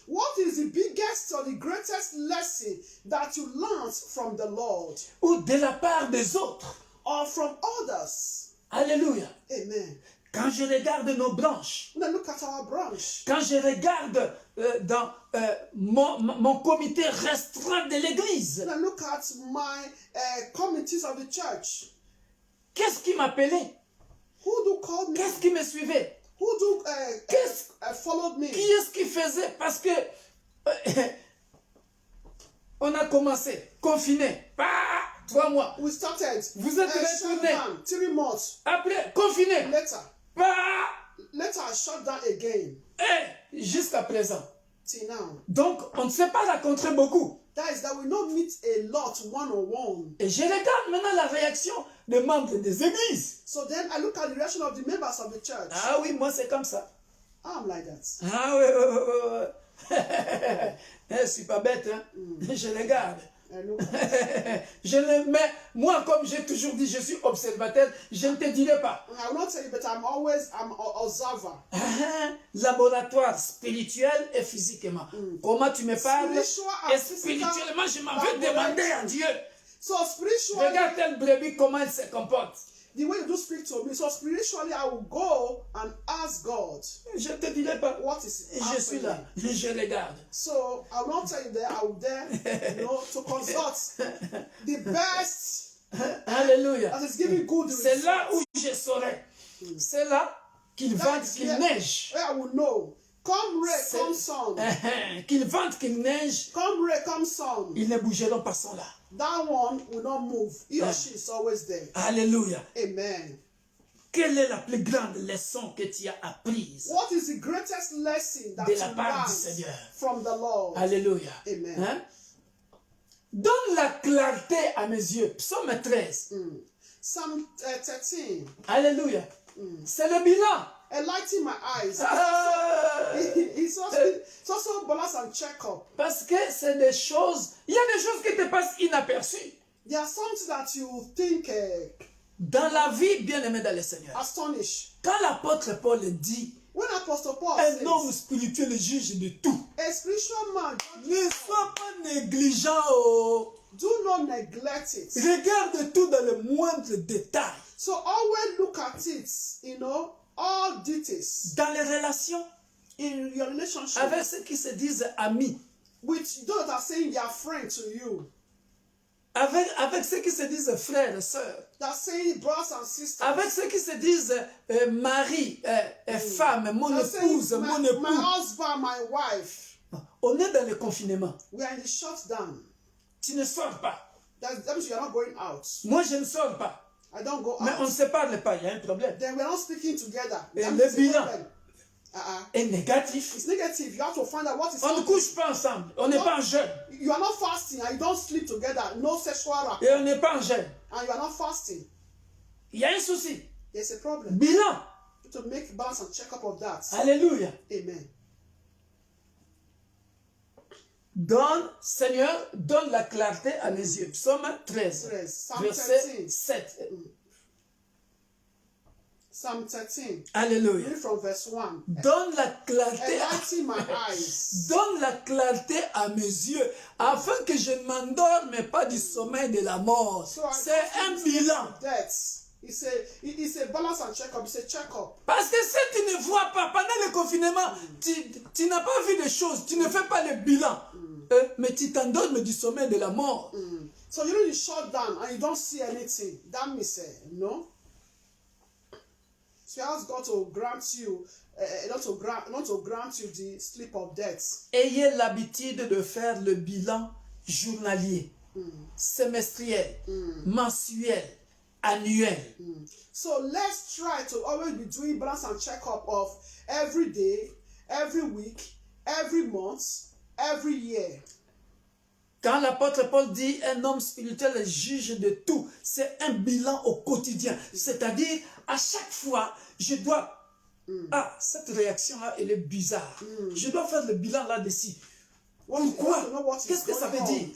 What is the biggest or the greatest lesson that you learned from the Lord
Ou de la part des autres?
or from others?
Alléluia.
Amen.
Quand je regarde nos branches,
When I look at our branch,
quand je regarde dans mon comité restreint de l'église,
when I look at my committees of the church,
qu'est-ce qui m'appelait?
who do call me?
Qu'est-ce qui me suivait?
Who do followed me?
Qui est-ce qui faisait? Parce que on a commencé, confiné, 3 mois.
We started.
Vous êtes retourné.
Shut down 3 months
Après, confiné,
later.
pas,
Later, I shut down again.
jusqu'à présent.
Till now.
Donc, on ne s'est pas rencontré beaucoup.
That is that we not meet a lot one-on-one.
Et je regarde maintenant la réaction des membres des églises.
So then I look at the reaction of the members of the church.
Ah oui, moi c'est comme ça.
I'm like that.
Ah oui. Je suis pas bête, hein. Je regarde.
I look.
Mais moi, comme j'ai toujours dit, je suis observateur, je ne te dirai pas.
I will not tell you, but I'm observer.
Laboratoire spirituel et physiquement. Comment tu me parles?
Spiritual and
Et spirituellement, je m'en vais demander à Dieu.
So spiritually,
Regarde telle brebis, comment elle se comporte.
the way you do speak to me, so spiritually I will go and ask God,
Je ne te dirai pas.
what is
Je suis là,
happening?
je regarde.
So I will not tell you that I will there, to consult the best
Alléluia.
that is giving good
C'est
results.
là où je saurai. C'est là qu'il vente, qu'il neige.
Where I will know. Come rain,
C'est-
come sun.
Qu'il vente, qu'il neige,
Come rain, come sun.
ils ne bougeront pas sans là.
That one will not move. He or she is always there.
Alléluia.
Amen.
Quelle est la plus grande leçon que tu as apprise
What is the greatest lesson that
de
you
la part du
learned
Seigneur?
from the Lord?
Alléluia.
Amen.
Hein? Donne la clarté à mes yeux. Psaume 13.
Psalm 13.
Alléluia. C'est le bilan.
Enlighten my eyes.
Ah,
It's also balance and check-up.
parce que c'est des choses, il y a des choses qui te passent inaperçues.
There are something that you think
Dans la vie, bien aimé dans le Seigneur.
astonish.
Quand l'apôtre Paul dit,
When Apostle Paul
un homme
says,
spirituel juge de tout.
a spiritual man,
Ne sois pas négligent. Oh.
do not neglect it.
Regarde tout dans le moindre détail.
So always look at it, all details
Dans les relations,
in your relationship
avec ceux qui se disent amis,
with those that are saying they are friends to you,
avec ceux qui se disent frères et sœurs,
that are saying brothers and sisters,
avec ceux qui se disent mari, femme, mon
that are saying
épouse, mon
my
époux.
husband, my wife.
On est dans le confinement.
We are in the shutdown.
Tu ne sors pas.
That means you are not going out.
Moi, je ne sors pas.
I don't go
Mais on ne
out.
se parle pas, il y a un problème.
Then we are not speaking together.
Et
That
le
means it's a
bilan
problem.
est négatif.
It's negative. You have to find out what is
On ne
happening.
couche pas ensemble. On n'est pas en jeûne.
You are not fasting and you don't sleep together. No sexual rapport.
Et on n'est pas en jeûne.
And you are not fasting.
Il y a un souci.
There's a problem.
Bilan.
To make balance and check up of that.
Alléluia.
Amen.
Donne, Seigneur, donne la clarté à mes yeux. Psaume 13,
13. Psalm
verset
13.
7.
Psalm 13.
Alléluia.
Read from verse 1.
Donne la clarté,
Enlighten my eyes.
donne la clarté à mes yeux, afin que je ne m'endorme pas du sommeil de la mort.
So I
C'est un bilan.
Death. It's a balance and check up. It's a check up.
Parce que si tu ne vois pas, pendant le confinement, tu n'as pas vu des choses, tu ne fais pas le bilan, mais tu t'endormes du sommeil de la mort.
So you know you shut down and you don't see anything. That means no. So you ask God to grant you, not to grant you the sleep of death.
Ayez l'habitude de faire le bilan journalier, semestriel, mensuel, annuel.
So let's try to always be doing balance and check up of every day, every week, every month, every year.
Quand l'apôtre Paul dit un homme spirituel juge de tout, c'est un bilan au quotidien. C'est-à-dire, à chaque fois, je dois... Ah, cette réaction-là, elle est bizarre. Je dois faire le bilan là-dessus. Pourquoi? Qu'est-ce que ça veut dire?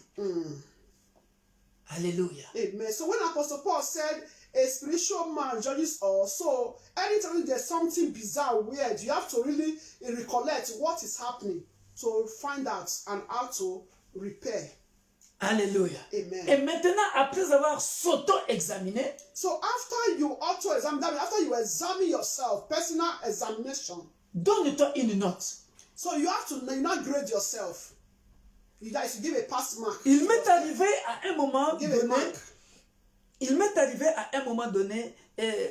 Alléluia.
Amen. So when Apostle Paul said, a spiritual man judges all, so anytime there's something bizarre, weird, you have to really recollect what is happening to find out and how to repair.
Alléluia.
Amen.
Et maintenant, après avoir s'auto-examiné,
So after you auto-examine, that means after you examine yourself, personal examination,
donne-toi une note.
so you have to not grade yourself. You guys give a pass mark.
Il m'est arrivé à un moment
Give a
donné,
mark.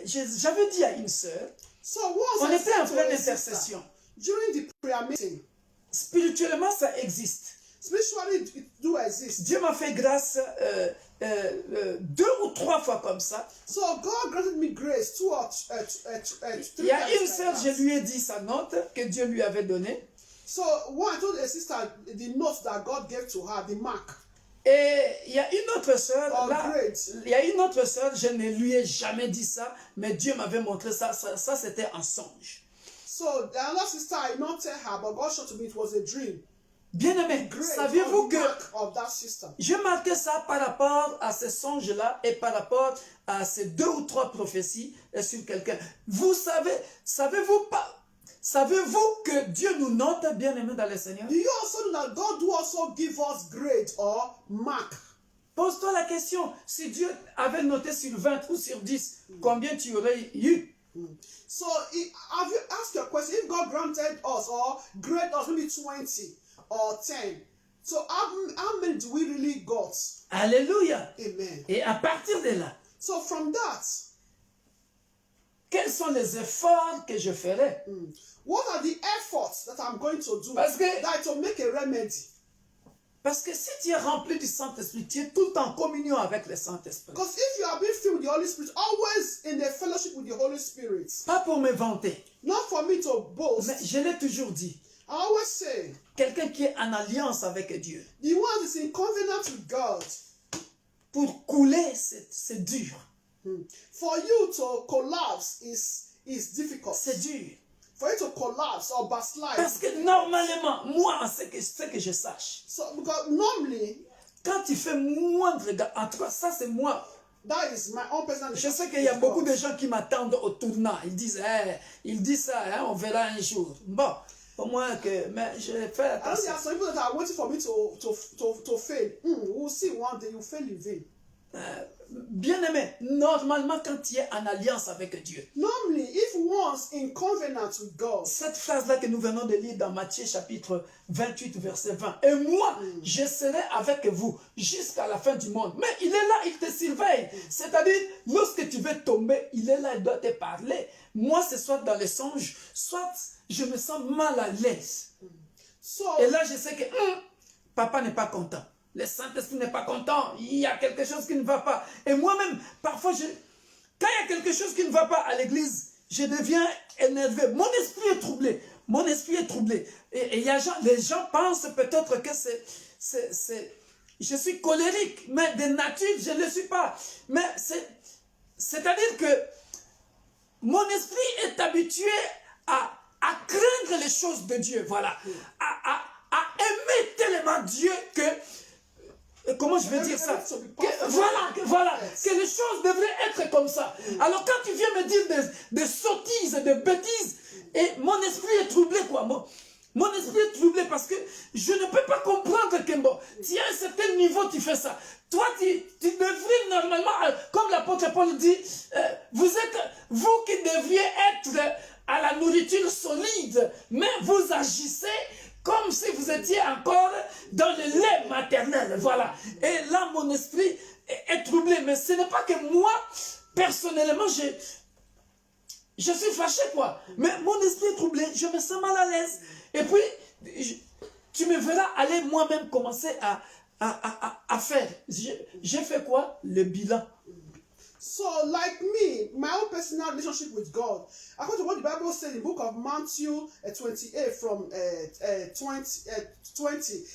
j'avais dit à une sœur,
So once
on
I
était en
said to
pleine
a sister,
intercession.
during the prayer meeting,
Spirituellement, ça existe.
spiritually it do exist.
Dieu m'a fait grâce 2 ou 3 fois comme ça.
So God granted me grace 2 or 3
Il y a
times
une
like
sœur,
that.
je lui ai dit sa note que Dieu lui avait donnée.
So one I told a sister the note that God gave to her, the mark.
Et il y a une autre sœur,
Oh,
là,
great.
il y a une autre sœur, je ne lui ai jamais dit ça, mais Dieu m'avait montré ça, ça c'était un songe.
So the other sister I not tell her, but God showed to me it was a dream.
Bien-aimé,
Great.
saviez-vous
the
que
mark of that sister.
j'ai marqué ça par rapport à ce songe-là et par rapport à ces 2 ou 3 prophéties sur quelqu'un. Vous savez-vous que Dieu nous note, bien-aimé dans le Seigneur?
Do you also know that God do also give us grade or mark?
Pose-toi la question, si Dieu avait noté sur 20 ou sur 10, combien tu aurais eu?
So have you asked your question, if God granted us or grade us maybe 20 or 10, so how many do we really got?
Alléluia.
Amen.
Et à partir de là,
So from that,
quels sont les efforts que je ferai?
what are the efforts that I'm going to do
Parce que-
that to make a remedy?
Parce que si tu es rempli du Saint-Esprit, tu es tout le temps en communion avec le Saint-Esprit.
Because if you are being filled with the Holy Spirit, always in the fellowship with the Holy Spirit,
Pas pour me vanter,
not for me to boast,
mais je l'ai toujours dit.
I always say,
Quelqu'un qui est en alliance avec Dieu,
the one is in covenant with God.
pour couler, c'est dur.
For you to collapse is is difficult.
C'est dur.
For you to collapse or backslide.
Parce que normalement, moi, ce que je sache,
So, because normally,
quand tu fais moindre regard, en tout cas, ça c'est moi.
that is my own personal
Je sais
relationship
qu'il y a
with
beaucoup
God.
de gens qui m'attendent au tournant. Ils disent, il dit ça, hein, on verra un jour. Bon, au moins que, mais je fais
I don't
attention.
see some people that are waiting for me to fail. We'll see one day you fail in vain.
Bien-aimé, normalement, quand tu es en alliance avec Dieu,
Normally, if one's in covenant with God,
cette phrase-là que nous venons de lire dans Matthieu chapitre 28, verset 20, et moi, je serai avec vous jusqu'à la fin du monde. Mais il est là, il te surveille. C'est-à-dire, lorsque tu veux tomber, il est là, il doit te parler. Moi, c'est soit dans les songes, soit je me sens mal à l'aise.
so
Et là, je sais que papa n'est pas content. Le Saint-Esprit n'est pas content. Il y a quelque chose qui ne va pas. Et moi-même, parfois, quand il y a quelque chose qui ne va pas à l'église, je deviens énervé. Mon esprit est troublé. Mon esprit est troublé. Et les gens pensent peut-être que je suis colérique. Mais de nature, je ne le suis pas. Mais c'est-à-dire que mon esprit est habitué à craindre les choses de Dieu. Voilà. À aimer tellement Dieu que... Comment je vais dire ça? Voilà, que les choses devraient être comme ça. Alors quand tu viens me dire des sottises, des bêtises, et mon esprit est troublé, quoi. Mon esprit est troublé parce que je ne peux pas comprendre que, bon, tu as un certain niveau, tu fais ça. Toi, tu devrais normalement, comme l'apôtre Paul dit, vous qui devriez être à la nourriture solide, mais vous agissez comme si vous étiez encore dans le lait maternel. Voilà. Et là, mon esprit est troublé. Mais ce n'est pas que moi, personnellement, je suis fâché, quoi. Mais mon esprit est troublé. Je me sens mal à l'aise. Et puis, tu me verras aller moi-même commencer à faire. J'ai fait quoi? Le bilan.
So, like me, my own personal relationship with God, according to what the Bible says in the book of Matthew 28 from 20,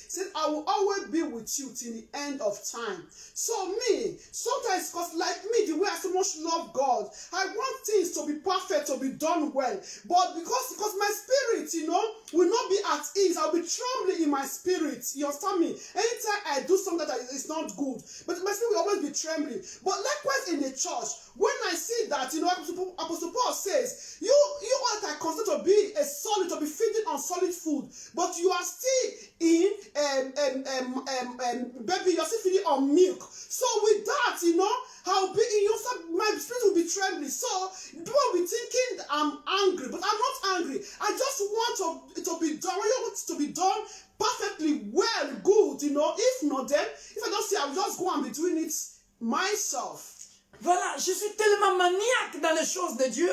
said, I will always be with you till the end of time. So me, sometimes, because like me, the way I so much love God, I want things to be perfect, to be done well. But because my spirit, will not be at ease. I'll be trembling in my spirit. You understand me? Anytime I do something that is not good, but my spirit will always be trembling. But likewise in the church, when I see that, Apostle Paul says, you are considered to be to be feeding on solid food, but you are still in baby, you're still feeding on milk. So with that, I'll be in my spirit will be trembling. So people will be thinking I'm angry, but I'm not angry. I just want it to be done. I want it to be done perfectly well, good, If not, then if I don't see, I'll just go and be doing it myself.
Voilà, je suis tellement maniaque dans les choses de Dieu.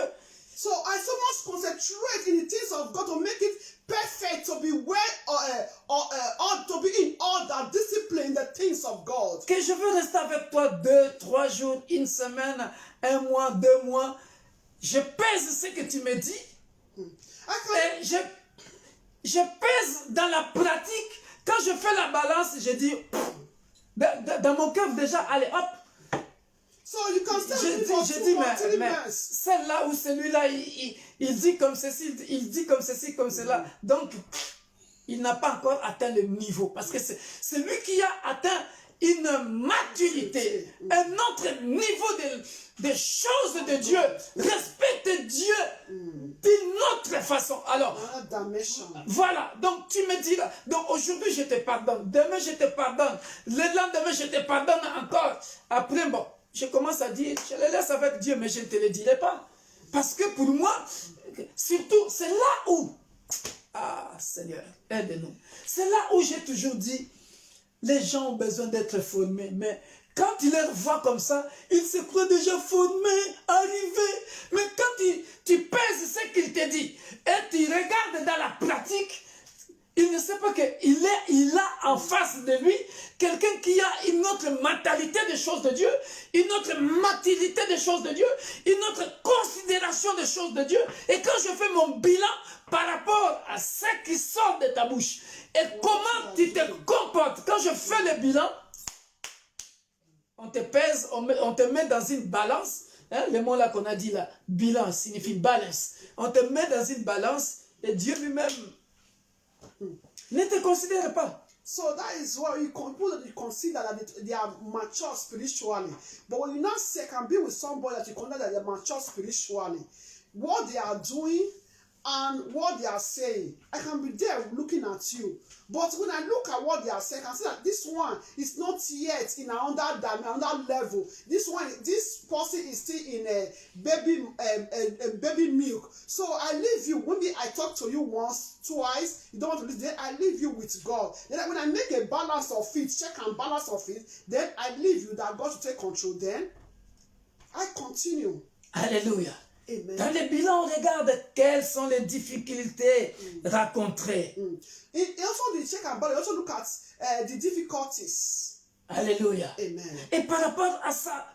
So I so much concentrate in the things of God to make it perfect, to be well, or to be in order, discipline the things of God.
Que je veux rester avec toi 2, 3 jours, une semaine, 1 mois, 2 mois. Je pèse ce que tu me dis. Et je pèse dans la pratique. Quand je fais la balance, je dis, dans mon cœur déjà, allez hop.
So you can
J'ai dit, mais celle-là ou celui-là, il dit comme ceci, il dit comme ceci, comme cela. Donc, il n'a pas encore atteint le niveau. Parce que c'est lui qui a atteint une maturité, un autre niveau de choses de Dieu. Respecte Dieu d'une autre façon. Alors, voilà. Donc, tu me dis là, donc aujourd'hui je te pardonne, demain je te pardonne, le lendemain je te pardonne encore. Après, bon. Je commence à dire, je le laisse avec Dieu, mais je ne te le dirai pas. Parce que pour moi, surtout, c'est là où, Seigneur, aide-nous. C'est là où j'ai toujours dit, les gens ont besoin d'être formés, mais quand ils les voient comme ça, ils se croient déjà formés, arrivés. Mais quand tu pèses ce qu'il te dit, et tu regardes dans la pratique, il ne sait pas qu'il a en face de lui quelqu'un qui a une autre mentalité des choses de Dieu, une autre maturité des choses de Dieu, une autre considération des choses de Dieu. Et quand je fais mon bilan par rapport à ce qui sort de ta bouche et comment tu te comportes, quand je fais le bilan, on te pèse, on te met dans une balance, Hein, le mot là qu'on a dit là, bilan, signifie balance. On te met dans une balance et Dieu lui-même ne te considère pas.
So that is why people that you consider that they are mature spiritually. But when you now say can be with somebody that you consider that they are mature spiritually, what they are doing and what they are saying, I can be there looking at you. But when I look at what they are saying, I can see that this one is not yet in another level. This person is still in a baby milk. So I leave you. Maybe I talk to you once, twice. You don't want to listen. Then I leave you with God. Then when I make a balance of it, check and balance of it, then I leave you that God should take control. Then I continue.
Alléluia.
Amen.
Dans le bilan, on regarde quelles sont les difficultés rencontrées.
It also the check and balance. Also look at the difficulties.
Alléluia.
Amen.
Et par rapport à ça,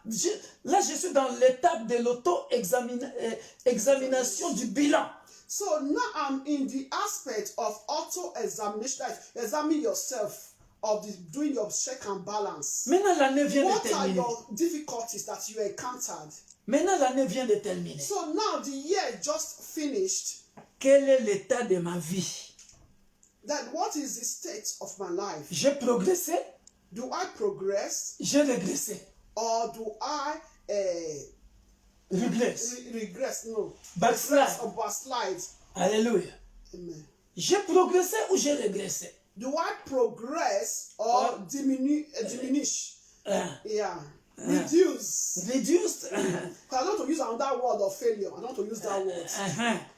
là je suis dans l'étape de l'auto-examination du bilan.
So now I'm in the aspect of auto-examination. Like examine yourself of doing your check and balance.
Maintenant l'année vient de
What are
terminer.
your difficulties that you encountered?
Maintenant l'année vient de terminer.
So now the year just finished.
Quel est l'état de ma vie?
That what is the state of my life?
J'ai progressé,
Do I progress
j'ai régressé.
or do I
Regresse.
regress? No.
Backslide.
Or backslide.
Alléluia.
Amen.
J'ai progressé ou j'ai régressé?
Do I progress or diminish? Yeah. Reduce.
Reduced.
I don't want to use another word of failure. I don't want to use that word.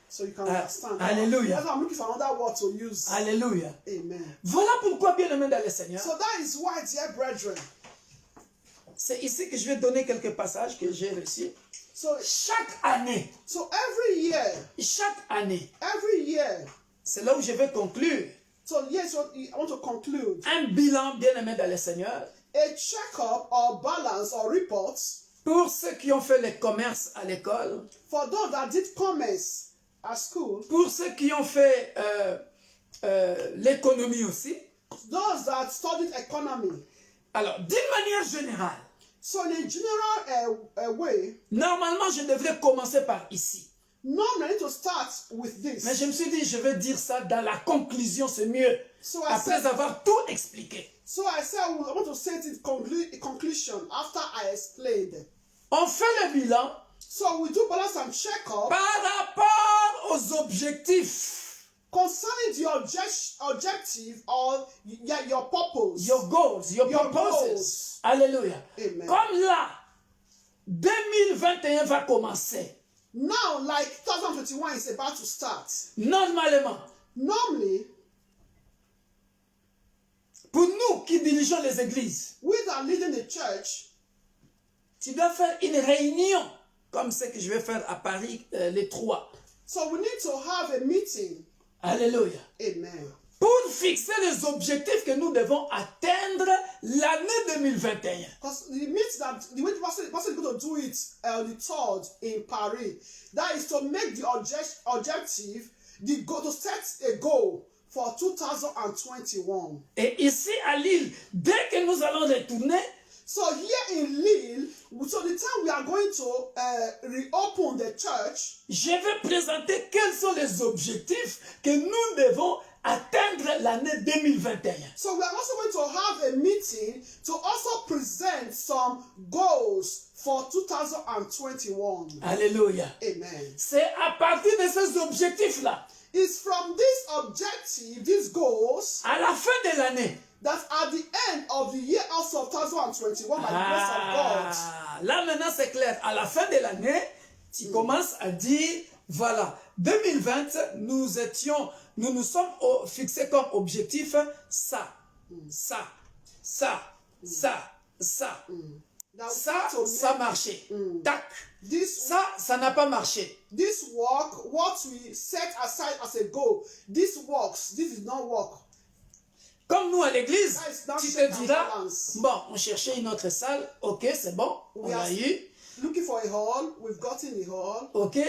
So you can understand.
Hallelujah.
That's why I'm looking for another word to use.
Alléluia.
Amen.
Voilà pourquoi, bien aimé dans le Seigneur,
So that is why, dear brethren.
c'est ici que je vais donner quelques passages que j'ai reçus.
So
Chaque année,
every year.
c'est là où je vais conclure.
So yes, I want to conclude.
Un bilan, bien aimé dans le Seigneur,
A check-up or balance or report
pour ceux qui ont fait le commerce à l'école,
for those that did commerce at school,
pour ceux qui ont fait l'économie aussi.
those that studied economy.
Alors, d'une manière générale,
So in a general way,
normalement, je devrais commencer par ici.
normally I need to start with this.
Mais je me suis dit, je vais dire ça dans la conclusion, c'est mieux.
So I
Après
said,
avoir tout expliqué.
I want to say it in conclusion after I explained.
On fait le bilan
So we do balance and check-up
par rapport aux objectifs,
concerning the objective or your purpose.
your goals, your
Your
purposes.
goals.
Alléluia.
Amen.
Comme là, 2021 va commencer.
Now, like 2021 is about to start.
Normalement,
Normally,
pour nous qui dirigeons les églises,
we that are leading the church,
tu dois faire une réunion comme ce que je vais faire à Paris les 3.
so we need to have a meeting.
Alléluia.
Amen.
Pour fixer les objectifs que nous devons atteindre l'année 2021.
Because the way the person is going to do it on the 3rd in Paris, that is to make the objective, to set a goal for 2021.
Et ici à Lille, dès que nous allons retourner,
So here in Lille, so the time we are going to reopen the church,
je vais présenter quels sont les objectifs que nous devons atteindre l'année 2021.
so we are also going to have a meeting to also present some goals for 2021.
Alléluia.
Amen.
C'est à partir de ces objectifs-là,
It's from this objective, these goals,
à la fin de l'année.
that at the end of the year also of 2021, by the grace of God,
Là maintenant c'est clair. À la fin de l'année, tu commences à dire, voilà, 2020, nous nous sommes fixés comme objectif ça.
that we
Ça,
have to
ça
make
marchait. Tac.
this
Ça n'a pas marché.
work, what we set aside as a goal, this works, this does not work.
Comme nous à l'église,
That is not
tu
check
te
and
diras,
balance.
bon, on cherchait une autre salle, ok, c'est bon, on
We are
l'a eu,
looking for a hall, we've gotten a hall.
ok,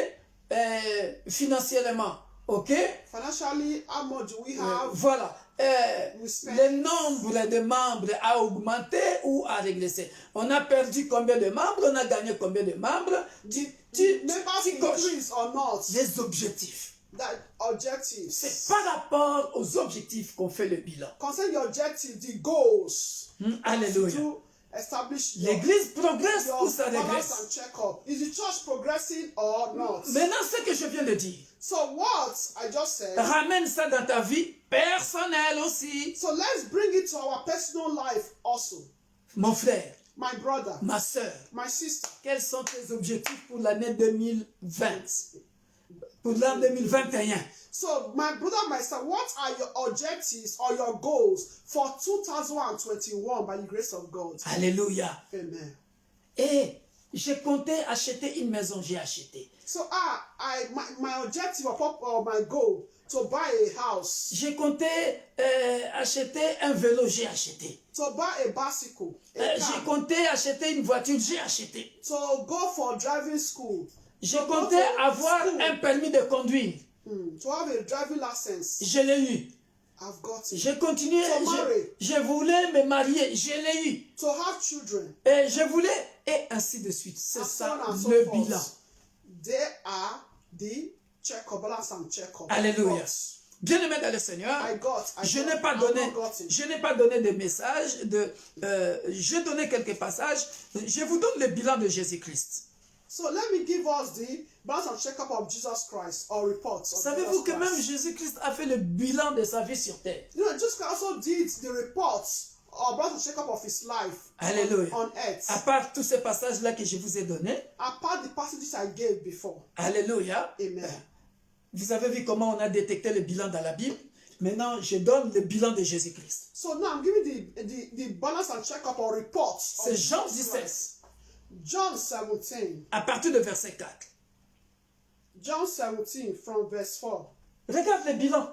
financièrement, ok,
Financially, how much do we have?
voilà, le nombre de membres a augmenté ou a régressé. On a perdu combien de membres, on a gagné combien de membres.
Members
Tu coches
increase or not.
les objectifs.
That objectives.
C'est par rapport aux objectifs qu'on fait le bilan.
Concern your objective, the goals.
Alléluia.
To establish your,
L'église progresse ou ça
balance
régresse?
and check-up. Is the church progressing or not?
Maintenant, ce que je viens de dire,
So what I just said.
ramène ça dans ta vie personnelle aussi.
So let's bring it to our personal life also.
Mon frère,
My brother,
ma soeur,
my sister.
quels sont tes objectifs pour l'année 2020? Pour l'année 2021?
So my brother, my sister, what are your objectives or your goals for 2021 by the grace of God?
Alléluia.
Amen.
Et j'ai compté acheter une maison, j'ai acheté.
So my objective or my goal to buy a house,
J'ai compté acheter un vélo, j'ai acheté.
to buy a bicycle, a
J'ai
car,
compté acheter une voiture, j'ai acheté.
to go for driving school,
J'ai
to go
compté
for
avoir
school,
un permis de conduire.
to have a driving license.
Je l'ai eu.
I've got it.
J'ai continué,
To marry.
je voulais me marier, je l'ai eu.
To have children.
Et je voulais, et ainsi de suite. C'est
And
ça
so on and so
le
forth.
bilan.
They are the check-up, balance and check-up.
Alléluia.
But
Bien-aimé dans le Seigneur, je n'ai pas donné de message, j'ai donné quelques passages. Je vous donne le bilan de Jésus-Christ.
So let me give us the balance and check-up of Jesus Christ or reports. of
Savez-vous
Jesus
que même
Christ.
Jésus-Christ a fait le bilan de sa vie sur terre?
You know, Jesus Christ also did the reports or balance and check-up of his life
Alléluia.
on earth.
À part tous ces passages-là que je vous ai donnés,
Apart the passages I gave before.
alléluia,
Amen.
vous avez vu comment on a détecté le bilan dans la Bible. Maintenant, je donne le bilan de Jésus-Christ.
So now I'm giving the balance and check-up or reports.
C'est
of
Jean
Jesus
17,
Christ. John 17.
à partir de verset 4.
John 17 from verse 4.
Regarde le bilan.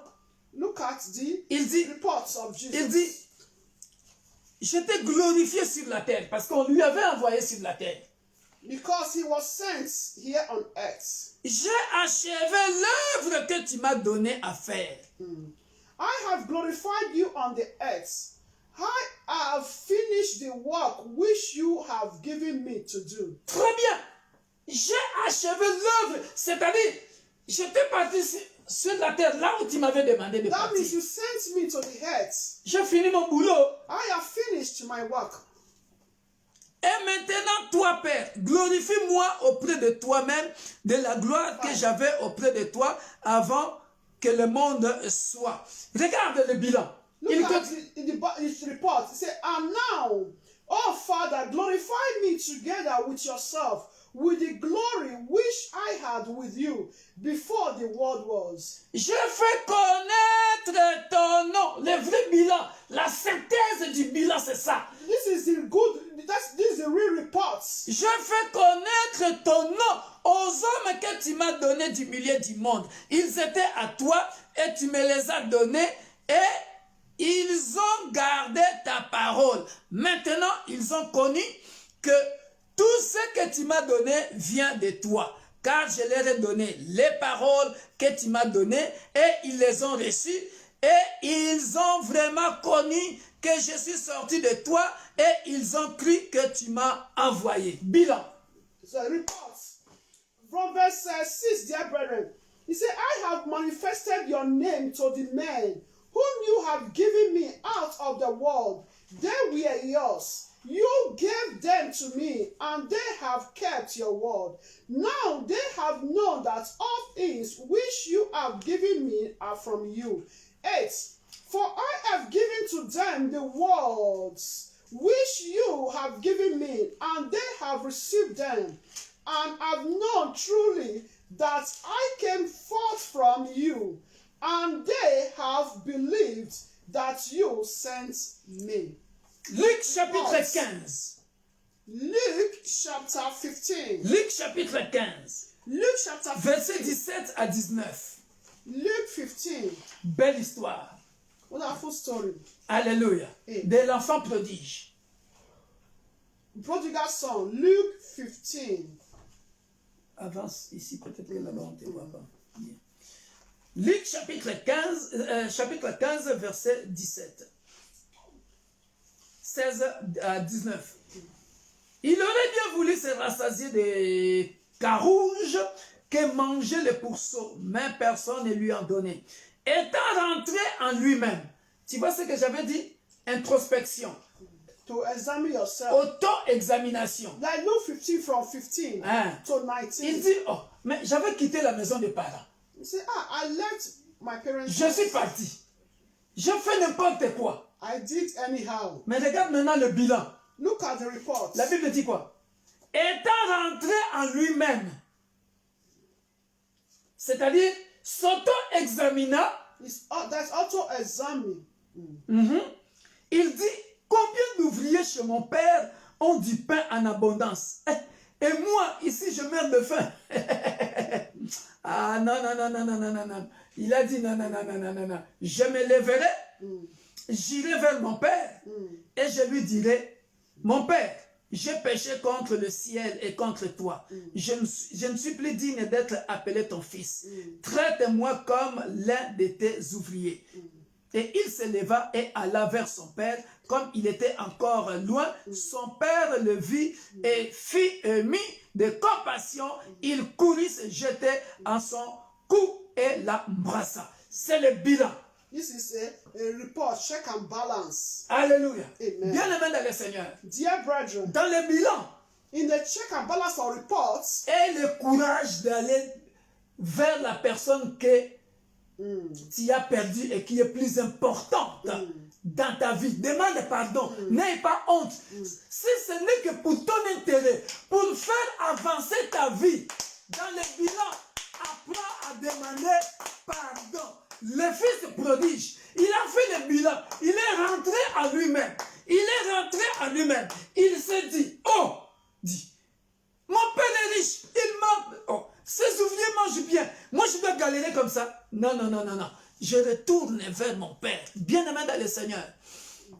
Look at the
Il dit,
reports of Jesus.
il dit, j'étais glorifié sur la terre parce qu'on lui avait envoyé sur la terre.
Because he was sent here on earth.
J'ai achevé l'œuvre que tu m'as donné à faire.
I have glorified you on the earth. I have finished the work which you have given me to do.
Très bien. J'ai achevé l'œuvre. C'est-à-dire, j'étais parti sur la terre là où tu m'avais demandé de
That means
partir.
you sent me to the earth.
J'ai fini mon boulot.
I have finished my work.
Et maintenant, toi, Père, glorifie-moi auprès de toi-même de la gloire que j'avais auprès de toi avant que le monde soit. Regarde le bilan.
Look
Il
at
continue.
his report. He said, and now, oh Father, glorify me together with yourself, with the glory which I had with you before the world was.
J'ai fait connaître ton nom. Le vrai bilan, la synthèse du bilan, c'est ça.
This is the good, this is the real report.
J'ai fait connaître ton nom aux hommes que tu m'as donnés du milieu du monde. Ils étaient à toi et tu me les as donnés et ils ont gardé ta parole. Maintenant, ils ont connu que tout ce que tu m'as donné vient de toi. Car je leur ai donné les paroles que tu m'as données et ils les ont reçues et ils ont vraiment connu que je suis sorti de toi et ils ont cru que tu m'as envoyé. Bilan.
So report from verse 6, dear brethren. He said, I have manifested your name to the men whom you have given me out of the world. They were yours. You gave them to me, and they have kept your word. Now they have known that all things which you have given me are from you. 8. For I have given to them the words which you have given me, and they have received them, and have known truly that I came forth from you, and they have believed that you sent me.
Luc chapitre 15.
Luke chapter 15.
Luc chapitre 15.
Luke chapter 15.
Verset 17 à 19.
Luke 15.
Belle histoire.
Wonderful story.
Alléluia. De l'enfant prodige.
Prodigal son. Luke 15.
Avance ici, peut-être que là-bas on ne te voit pas. Bien. Luc chapitre 15, verset 17. 16 à 19. Il aurait bien voulu se rassasier des carouges que mangeaient les pourceaux, mais personne ne lui en donnait. Étant rentré en lui-même, tu vois ce que j'avais dit? Introspection,
To examine yourself.
auto-examination.
Like Luke 15 from 15
Hein?
to
Il
19.
dit, oh, mais j'avais quitté la maison des parents.
You say, I left my parents'
Je suis parti. Je fais n'importe quoi.
I did anyhow.
Mais regarde maintenant le bilan.
Look at the report.
La Bible dit quoi? Étant rentré en lui-même. C'est-à-dire, s'auto-examina.
That's auto examine.
Il dit, combien d'ouvriers chez mon père ont du pain en abondance? Et moi, ici, je meurs de faim. Ah non, non, non, non, non, non, non, non. Il a dit, non, non, non, non, non, non, non. Je me lèverai, j'irai vers mon père, et je lui dirai, mon père, j'ai péché contre le ciel et contre toi. Je ne suis plus digne d'être appelé ton fils. Traite-moi comme l'un de tes ouvriers. Et il se leva et alla vers son père. Comme il était encore loin, son père le vit et fit ému de compassion. Il courut se jeter en son cou et l'embrassa. C'est le bilan.
This is a report, check and balance.
Alléluia.
Amen.
Bien-aimé dans le Seigneur.
Dear brethren,
Dans le bilan,
in the check and balance of reports,
aie le courage d'aller vers la personne que tu as perdue et qui est plus importante dans ta vie. Demande pardon. N'aie pas honte. Si ce n'est que pour ton intérêt, pour faire avancer ta vie, dans le bilan, apprends à demander pardon. Le fils prodige, il a fait le bilan. Il est rentré à lui-même. Il est rentré à lui-même. Il s'est dit, oh, dit, mon père est riche, il m'a... Oh, ses ouvriers mangent bien. Moi, je dois galérer comme ça. Non, non, non, non, non. Je retourne vers mon père. Bien-aimé dans le Seigneur.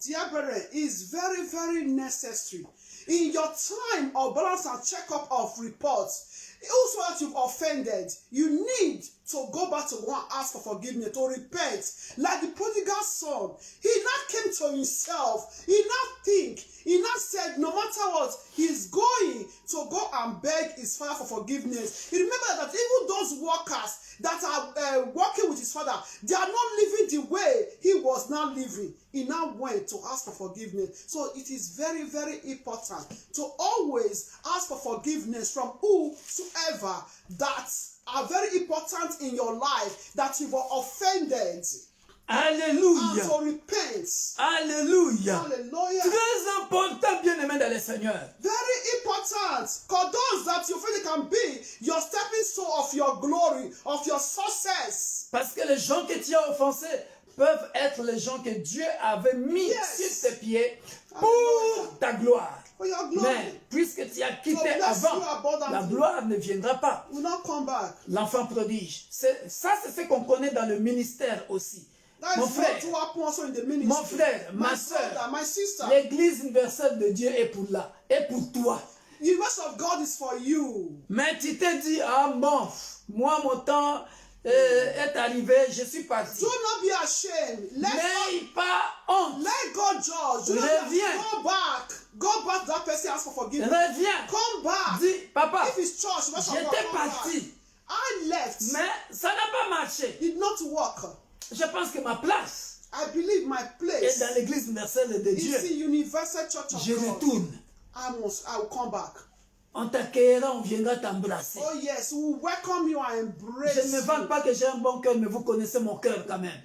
dear brethren, is very, very necessary. In your time of balance and check-up of reports, also that you've offended, you need to go back to go and ask for forgiveness, to repent. Like the prodigal son, he now came to himself. He now said, no matter what, he's going to go and beg his father for forgiveness. He remembered that even those workers that are working with his father, they are not living the way he was now living. He now went to ask for forgiveness. So it is very, very important to always ask for forgiveness from whosoever that are very important in your life, that you were offended. And
Alléluia.
to repent.
Alléluia.
Hallelujah.
Très important, bien-aimé dans le Seigneur.
Very important. Because those that you feel can be your stepping stone of your glory, of your success.
Parce que les gens que tu as offensés peuvent être les gens que Dieu avait mis
Yes.
sur tes pieds pour
Alléluia.
ta gloire.
For your glory.
Mais puisque tu as quitté
So bless
avant,
you abundantly.
la gloire ne viendra pas.
Will not come back.
L'enfant prodige. Ça, c'est ce qu'on connaît dans le ministère aussi.
That
Mon
is
frère,
what will happen also in the ministry.
mon frère, ma
my
soeur,
brother, my sister.
l'Église universelle de Dieu est pour là, est pour toi.
The universe of God is for you.
Mais tu t'es dit, ah bon, moi mon temps est arrivé, je suis parti.
Do not be ashamed.
N'aie pas honte.
Let God judge. Do not
Reviens.
go back. Go back to that person, ask for forgiveness.
Reviens.
Come back.
Dis, papa,
If it's church, rest of God,
j'étais
come back.
parti,
I left.
mais ça n'a pas marché.
Did not work.
Je pense que ma place
I believe my
est
place
dans l'Église universelle de
is
Dieu.
the universal church of
Je
God.
retourne.
I will come back.
On t'accueillera, on viendra t'embrasser.
Oh yes, we will welcome you and embrace
Je ne me vante
you.
pas que j'ai un bon cœur, mais vous connaissez mon cœur quand même.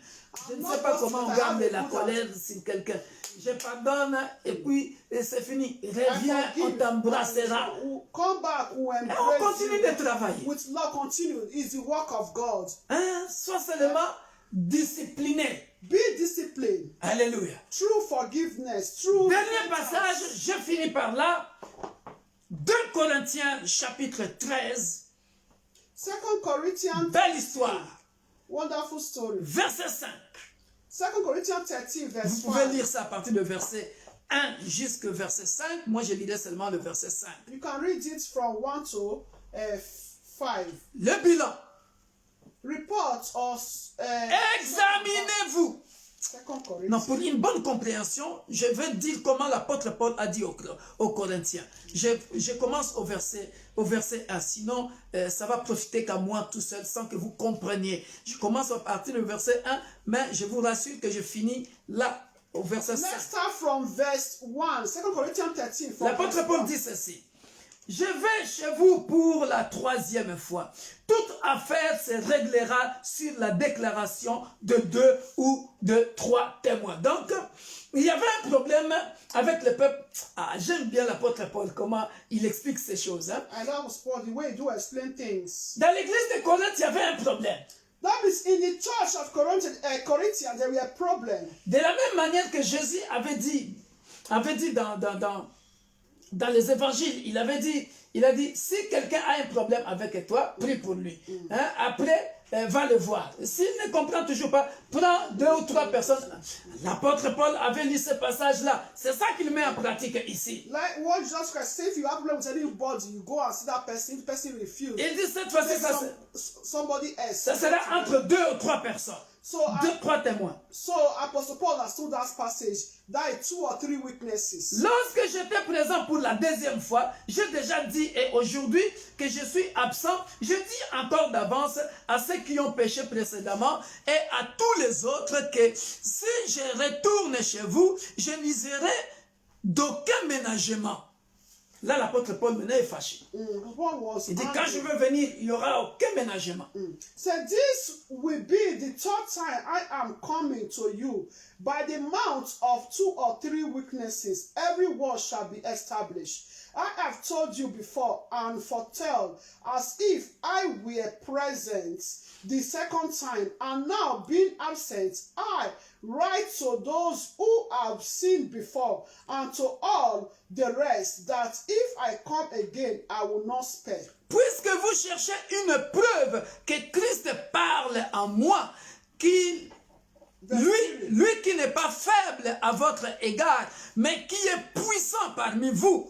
Je ne sais pas comment on garde la colère sur quelqu'un. Je pardonne et puis c'est fini. Reviens, on t'embrassera.
We'll come back, we'll
Et on
embrace
continue
you.
de travailler.
With love, continue. It's the work of God.
Hein? Sois seulement discipliné.
Be disciplined.
Alléluia.
True forgiveness. True.
Dernier passage, je finis par là. 2 Corinthiens chapitre 13.
2 Corinthians.
Belle histoire.
Wonderful story.
Verset 5.
2 Corinthians 13, verse
Vous pouvez
5.
lire ça à partir de verset 1 jusqu'au verset 5. Moi, je lirai seulement le verset 5.
You can read it from 1 to 5.
Le bilan.
report or
Examinez-vous.
2 Corinthians.
Non, pour une bonne compréhension, je vais dire comment l'apôtre Paul a dit aux Corinthiens. Je commence au verset 1, sinon ça va profiter qu'à moi tout seul sans que vous compreniez. Je commence à partir du verset 1, mais je vous rassure que je finis là, au verset 5.
Let's start from verse 1. 2 Corinthians 13. from
L'apôtre
verse
Paul
1.
dit ceci. Je vais chez vous pour la 3e fois. Toute affaire se réglera sur la déclaration de 2 ou de 3 témoins. Donc, il y avait un problème avec le peuple. Ah, j'aime bien l'apôtre Paul, comment il explique ces choses. Hein.
I love Paul, the way he do explain things.
Dans l'église de Corinthe, il y avait un problème.
That means in the church of Corinthians, there were problems.
De la même manière que Jésus avait dit dans les évangiles, il a dit, si quelqu'un a un problème avec toi, prie pour lui. Hein, après, va le voir. S'il ne comprend toujours pas, prends 2 ou 3 personnes. L'apôtre Paul avait lu ce passage-là. C'est ça qu'il met en pratique ici.
Like what Jesus Christ said, if you have a problem with anybody, you go and see that person, the person refuses.
Il dit cette fois-ci,
Somebody else.
ça sera entre 2 ou 3 personnes.
So,
2, 3 témoins.
So Apostle Paul understood that passage. That is 2 or 3 witnesses.
Lorsque j'étais présent pour la 2e fois, j'ai déjà dit et aujourd'hui que je suis absent, je dis encore d'avance à ceux qui ont péché précédemment et à tous les autres que si je retourne chez vous, je n'userai d'aucun ménagement. Là, l'apôtre Paul maintenant est fâché. Il dit, quand je veux venir, il n'y aura aucun ménagement.
So this will be the 3rd time I am coming to you. By the mouth of 2 or 3 witnesses, every word shall be established. I have told you before and foretell as if I were present the 2nd time, and now being absent, I write to those who have seen before and to all the rest that if I come again, I will not spare.
Puisque vous cherchez une preuve que Christ parle en moi, lui qui n'est pas faible à votre égard, mais qui est puissant parmi vous,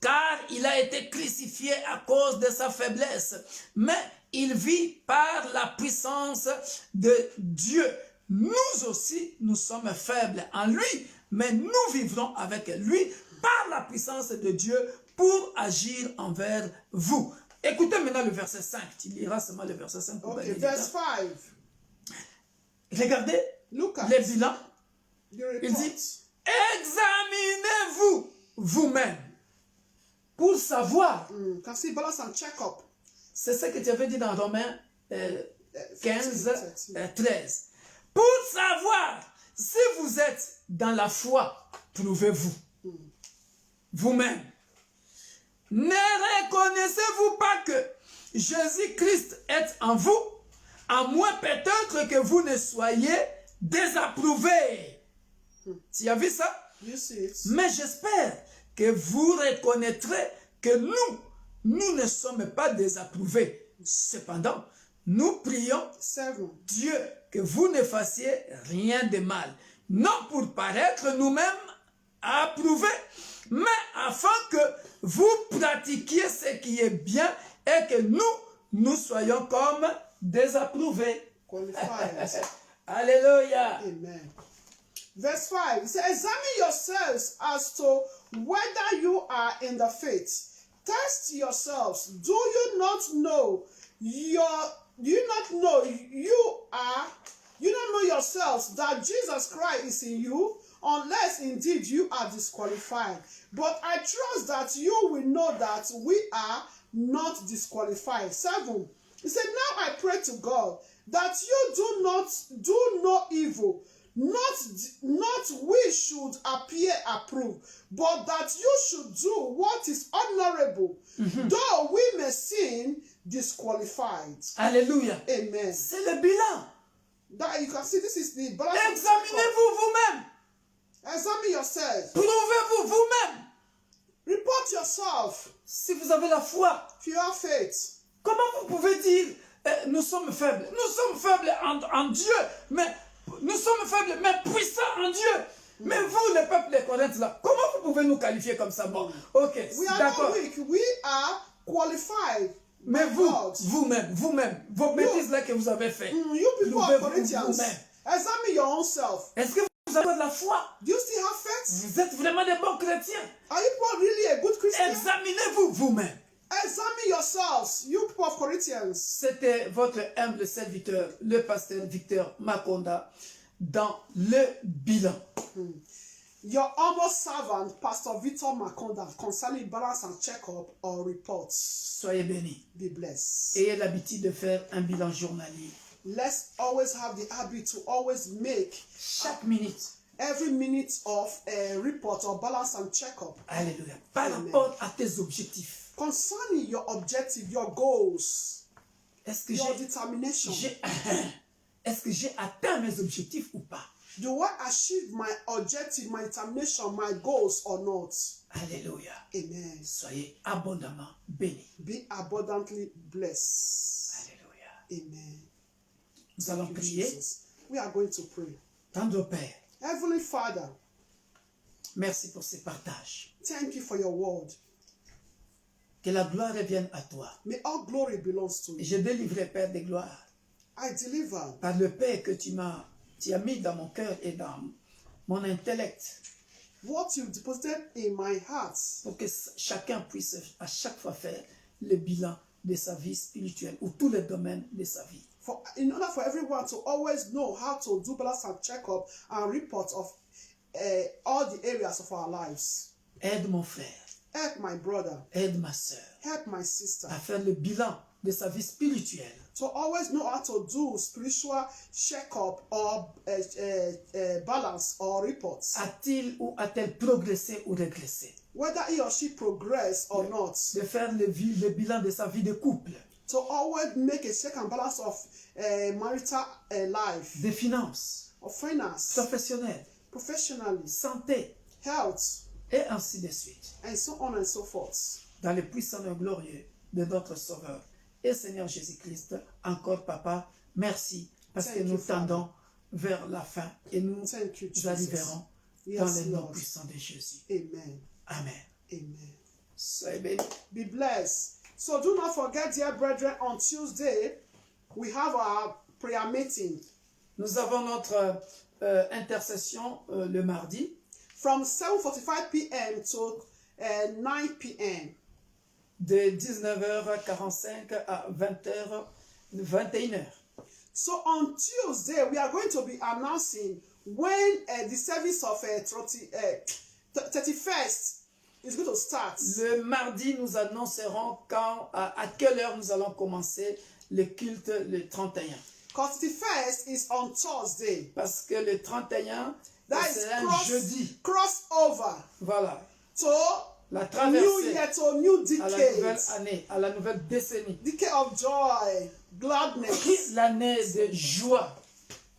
car il a été crucifié à cause de sa faiblesse, mais il vit par la puissance de Dieu. Nous aussi, nous sommes faibles en lui, mais nous vivrons avec lui par la puissance de Dieu pour agir envers vous. Écoutez maintenant le verset 5. Tu liras seulement le verset 5. Pour
Okay, verse 5.
Regardez
Look at
les bilans.
the
Il
report.
dit, examinez-vous vous-même pour savoir.
Can see balance and check up.
C'est ce que tu avais dit dans Romains 15, 13. Pour savoir si vous êtes dans la foi, prouvez-vous vous-même. Ne reconnaissez-vous pas que Jésus-Christ est en vous, à moins peut-être que vous ne soyez désapprouvé. Tu as vu ça?
You see it?
Mais j'espère que vous reconnaîtrez que nous ne sommes pas désapprouvés. Cependant, nous prions
7.
Dieu que vous ne fassiez rien de mal, non pour paraître nous-mêmes approuvés, mais afin que vous pratiquiez ce qui est bien et que nous soyons comme désapprouvés.
Qualified.
Alléluia.
Amen. Verse 5. It says, examine yourselves as to whether you are in the faith. Test yourselves. Do you not know you don't know yourselves that Jesus Christ is in you, unless indeed you are disqualified. But I trust that you will know that we are not disqualified. 7. He said, now I pray to God that you do no evil, not we should appear approved, but that you should do what is honorable, though we may seem disqualified.
Alléluia.
Amen.
C'est le bilan.
That you can see, this is the balance.
Examinez-vous vous-même.
Examine yourself.
Prouvez-vous vous-même.
Report yourself.
Si vous avez la foi,
If you have faith.
comment vous pouvez dire nous sommes faibles? Nous sommes faibles en Dieu, mais nous sommes faibles, mais puissants en Dieu. Mais vous, le peuple de Corinthe, là, comment vous pouvez nous qualifier comme ça? Bon, ok,
We are
d'accord.
not weak. We are qualified.
Mais
My
vous,
God.
vous-même, vos bêtises là que vous avez fait,
You people
Prouvez
of Corinthians,
vous-même.
examine your own self.
est-ce que vous avez de la foi?
Do you still have faith?
Vous êtes vraiment des bons chrétiens?
Are you people really a good Christian?
Examinez-vous vous-même.
Examine yourselves, you people of Corinthians.
C'était votre humble serviteur, le pasteur Victor Makonda, dans le bilan.
Your humble servant, Pastor Victor Makonda, concerning balance and check-up or reports.
Soyez bénis.
Be blessed.
Ayez l'habitude de faire un bilan journalier.
Let's always have the habit to always make
Chaque minute.
every minute of a report or balance and check-up.
Alléluia. Par
Amen.
rapport à tes objectifs.
Concerning your objective, your goals,
Est-ce que
your determination.
est-ce que j'ai atteint mes objectifs ou pas?
Do I achieve my objective, my determination, my goals or not?
Alléluia.
Amen.
Soyez abondamment bénis.
Be abundantly blessed.
Alléluia.
Amen.
Nous allons
Thank you,
prier.
Jesus. We are going to pray.
Tendre Père,
Heavenly Father,
merci pour ces partages.
thank you for your word.
Que la gloire revienne à toi.
May all glory belongs to
Et
you.
je délivre, Père, des gloires
I deliver
par le Père que tu as mis dans mon cœur et dans mon intellect
what you've deposited in my heart
pour que chacun puisse à chaque fois faire le bilan de sa vie spirituelle ou tous les domaines de sa vie.
in order for everyone to always know how to do balance and check-up and report of all the areas of our lives.
Aide mon frère,
Help my brother.
aide ma soeur
Help my sister.
à faire le bilan de sa vie spirituelle.
To always know how to do spiritual check-up or balance or reports.
A-t-il ou a-t-elle progressé ou régressé?
Whether he or she progress or not.
De faire le bilan de sa vie de couple,
To always make a check and balance of marital life,
des finances,
of finance,
professionnelles,
professionally,
santé,
health,
et ainsi de suite.
and so on and so forth.
Dans le puissant et glorieux de notre Sauveur et Seigneur Jésus-Christ, encore Papa, merci parce
Thank
que
you,
nous
Father.
tendons vers la fin et nous
Thank you, Jesus.
arriverons dans
Yes,
le nom
Lord.
puissant de Jésus.
Amen.
Amen.
Amen.
Soyez bénis.
Be blessed. So do not forget, dear brethren, on Tuesday, we have our prayer meeting
Nous avons notre intercession le mardi
from 7:45 p.m. to 9 p.m.
de 19h45 à 21h.
So on Tuesday, we are going to be announcing when the service of 31st is going to start.
Le mardi, nous annoncerons à quelle heure nous allons commencer le culte le 31.
Because the first is on Thursday.
Parce que le 31,
That is
c'est un jeudi.
crossover
Voilà.
to
La
new
traversée
year, to new
à la nouvelle
decade.
année, à la nouvelle décennie.
Decade of joy, gladness.
L'année de joie.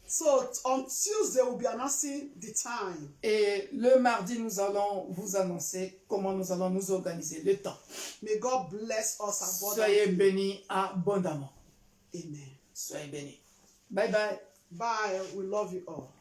So on Tuesday, we'll be announcing the time.
Et le mardi, nous allons vous annoncer comment nous allons nous organiser le temps.
May God bless us
Soyez
abundantly.
bénis abondamment.
Amen.
Soyez bénis. Bye bye.
Bye. We love you all.